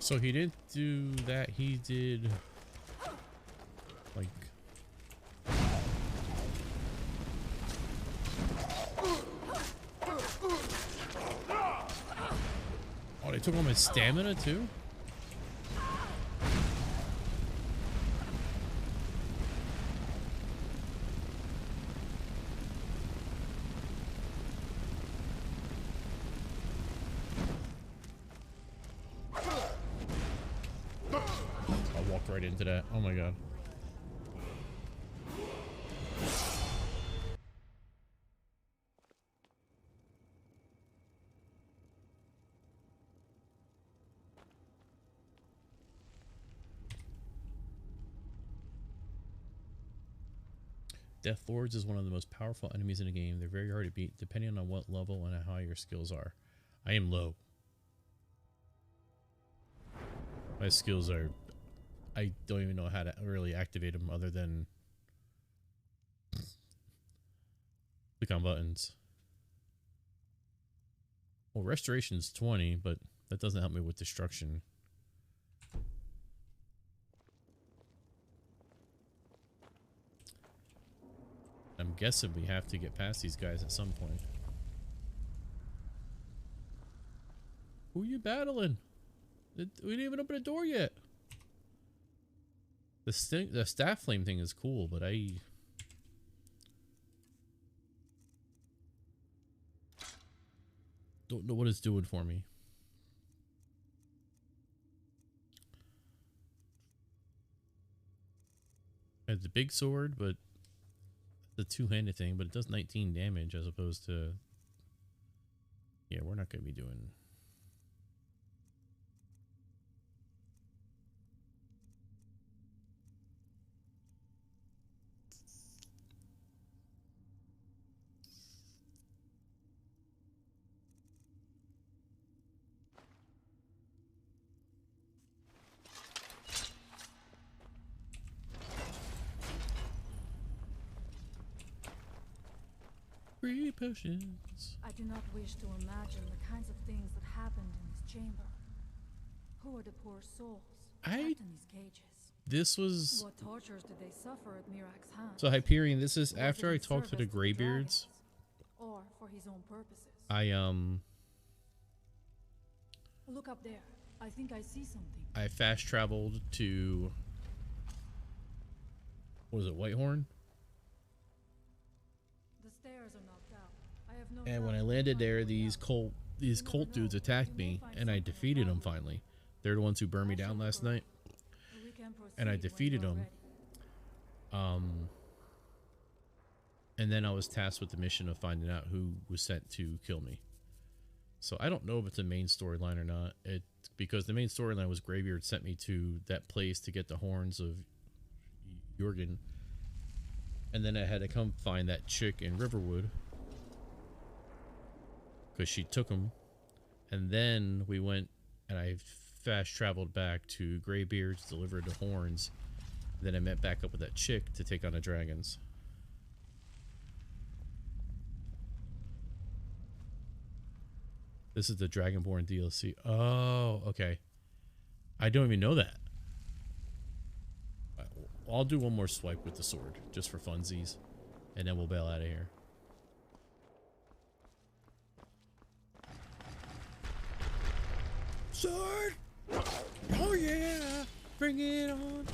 So he didn't do that, he did like oh, they took all my stamina too? I walked right into that. Oh my god. Death Lords is one of the most powerful enemies in the game. They're very hard to beat, depending on what level and how your skills are. I am low. My skills are... I don't even know how to really activate them other than... click on buttons. Well, Restoration's 20, but that doesn't help me with Destruction. I'm guessing we have to get past these guys at some point. Who are you battling? We didn't even open a door yet. The staff flame thing is cool, but I don't know what it's doing for me. I have the big sword, but the two-handed thing, but it does 19 damage as opposed to... Yeah, we're not going to be doing... Free potions. I do not wish to imagine the kinds of things that happened in this chamber. Who are the poor souls trapped in these cages? This was... What tortures did they suffer at Mirak's hands? So Hyperion, this is after I talked to the Greybeards. Or for his own purposes. Look up there. I think I see something. I fast traveled to... What was it, Whitehorn? The stairs are knocked out. I have no And when I landed there, these cult dudes attacked me, and I defeated them finally. They're the ones who burned me down last night. And I defeated them. And then I was tasked with the mission of finding out who was sent to kill me. So I don't know if it's a main storyline or not. Because the main storyline was Greybeard sent me to that place to get the horns of Jorgen. And then I had to come find that chick in Riverwood. Because she took them. And then we went and I fast traveled back to Greybeard's, delivered the horns. Then I met back up with that chick to take on the dragons. This is the Dragonborn DLC. Oh, okay. I don't even know that. I'll do one more swipe with the sword, just for funsies, and then we'll bail out of here. Sword! Oh yeah! Bring it on!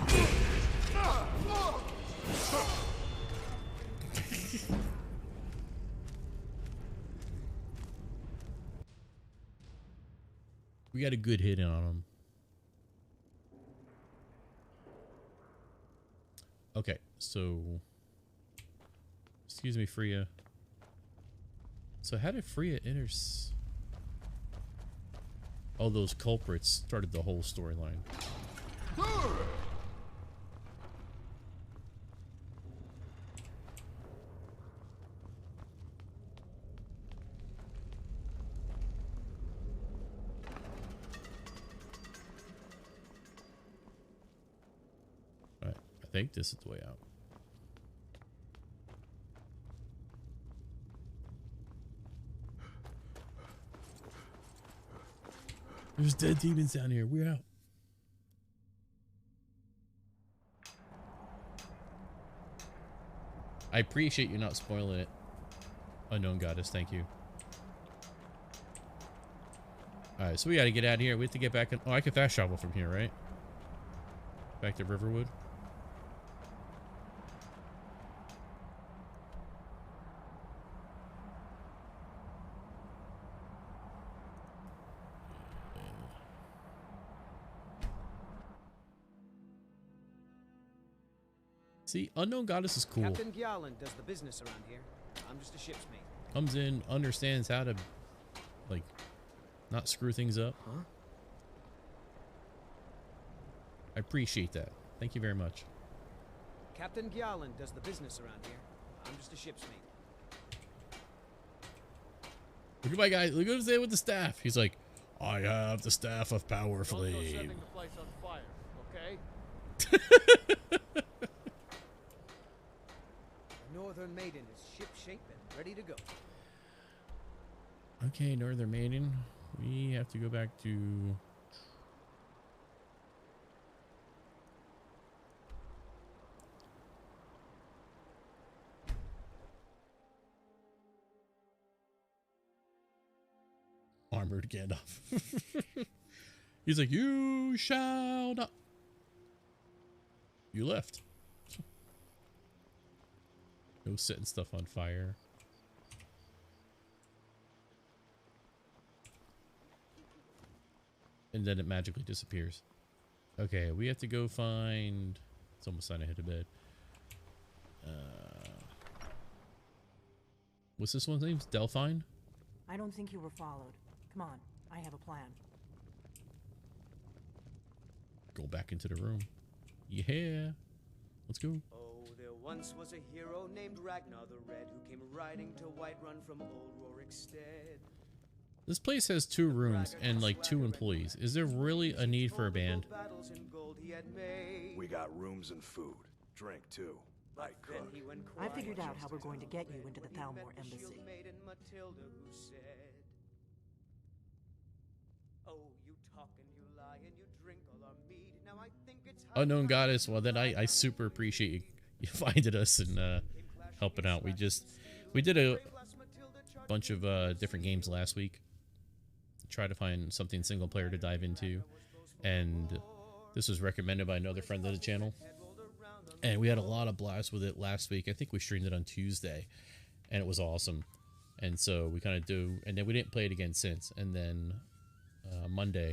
We got a good hit on him. Okay, so... Excuse me, Freya. So how did Freya enter... Oh, those culprits started the whole storyline. Alright, I think this is the way out. There's dead demons down here. We're out. I appreciate you not spoiling it. Unknown Goddess, thank you. Alright, so we gotta get out of here. We have to get back in. Oh, I can fast travel from here, right? Back to Riverwood. See, Unknown Goddess is cool. Captain Gjallan does the business around here. I'm just a ship's mate. Comes in, understands how to, like, not screw things up. Huh? I appreciate that. Thank you very much. Captain Gjallan does the business around here. I'm just a ship's mate. Look at my guy. Look at him say with the staff. He's like, I have the staff of power flame. Don't go setting the place on fire, okay? Northern Maiden is ship shape and ready to go. Okay, Northern Maiden. We have to go back to... Armored Gandalf. He's like, you shall not. You left. No setting stuff on fire. And then it magically disappears. Okay, we have to go find... It's almost time to hit a bed. What's this one's name? Delphine? I don't think you were followed. Come on, I have a plan. Go back into the room. Yeah. Let's go. Oh, there once was a hero named Ragnar the Red who came riding to Whiterun from old Rorikstead. This place has 2 rooms and like 2 employees. Is there really a need for a band? We got rooms and food. Drink, too. I cook. I figured out how we're going to get you into the Thalmor embassy. Unknown Goddess, well then I super appreciate you finding us and helping out. We did a bunch of different games last week. Try to find something single player to dive into, and this was recommended by another friend of the channel, and we had a lot of blasts with it last week. I think we streamed it on Tuesday, and it was awesome. And so we kind of and then we didn't play it again since. And then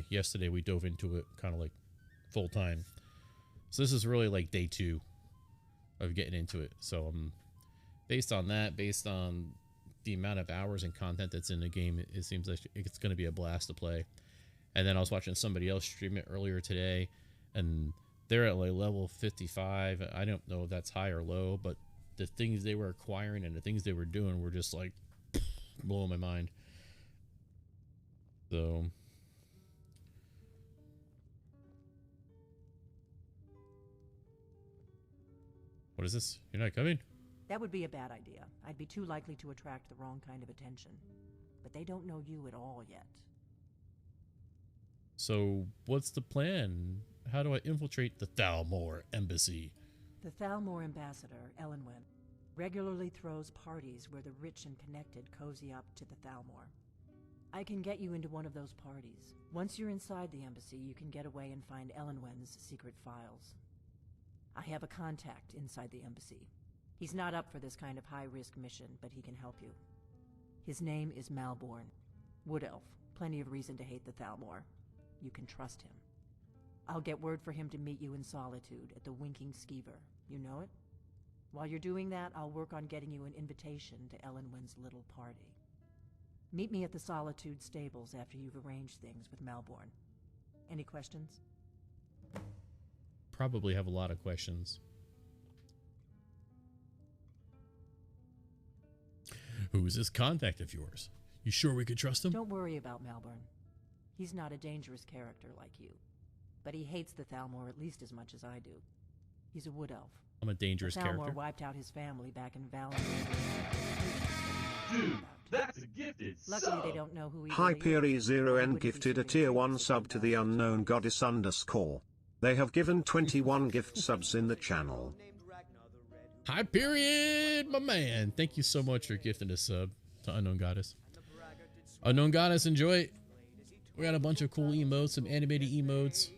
yesterday we dove into it kind of like full time. So this is really like day 2 of getting into it. So based on that, based on the amount of hours and content that's in the game, it seems like it's going to be a blast to play. And then I was watching somebody else stream it earlier today, and they're at like level 55. I don't know if that's high or low, but the things they were acquiring and the things they were doing were just like blowing my mind. So what is this? You're not coming? That would be a bad idea. I'd be too likely to attract the wrong kind of attention. But they don't know you at all yet. So what's the plan? How do I infiltrate the Thalmor embassy? The Thalmor ambassador, Elenwen, regularly throws parties where the rich and connected cozy up to the Thalmor. I can get you into one of those parties. Once you're inside the embassy, you can get away and find Elenwen's secret files. I have a contact inside the embassy. He's not up for this kind of high-risk mission, but he can help you. His name is Malborn. Wood Elf. Plenty of reason to hate the Thalmor. You can trust him. I'll get word for him to meet you in Solitude at the Winking Skeever. You know it? While you're doing that, I'll work on getting you an invitation to Elenwen's little party. Meet me at the Solitude stables after you've arranged things with Malborn. Any questions? Probably have a lot of questions. Who is this contact of yours? You sure we could trust him? Don't worry about Malborn. He's not a dangerous character like you. But he hates the Thalmor at least as much as I do. He's a wood elf. I'm a dangerous the Thalmor character. Wiped out his family back in Valen. Dude, that's a gifted Luckily sub. they don't know who he Hyperi0n gifted a tier 1 sub to the unknown goddess _. They have given 21 gift subs in the channel. Hi, period, my man. Thank you so much for gifting a sub to Unknown Goddess. Unknown Goddess, enjoy it. We got a bunch of cool emotes, some animated emotes.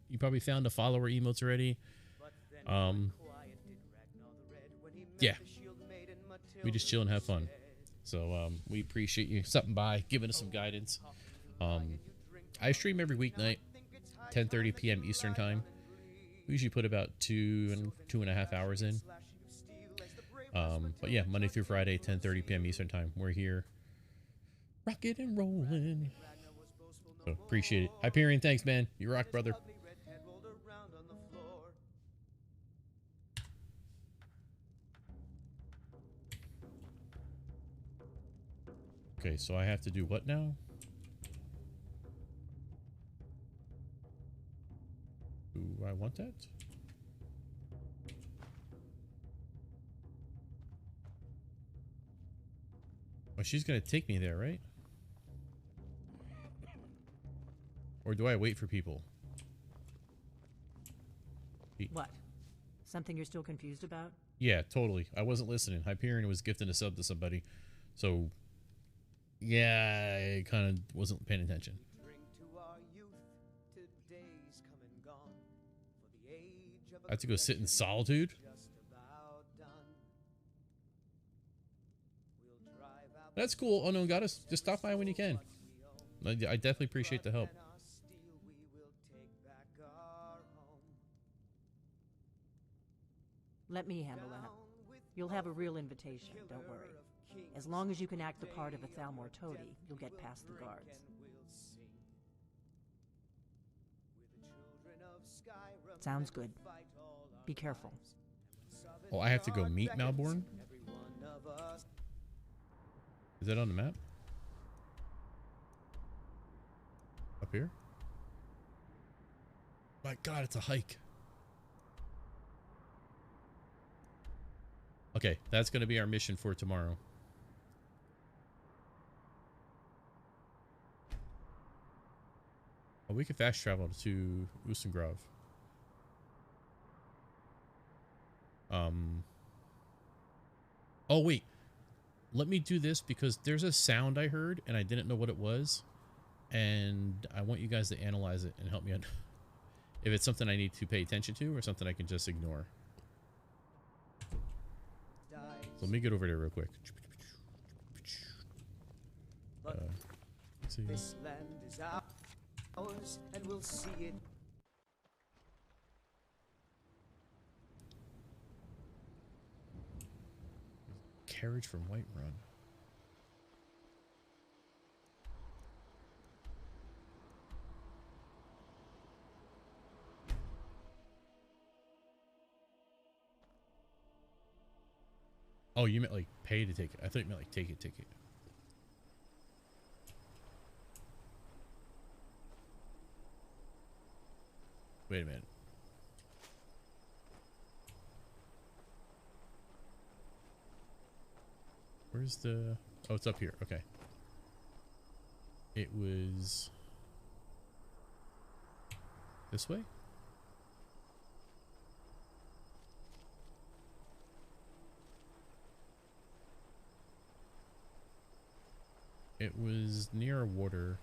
You probably found the follower emotes already. Yeah. We just chill and have fun. So we appreciate you stopping by, giving us some guidance. I stream every weeknight, 10:30 p.m. Eastern time. We usually put about 2.5 hours in. But yeah, Monday through Friday, 10:30 p.m. Eastern time. We're here, rocking and rolling. So appreciate it. Hyperion, thanks, man. You rock, brother. Okay, so I have to do what now? Do I want that? Well, she's gonna take me there, right? Or do I wait for people? What? Something you're still confused about? Yeah, totally. I wasn't listening. Hyperion was gifting a sub to somebody. So, yeah, I kind of wasn't paying attention. I have to go sit in solitude? That's cool, Unknown Goddess. Just stop by when you can. I definitely appreciate the help. Let me handle that. You'll have a real invitation, don't worry. As long as you can act the part of a Thalmor toady, you'll get past the guards. Sounds good. Be careful. Oh, I have to go meet Malborn? Is that on the map? Up here? My God, it's a hike. Okay, that's going to be our mission for tomorrow. Oh, we could fast travel to Usengrove. Oh, wait. Let me do this because there's a sound I heard and I didn't know what it was. And I want you guys to analyze it and help me out. If it's something I need to pay attention to or something I can just ignore. So let me get over there real quick. Let's see. This land is ours, and we'll see it. Carriage from Whiterun. Oh, you meant like pay to take it. I thought you meant like take it. Wait a minute. Where's the... Oh, it's up here. Okay. It was... this way? It was near water.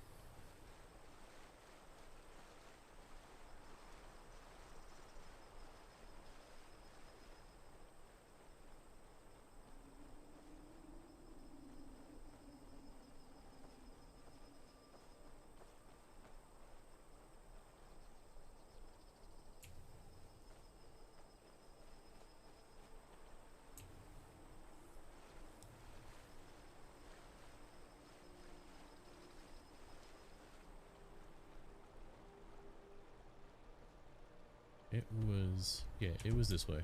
It was, yeah, it was this way.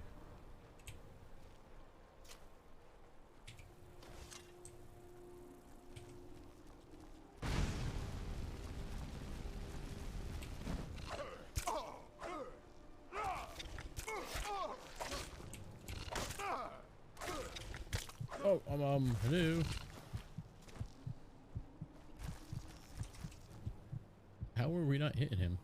Oh, hello. How were we not hitting him?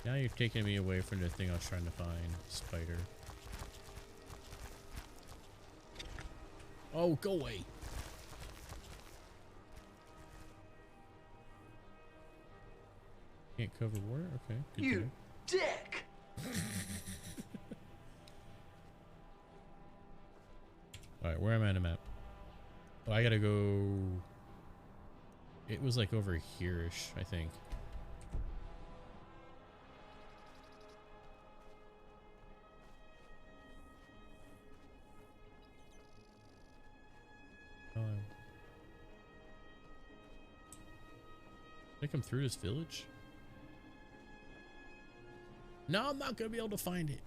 Now you're taking me away from the thing I was trying to find. Spider. Oh, go away. Can't cover water? Okay. Good You dick! Alright, where am I on the map? Oh, I gotta go... It was like over here-ish, I think. Did I come through this village? No, I'm not gonna be able to find it.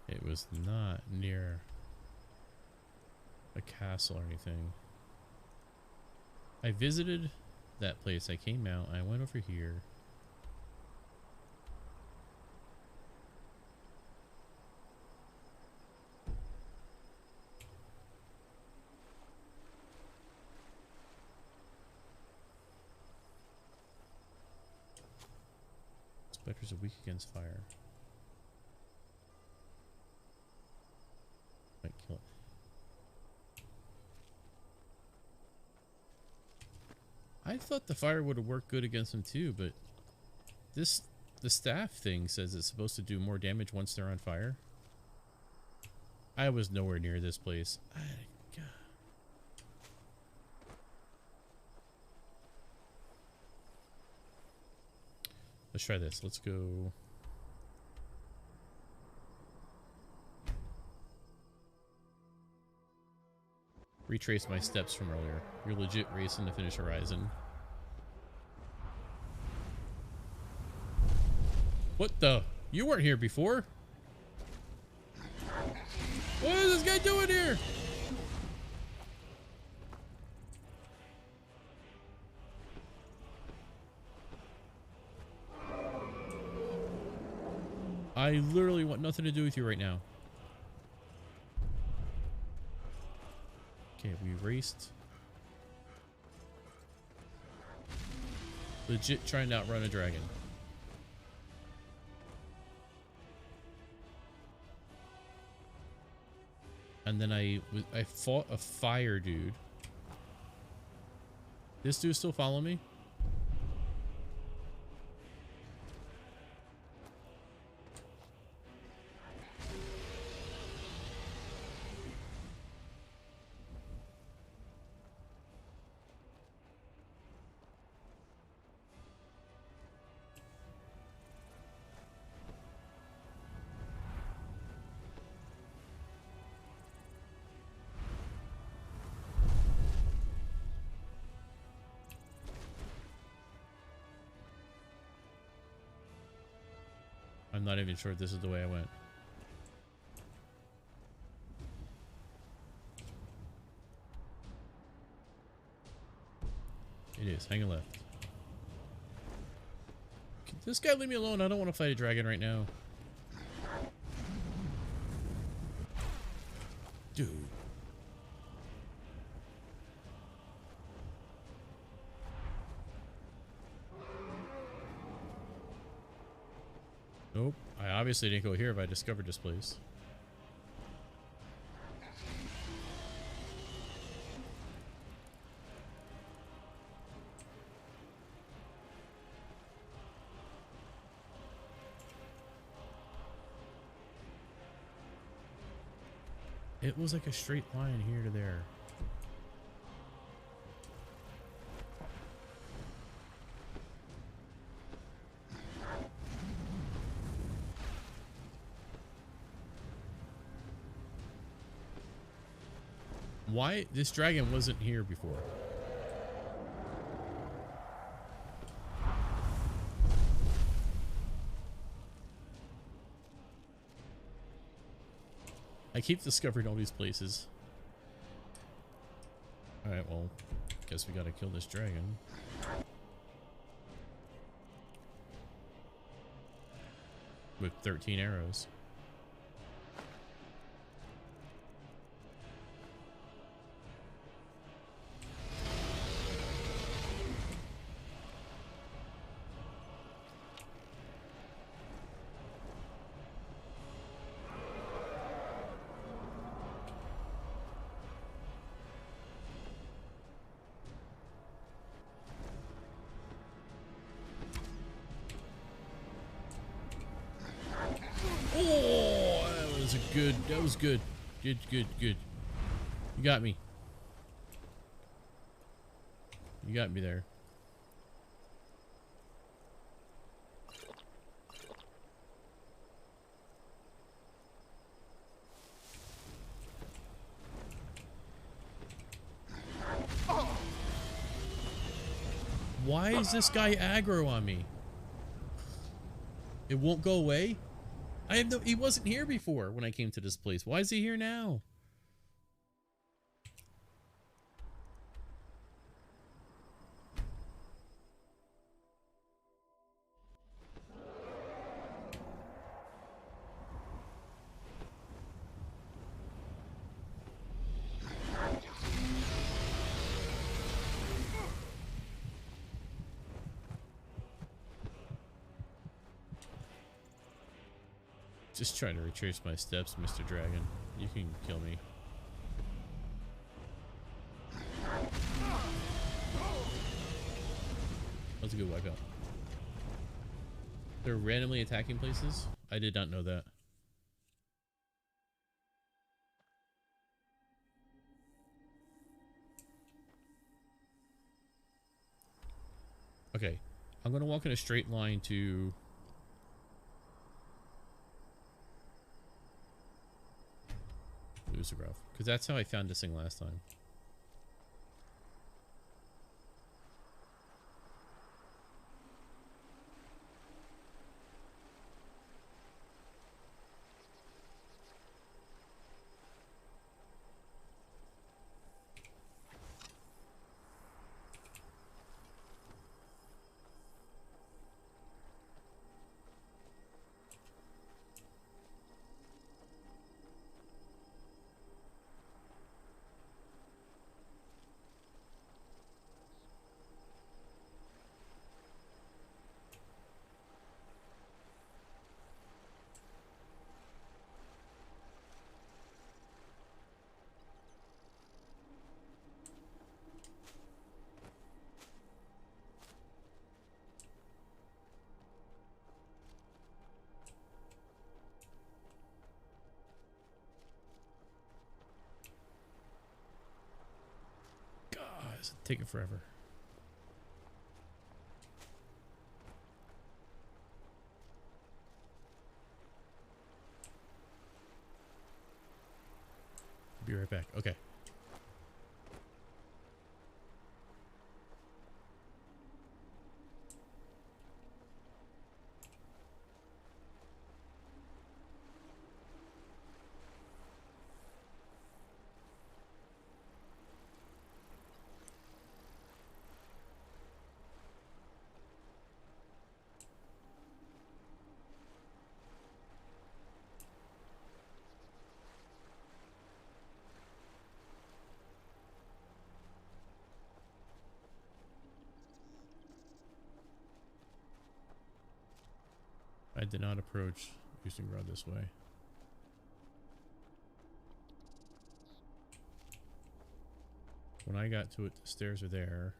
It was not near a castle or anything. I visited that place. I came out. I went over here. Specters are weak against fire. Might kill it. I thought the fire would have worked good against them too, but the staff thing says it's supposed to do more damage once they're on fire. I was nowhere near this place. God. Let's try this. Let's go. Retrace my steps from earlier. You're legit racing to finish Horizon. What the? You weren't here before. What is this guy doing here? I literally want nothing to do with you right now. Okay, we raced. Legit trying to outrun a dragon. And then I fought a fire dude. This dude still follow me? I'm not even sure if this is the way I went. It is. Hang a left. Can this guy leave me alone? I don't want to fight a dragon right now. Dude. Nope. I obviously didn't go here if I discovered this place. It was like a straight line here to there. Why this dragon wasn't here before? I keep discovering all these places. Alright, well, guess we gotta kill this dragon. With 13 arrows. That was good. Good. You got me. You got me there. Why is this guy aggro on me? It won't go away? He wasn't here before when I came to this place. Why is he here now? Just trying to retrace my steps, Mr. Dragon. You can kill me. That was a good wipeout. They're randomly attacking places? I did not know that. Okay. I'm going to walk in a straight line to... because that's how I found this thing last time. It's taking forever. Be right back. Okay. did not approach Ustengrad this way. When I got to it, the stairs are there.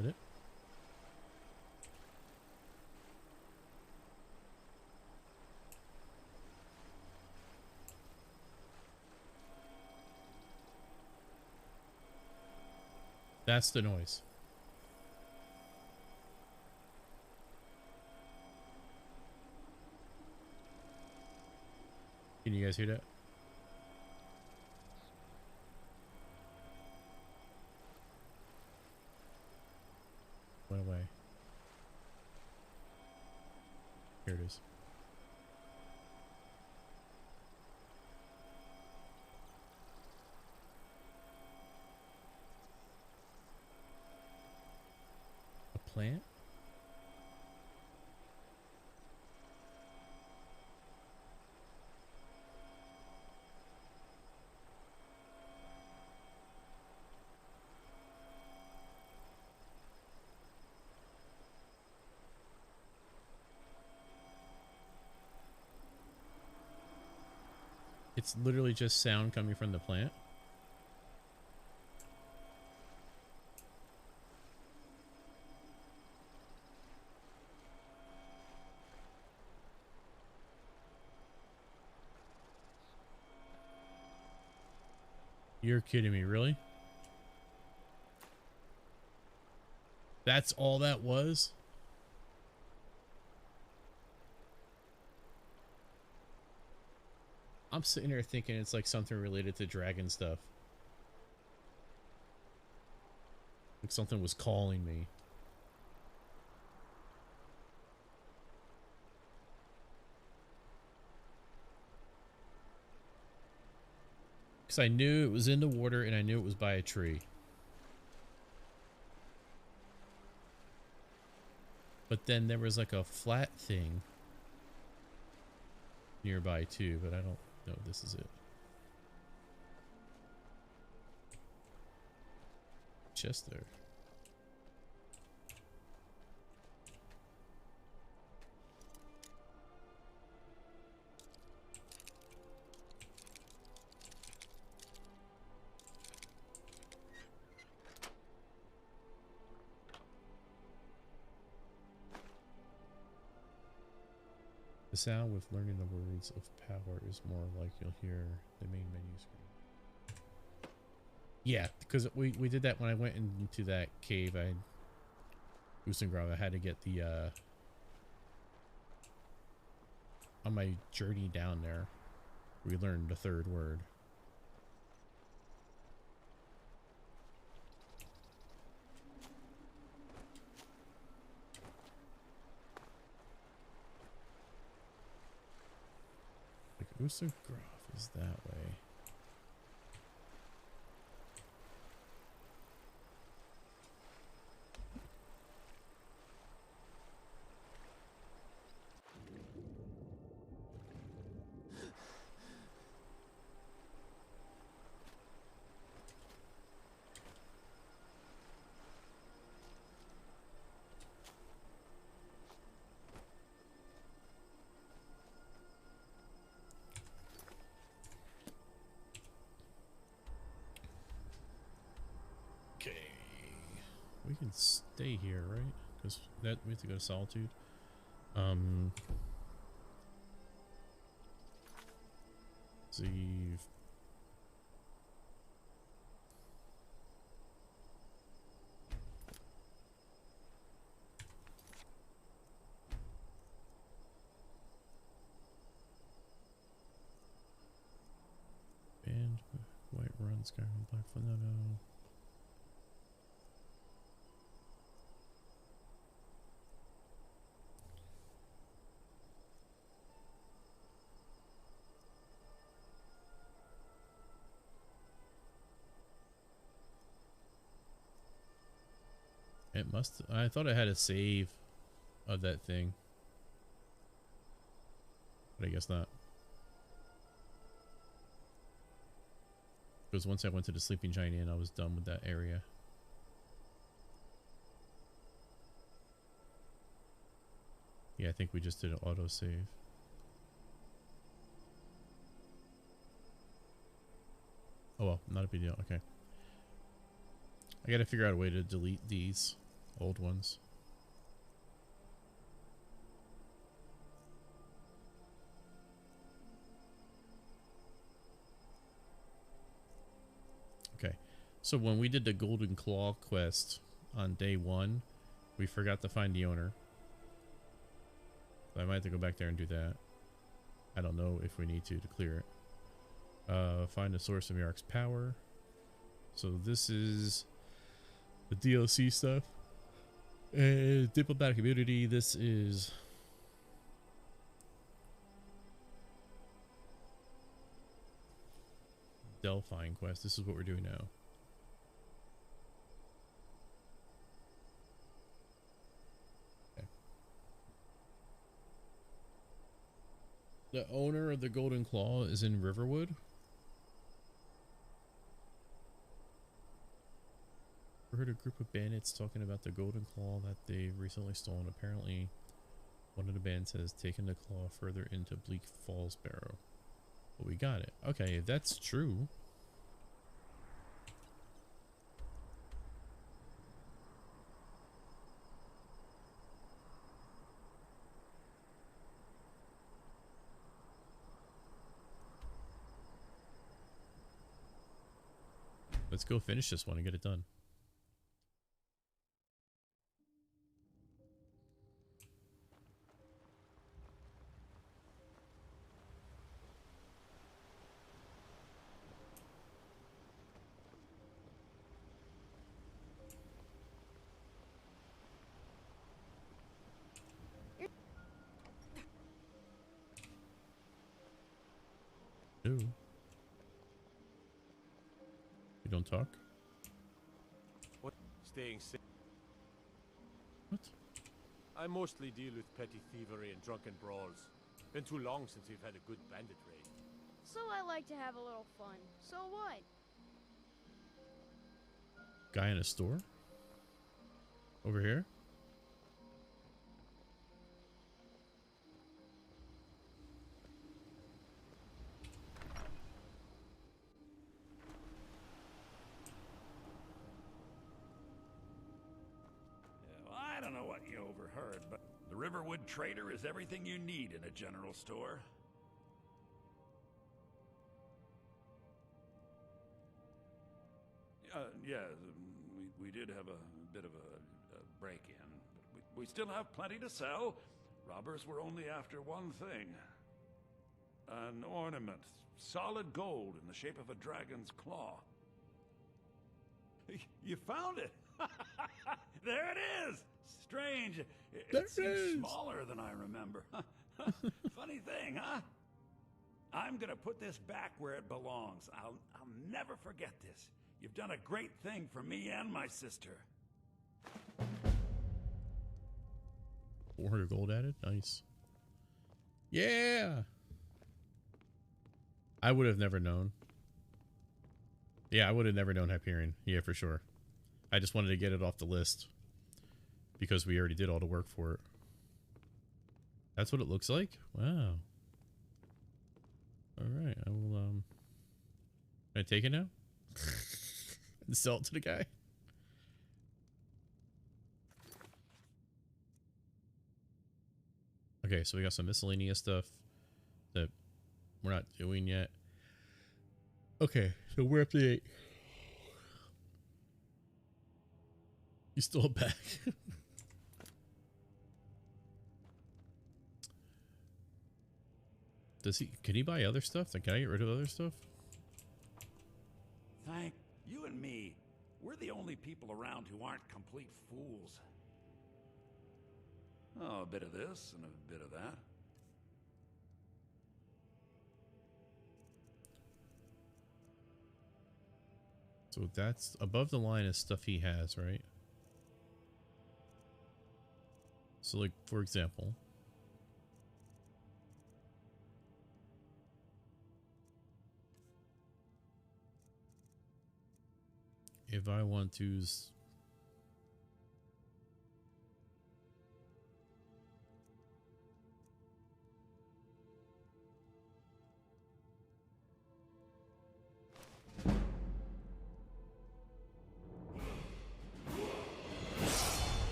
Is that it? That's the noise. Can you guys hear that? Went away. Here it is. A plant? It's literally just sound coming from the plant. You're kidding me, really? That's all that was? I'm sitting here thinking it's like something related to dragon stuff. Like something was calling me. Because I knew it was in the water and I knew it was by a tree. But then there was like a flat thing nearby too, but I don't know if this is it. Chest there. The sound with learning the words of power is more like you'll hear the main menu screen. Yeah, because we did that when I went into that cave. Ustengrad, I had to get the on my journey down there, we learned the third word. Ustengrad is that way. We can stay here, right? Because that we have to go to Solitude. See. Band, White Run, Skyrim, Black Flamingo. It must. I thought I had a save of that thing. But I guess not. Because once I went to the Sleeping Giant Inn, I was done with that area. Yeah, I think we just did an autosave. Oh well, not a big deal. Okay. I gotta figure out a way to delete these old ones. Okay. So when we did the Golden Claw quest on day 1, we forgot to find the owner. So I might have to go back there and do that. I don't know if we need to clear it. Find the source of Yark's power. So this is the DLC stuff. Diplomatic immunity. This is Delphine quest. This is what we're doing now. Okay. The owner of the Golden Claw is in Riverwood. I heard a group of bandits talking about the Golden Claw that they've recently stolen. Apparently, one of the bands has taken the claw further into Bleak Falls Barrow. But we got it. Okay, if that's true. Let's go finish this one and get it done. No. You don't talk? What? Staying safe. What? I mostly deal with petty thievery and drunken brawls. Been too long since we've had a good bandit raid. So I like to have a little fun. So what? Guy in a store? Over here? I don't know what you overheard, but the Riverwood trader is everything you need in a general store. Yeah, we did have a bit of a break-in, but we still have plenty to sell. Robbers were only after one thing. An ornament, solid gold in the shape of a dragon's claw. You found it! There it is! Strange. It seems smaller than I remember. Funny thing, huh? I'm gonna put this back where it belongs. I'll never forget this. You've done a great thing for me and my sister. 400 gold added? Nice. Yeah! I would have never known. Yeah, I would have never known Hyperion. Yeah, for sure. I just wanted to get it off the list. Because we already did all the work for it. That's what it looks like? Wow. Alright, I will, Can I take it now? And sell it to the guy? Okay, so we got some miscellaneous stuff that we're not doing yet. Okay, so we're up to 8. You still back? Can he buy other stuff? Can I get rid of other stuff? Thank you and me. We're the only people around who aren't complete fools. Oh, a bit of this and a bit of that. So that's above the line is stuff he has, right? So, like, for example, if I want to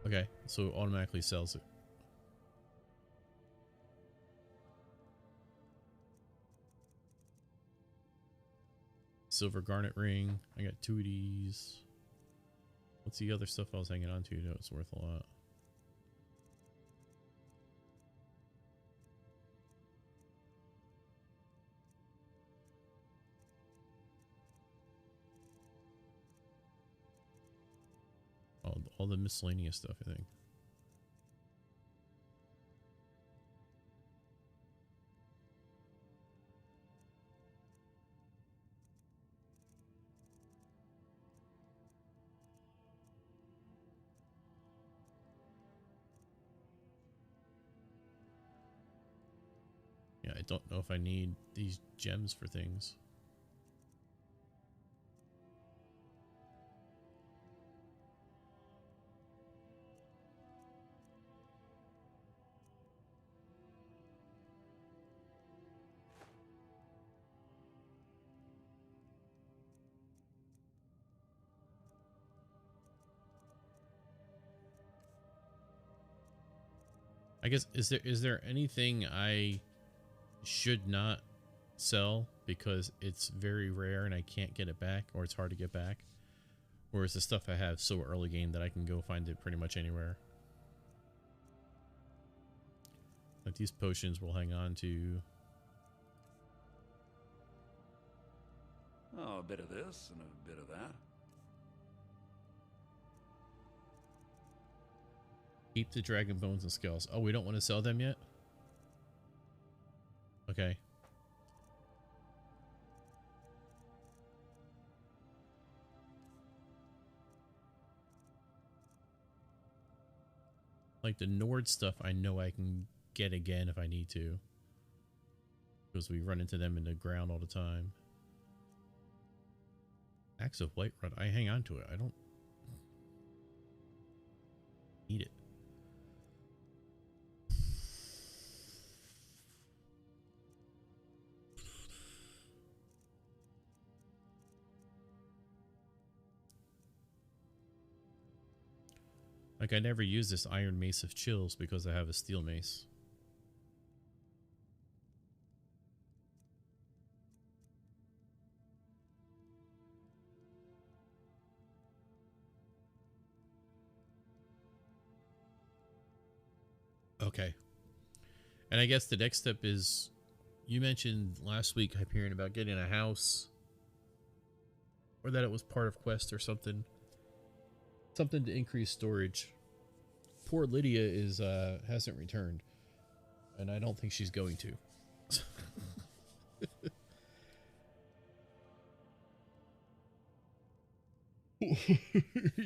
okay, so it automatically sells it. Silver garnet ring. I got 2 of these. What's the other stuff I was hanging on to that was worth a lot? All the miscellaneous stuff, I think. Yeah, I don't know if I need these gems for things. I guess is there anything I should not sell because it's very rare and I can't get it back, or it's hard to get back? Or is the stuff I have so early game that I can go find it pretty much anywhere? Like these potions we'll hang on to. Oh, a bit of this and a bit of that. Keep the dragon bones and skulls. Oh, we don't want to sell them yet? Okay. Like the Nord stuff, I know I can get again if I need to. Because we run into them in the ground all the time. Axe of Whiterun. I hang on to it. I don't need it. Like, I never use this Iron Mace of Chills because I have a Steel Mace. Okay. And I guess the next step is, you mentioned last week, Hyperion, about getting a house. Or that it was part of quest or something. Something to increase storage. Poor Lydia is hasn't returned, and I don't think she's going to.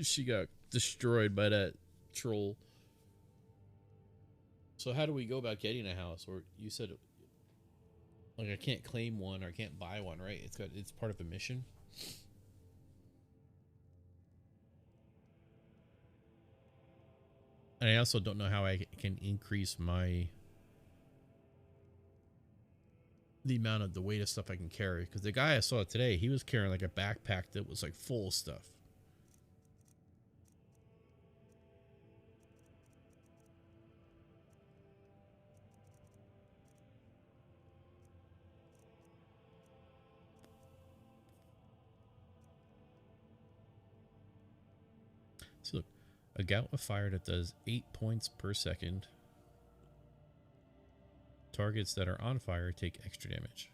She got destroyed by that troll. So how do we go about getting a house? Or you said, like, I can't claim one or I can't buy one, right? It's part of a mission. And I also don't know how I can increase the amount of the weight of stuff I can carry. Because the guy I saw today, he was carrying like a backpack that was like full of stuff. So look, a gout of fire that does 8 points per second. Targets that are on fire take extra damage.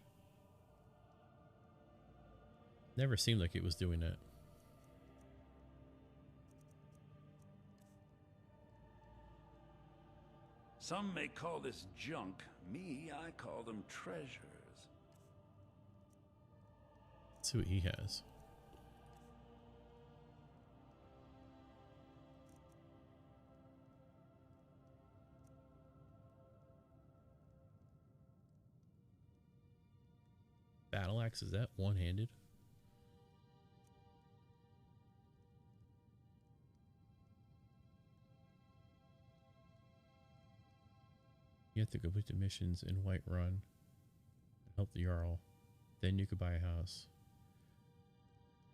Never seemed like it was doing that. Some may call this junk. Me, I call them treasures. Let's see what he has. battle axe, is that one-handed? You have to complete the missions in Whiterun and help the Jarl. Then you could buy a house.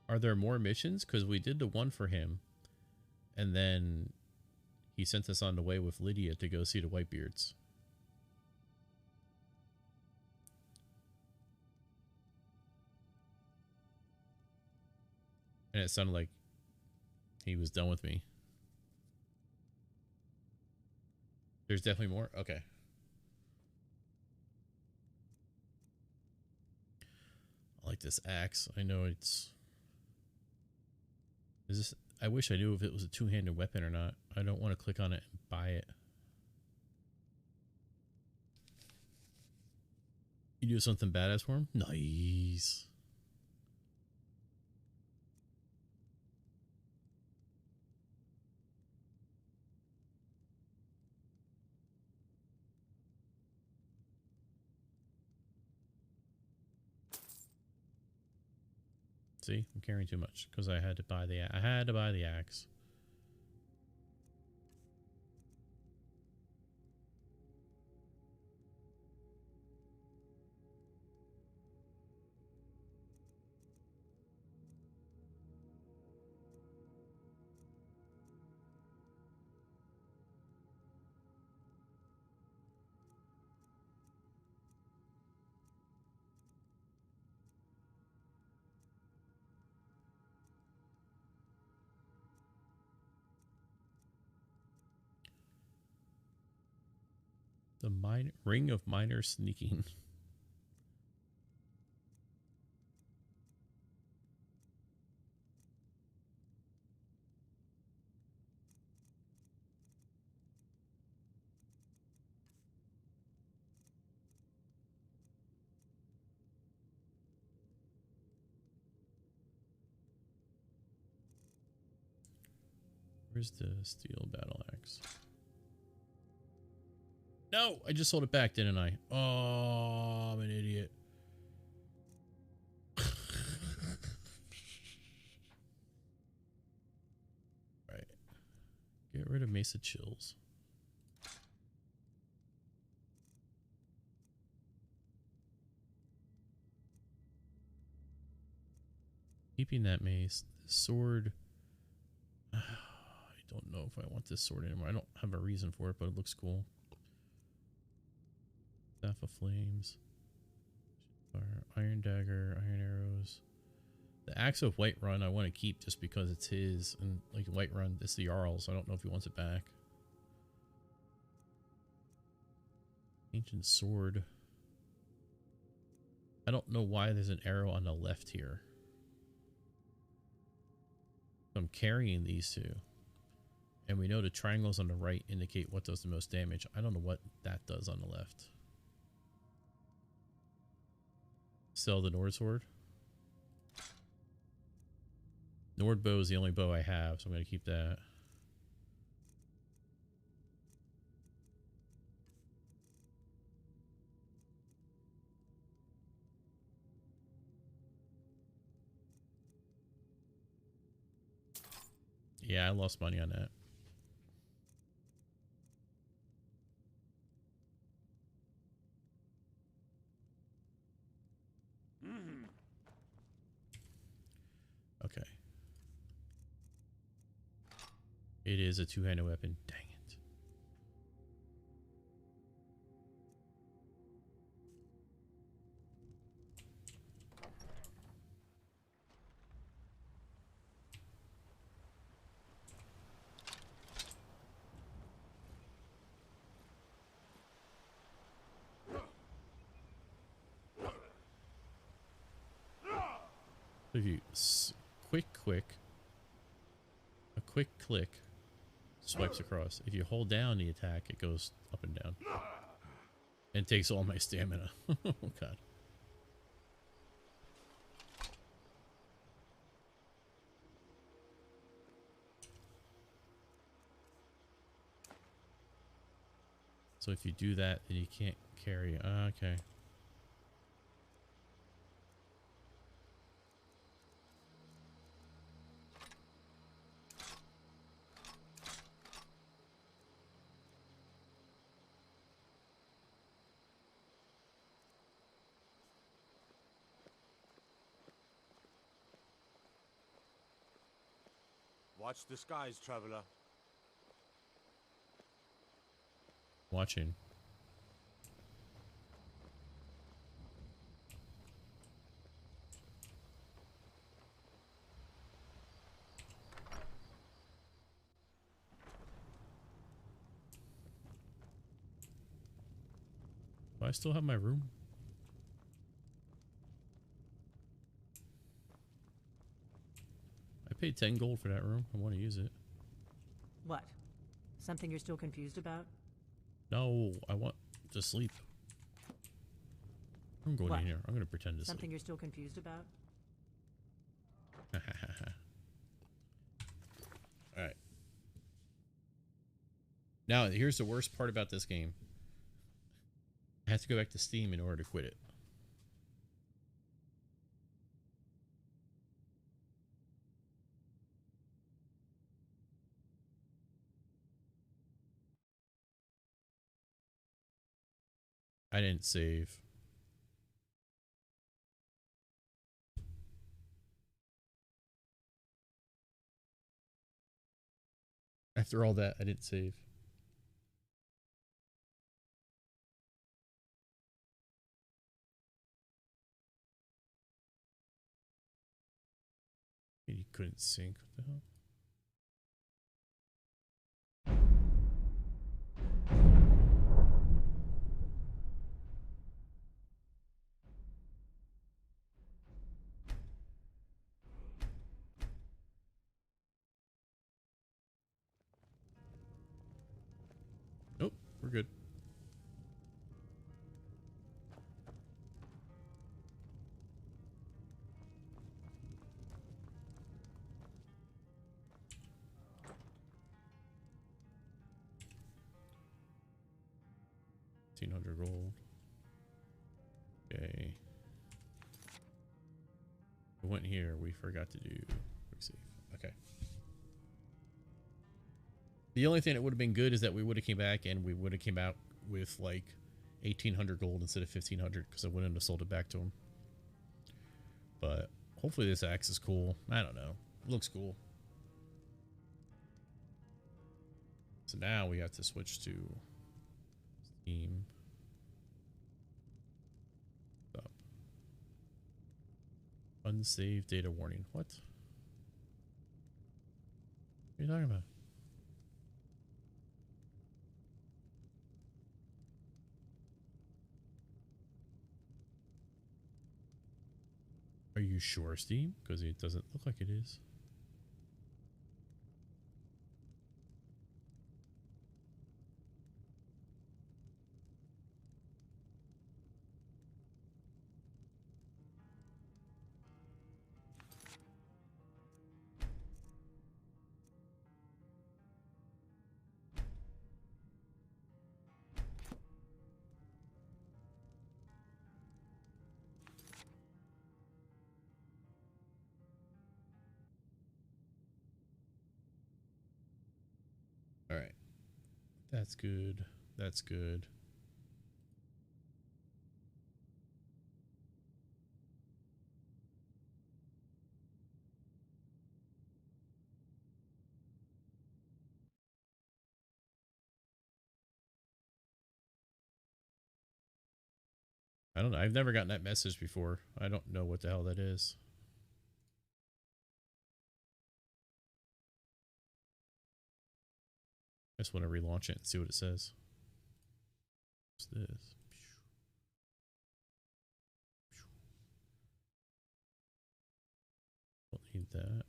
Are there more missions? Because we did the one for him. And then he sent us on the way with Lydia to go see the Whitebeards. And it sounded like he was done with me. There's definitely more? Okay. I like this axe. I know it's... Is this... I wish I knew if it was a two-handed weapon or not. I don't want to click on it and buy it. You do something badass for him? Nice. See, I'm carrying too much because I had to buy the axe. The ring of minor sneaking. Where's the steel battle axe? No, I just sold it back, didn't I? Oh, I'm an idiot. Right. Get rid of Mesa Chills. Keeping that mace. The sword. I don't know if I want this sword anymore. I don't have a reason for it, but it looks cool. Staff of Flames. Fire, Iron Dagger, Iron Arrows. The Axe of Whiterun I want to keep just because it's his. And like Whiterun, it's the Jarl's. I don't know if he wants it back. Ancient Sword. I don't know why there's an arrow on the left here. I'm carrying these two. And we know the triangles on the right indicate what does the most damage. I don't know what that does on the left. Sell the Nord Sword. Nord bow is the only bow I have, so I'm going to keep that. Yeah, I lost money on that. Okay. It is a two-handed weapon. Dang it. If you a quick click swipes across. If you hold down the attack, it goes up and down. And takes all my stamina. Oh god. So if you do that, then you can't carry. Okay. Watch the skies, traveler. Watching. Do I still have my room? I paid 10 gold for that room. I want to use it. What? Something you're still confused about? No, I want to sleep. I'm going in here. I'm going to pretend to Something you're still confused about? sleep. Alright. Now, here's the worst part about this game. I have to go back to Steam in order to quit it. I didn't save. After all that, I didn't save. You couldn't sync. What the hell? Nope, we're good. $1,500 gold. Okay. We went here. We forgot to do quick save. Okay. The only thing that would have been good is that we would have came back and we would have came out with like 1,800 gold instead of 1,500 because I wouldn't have sold it back to him. But hopefully this axe is cool. I don't know. It looks cool. So now we have to switch to Steam. Stop. Unsaved data warning. What? What are you talking about? Are you sure, Steam? Because it doesn't look like it is. All right. That's good. That's good. I don't know. I've never gotten that message before. I don't know what the hell that is. I just want to relaunch it and see what it says. What's this? Don't need that.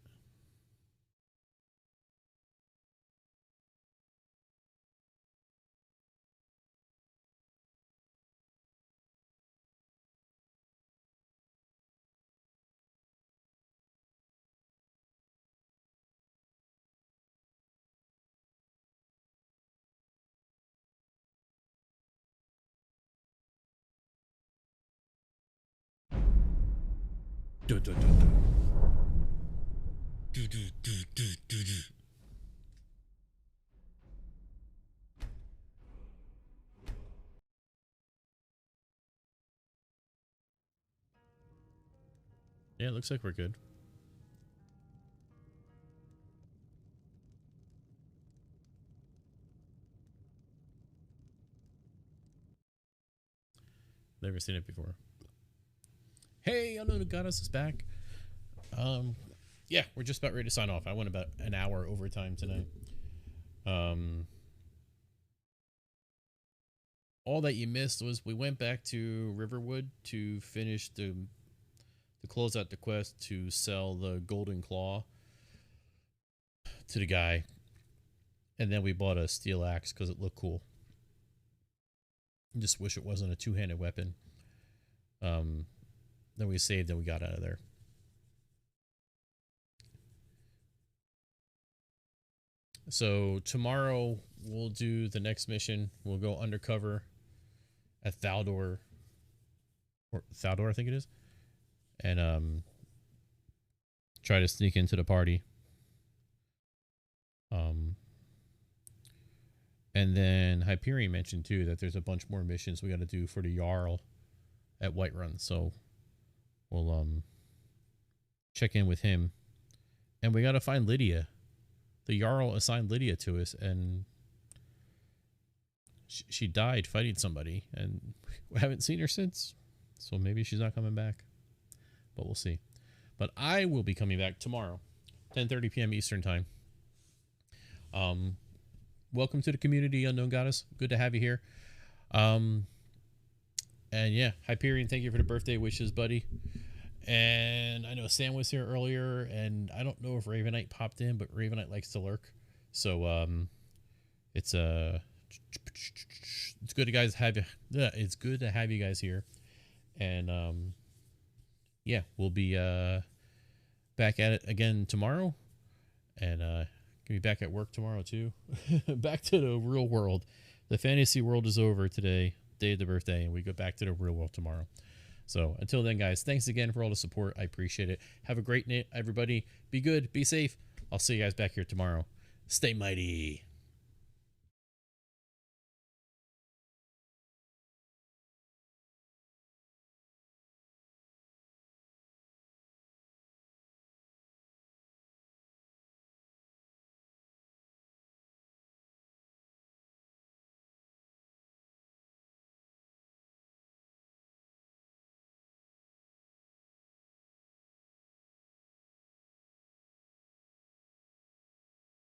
Do, do, do, do. Do, do, do, do, do, do. Yeah, it looks like we're good. Never seen it before. Hey, Unknown Who Got Us is back. Yeah, we're just about ready to sign off. I went about an hour overtime tonight. All that you missed was we went back to Riverwood to finish to close out the quest to sell the golden claw to the guy, and then we bought a steel axe because it looked cool. Just wish it wasn't a two-handed weapon. Then we saved and we got out of there. So tomorrow we'll do the next mission. We'll go undercover at Thaldor, or Thaldor, I think it is, and try to sneak into the party. And then Hyperion mentioned too that there's a bunch more missions we got to do for the Jarl at Whiterun. So we'll check in with him, and we got to find Lydia. The Jarl assigned Lydia to us, and she died fighting somebody, and we haven't seen her since. So maybe she's not coming back, but we'll see. But I will be coming back tomorrow, 10:30 p.m. Eastern time. Welcome to the community, Unknown Goddess. Good to have you here. And yeah, Hyperion, thank you for the birthday wishes, buddy. And I know Sam was here earlier, and I don't know if Ravenite popped in, but Ravenite likes to lurk. So it's good to guys have you. Yeah, it's good to have you guys here. And yeah, we'll be back at it again tomorrow, and gonna be back at work tomorrow too. Back to the real world. The fantasy world is over today, day of the birthday, and we go back to the real world tomorrow. So until then, guys, thanks again for all the support. I appreciate it. Have a great night, everybody. Be good, be safe. I'll see you guys back here tomorrow. Stay mighty.